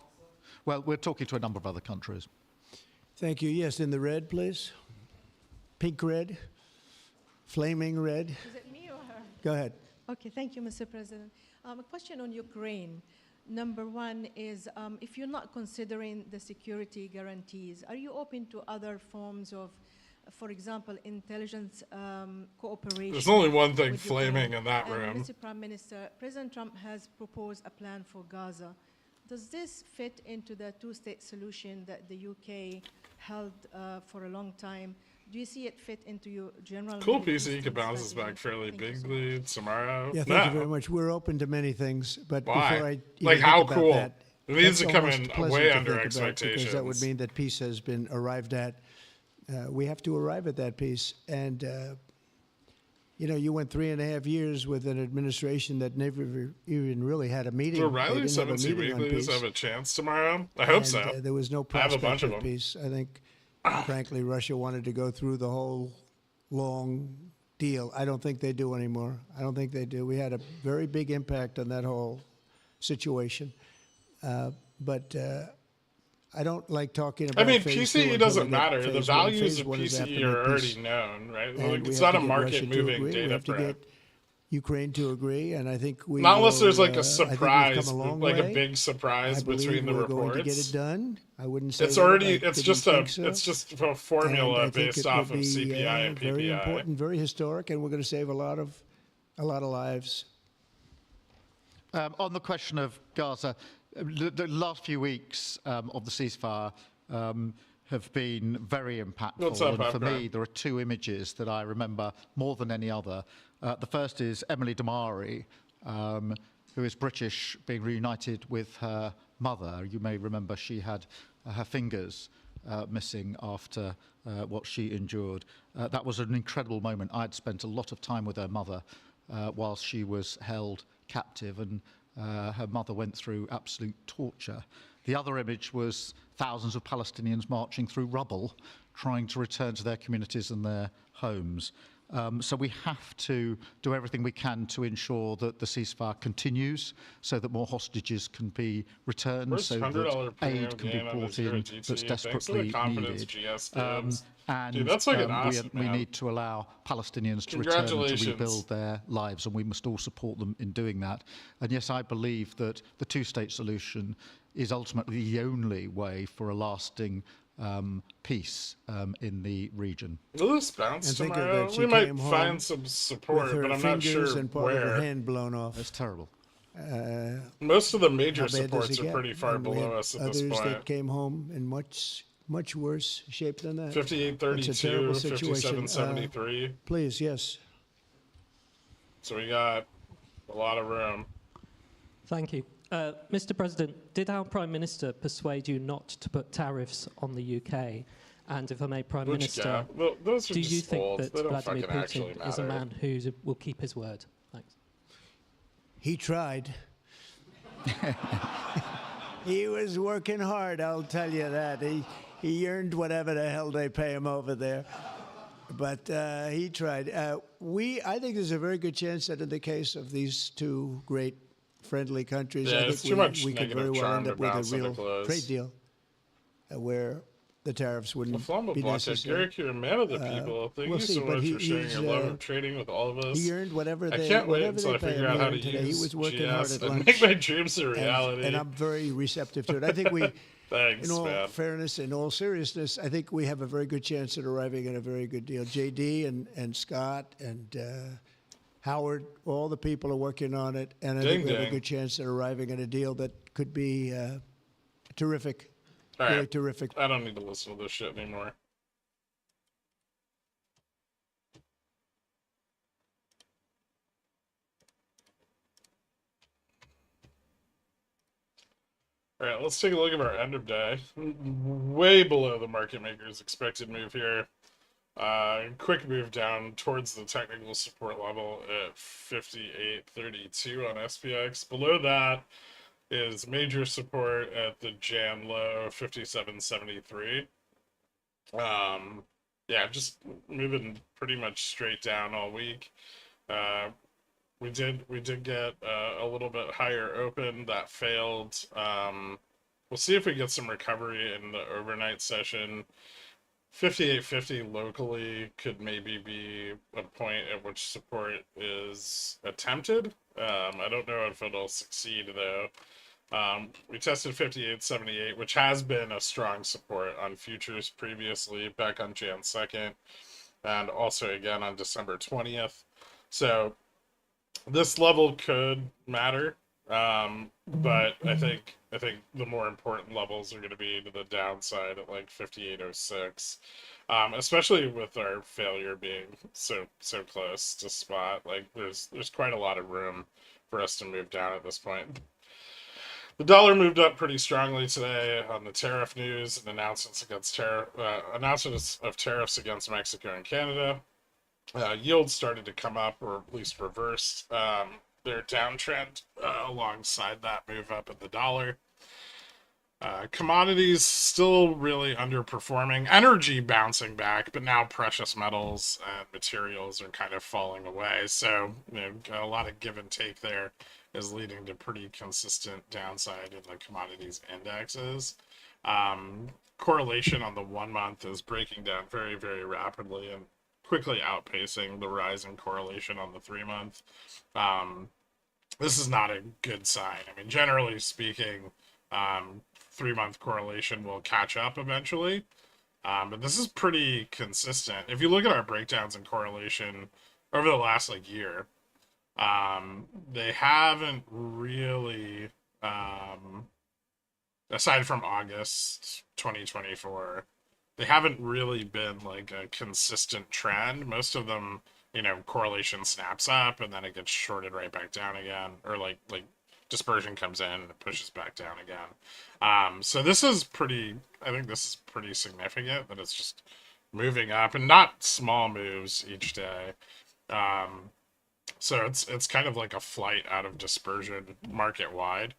Well, we're talking to a number of other countries. Thank you. Yes, in the red, please. Pink red, flaming red. Is it me or her? Go ahead. Okay, thank you, Mr. President. A question on Ukraine. Number one is, if you're not considering the security guarantees, are you open to other forms of, for example, intelligence cooperation? There's only one thing flaming in that room. Mr. Prime Minister, President Trump has proposed a plan for Gaza. Does this fit into the two-state solution that the UK held for a long time? Do you see it fit into your general... Cool PC, you could bounce this back fairly bigly tomorrow. Yeah, thank you very much. We're open to many things, but why? before I like how cool? That, it needs to come in way under expectations. Because that would mean that peace has been arrived at. We have to arrive at that peace. And, you know, you went 3.5 years with an administration that never even really had a meeting. Do O'Reilly 17 Weeklies have a chance tomorrow? I hope so. There was no prospect of peace. I think, frankly, Russia wanted to go through the whole long deal. I don't think they do anymore. I don't think they do. We had a very big impact on that whole situation. But I don't like talking about. I mean, PCE doesn't matter. The values of PCE are already known, right? Like, it's not a market-moving data frame. Ukraine to agree, and I think we not unless there's like a surprise, like a big surprise between the reports. Going to get it done. I wouldn't say it's already. It's just a. It's just a formula based off of CPI and PPI. Very important, very historic, and we're going to save a lot of lives. On the question of Gaza, the last few weeks of the ceasefire have been very impactful. And for me, there are two images that I remember more than any other. The first is Emily Damari, who is British, being reunited with her mother. You may remember she had her fingers missing after what she endured. That was an incredible moment. I'd spent a lot of time with her mother whilst she was held captive, and her mother went through absolute torture. The other image was thousands of Palestinians marching through rubble, trying to return to their communities and their homes. So we have to do everything we can to ensure that the ceasefire continues, so that more hostages can be returned, Where's so $100 that premium aid can be gain on the brought zero in GT? that's Thanks for the desperately confidence, needed. GS Gibbs. And Dude, that's like an we asset, man. need to allow Palestinians to return and to Congratulations. rebuild their lives, and we must all support them in doing that. And yes, I believe that the two-state solution is ultimately the only way for a lasting peace in the region. Will this bounce And think of tomorrow? that she We might came home find some with support, her but I'm not fingers sure and part of her where. hand blown off. That's terrible. Most of the How major bad does supports it are get? pretty far And we below had us at this others point. that came home in much worse shape than that. 58.32, It's a terrible situation. 57.73. Please, yes. So we got a lot of room. Thank you. Mr. President, did our Prime Minister persuade you not to put tariffs on the UK? And if I may, Prime Which Minister, gap? Well, those are do you just think old. that They don't Vladimir fucking actually Putin is a matter. man who will keep his word? Thanks. He tried. He was working hard, I'll tell you that. He earned whatever the hell they pay him over there. But he tried. I think there's a very good chance that in the case of these two great friendly countries, Yeah, I it's think too much we could negative very well charm end to up with a bounce into real close. trade deal where the tariffs wouldn't Flambo be Block, necessary. Gherkin, you're a man of the people. Thank we'll you see, so but much he- for sharing he's, your love of trading with all of us. He earned whatever I they can't wait whatever until they I pay figure him. out He how to earned today. He use was working hard GS at and lunch. make my dreams a reality. And I'm very receptive to it. I think we, Thanks, in all man. fairness, in all seriousness, I think we have a very good chance at arriving at a very good deal. JD and Scott and Howard, all the people are working on it, and I think we have a ding. good chance at arriving at a deal that could be terrific, All really right. terrific. I don't need to listen to this shit anymore. All right, let's take a look at our end of day. Way below the market maker's expected move here. Quick move down towards the technical support level at 58.32 on SPX. Below that is major support at the Jan low 57.73. Yeah, just moving pretty much straight down all week. We did get a little bit higher open. That failed. We'll see if we get some recovery in the overnight session. 58.50 locally could maybe be a point at which support is attempted. I don't know if it'll succeed though. We tested 58.78, which has been a strong support on futures previously, back on Jan 2nd, and also again on December 20th. So this level could matter, but I think the more important levels are going to be to the downside at like 58.06, especially with our failure being so close to spot. Like there's quite a lot of room for us to move down at this point. The dollar moved up pretty strongly today on the tariff news and announcements of tariffs against Mexico and Canada. Yields started to come up, or at least reversed their downtrend alongside that move up at the dollar. Commodities still really underperforming. Energy bouncing back, but now precious metals and materials are kind of falling away. So, a lot of give and take there is leading to pretty consistent downside in the commodities indexes. Correlation on the 1 month is breaking down very, very rapidly and quickly outpacing the rise in correlation on the 3 month. This is not a good sign. I mean, generally speaking, 3 month correlation will catch up eventually. But this is pretty consistent. If you look at our breakdowns in correlation over the last year, they haven't really, aside from August 2024, they haven't really been a consistent trend. Most of them, correlation snaps up and then it gets shorted right back down again, or like dispersion comes in and it pushes back down again. So this is I think this is pretty significant that it's just moving up, and not small moves each day. So it's kind of like a flight out of dispersion market wide.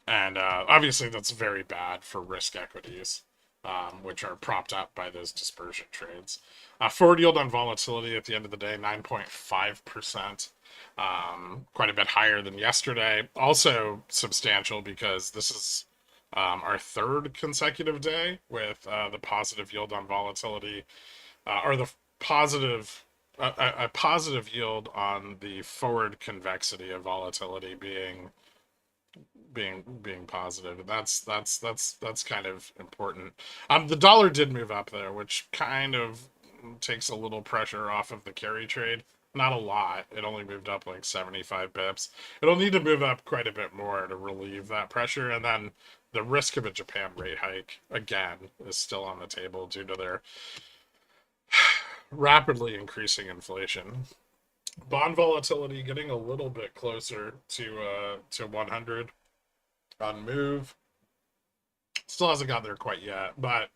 And obviously that's very bad for risk equities. which are propped up by those dispersion trades. Forward yield on volatility at the end of the day, 9.5%, quite a bit higher than yesterday. Also substantial because this is our third consecutive day with the positive yield on volatility, or the positive a positive yield on the forward convexity of volatility being positive. And that's kind of important. The dollar did move up there, which kind of takes a little pressure off of the carry trade. Not a lot. It only moved up like 75 bips. It'll need to move up quite a bit more to relieve that pressure. And then the risk of a Japan rate hike, again, is still on the table due to their rapidly increasing inflation. Bond volatility getting a little bit closer to 100 on move. Still hasn't got there quite yet, but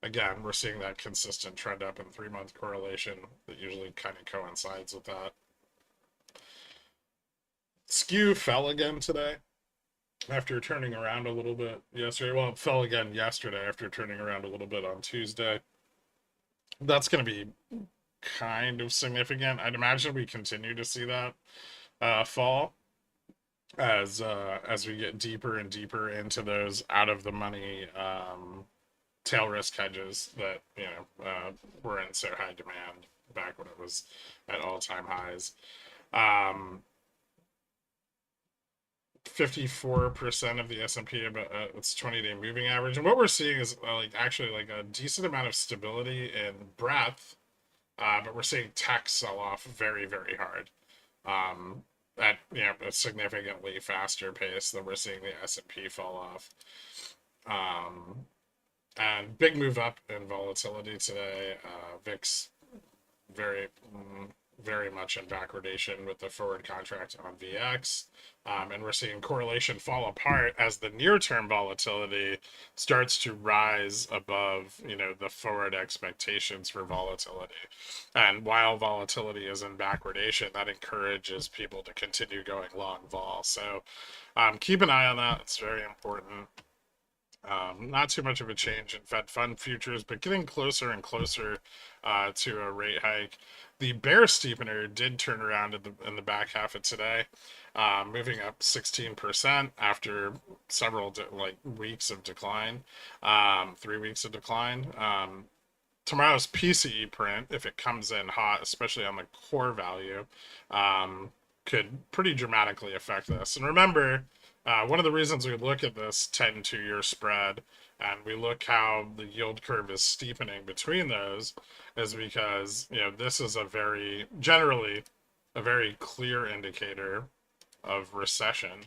again, we're seeing that consistent trend up in 3-month correlation that usually kind of coincides with that. Skew fell again today after turning around a little bit yesterday. Well, it fell again yesterday after turning around a little bit on Tuesday. That's going to be kind of significant. I'd imagine we continue to see that fall as we get deeper and deeper into those out of the money tail risk hedges that were in so high demand back when it was at all-time highs. 54% of the S&P its 20-day moving average, and what we're seeing is actually a decent amount of stability in breadth, but we're seeing tech sell off very, very hard at a significantly faster pace than we're seeing the S&P fall off. And big move up in volatility today. VIX very much in backwardation with the forward contract on VX. And we're seeing correlation fall apart as the near-term volatility starts to rise above, the forward expectations for volatility. And while volatility is in backwardation, that encourages people to continue going long vol. So keep an eye on that. It's very important. Not too much of a change in Fed fund futures, but getting closer and closer to a rate hike. The bear steepener did turn around in the back half of today, moving up 16% after several weeks of decline, 3 weeks of decline. Tomorrow's PCE print, if it comes in hot, especially on the core value, could pretty dramatically affect this. And remember, one of the reasons we look at this 10-2-year spread and we look how the yield curve is steepening between those is because, this is generally a very clear indicator of recession.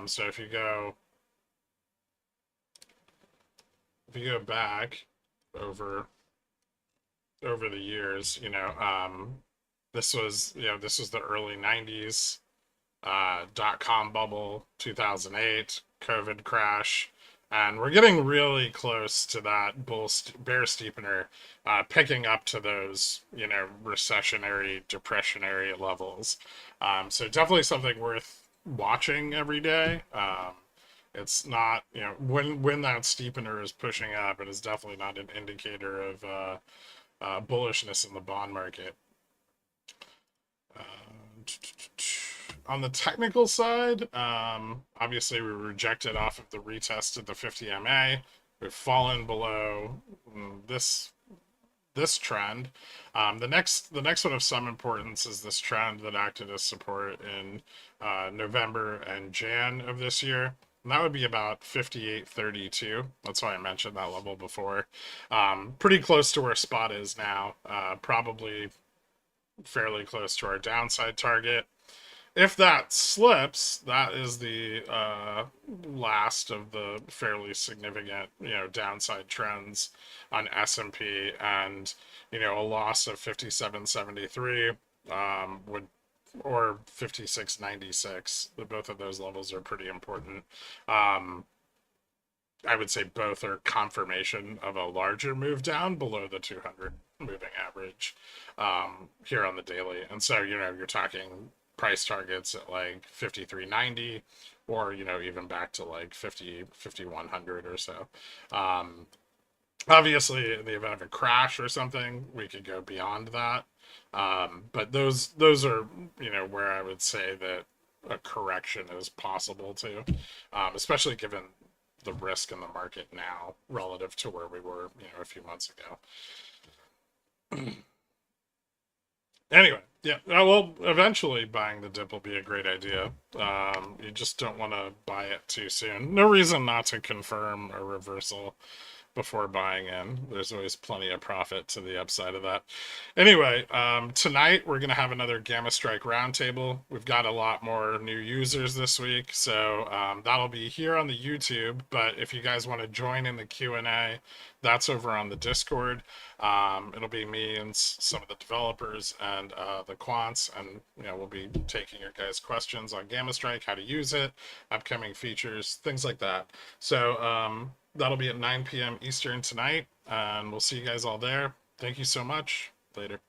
So if you go back over the years, this was the early 90s. .com bubble, 2008, COVID crash, and we're getting really close to that bear steepener picking up to those, recessionary, depressionary levels. So definitely something worth watching every day. It's not, when that steepener is pushing up, it is definitely not an indicator of bullishness in the bond market. On the technical side, obviously we rejected off of the retest of the 50 MA. We've fallen below this trend. The next one of some importance is this trend that acted as support in November and Jan of this year. And that would be about 58.32. That's why I mentioned that level before. Pretty close to where spot is now. Probably fairly close to our downside target. If that slips, that is the last of the fairly significant, downside trends on S&P, and a loss of 57.73 or 56.96. Both of those levels are pretty important. I would say both are confirmation of a larger move down below the 200 moving average here on the daily, and so you're talking price targets at 53.90 or, you know, even back to like 5,100 or so. Obviously, in the event of a crash or something, we could go beyond that. But those are, you know, where I would say that a correction is possible too, especially given the risk in the market now relative to where we were, you know, a few months ago. Anyway, yeah, well, eventually buying the dip will be a great idea. You just don't want to buy it too soon. No reason not to confirm a reversal before buying in. There's always plenty of profit to the upside of that. Anyway, tonight we're going to have another Gamma Strike Roundtable. We've got a lot more new users this week, so that'll be here on the YouTube. But if you guys want to join in the Q&A, that's over on the Discord. It'll be me and some of the developers and the quants, and you know, we'll be taking your guys' questions on Gamma Strike, how to use it, upcoming features, things like that. So that'll be at 9 p.m. Eastern tonight, and we'll see you guys all there. Thank you so much. Later.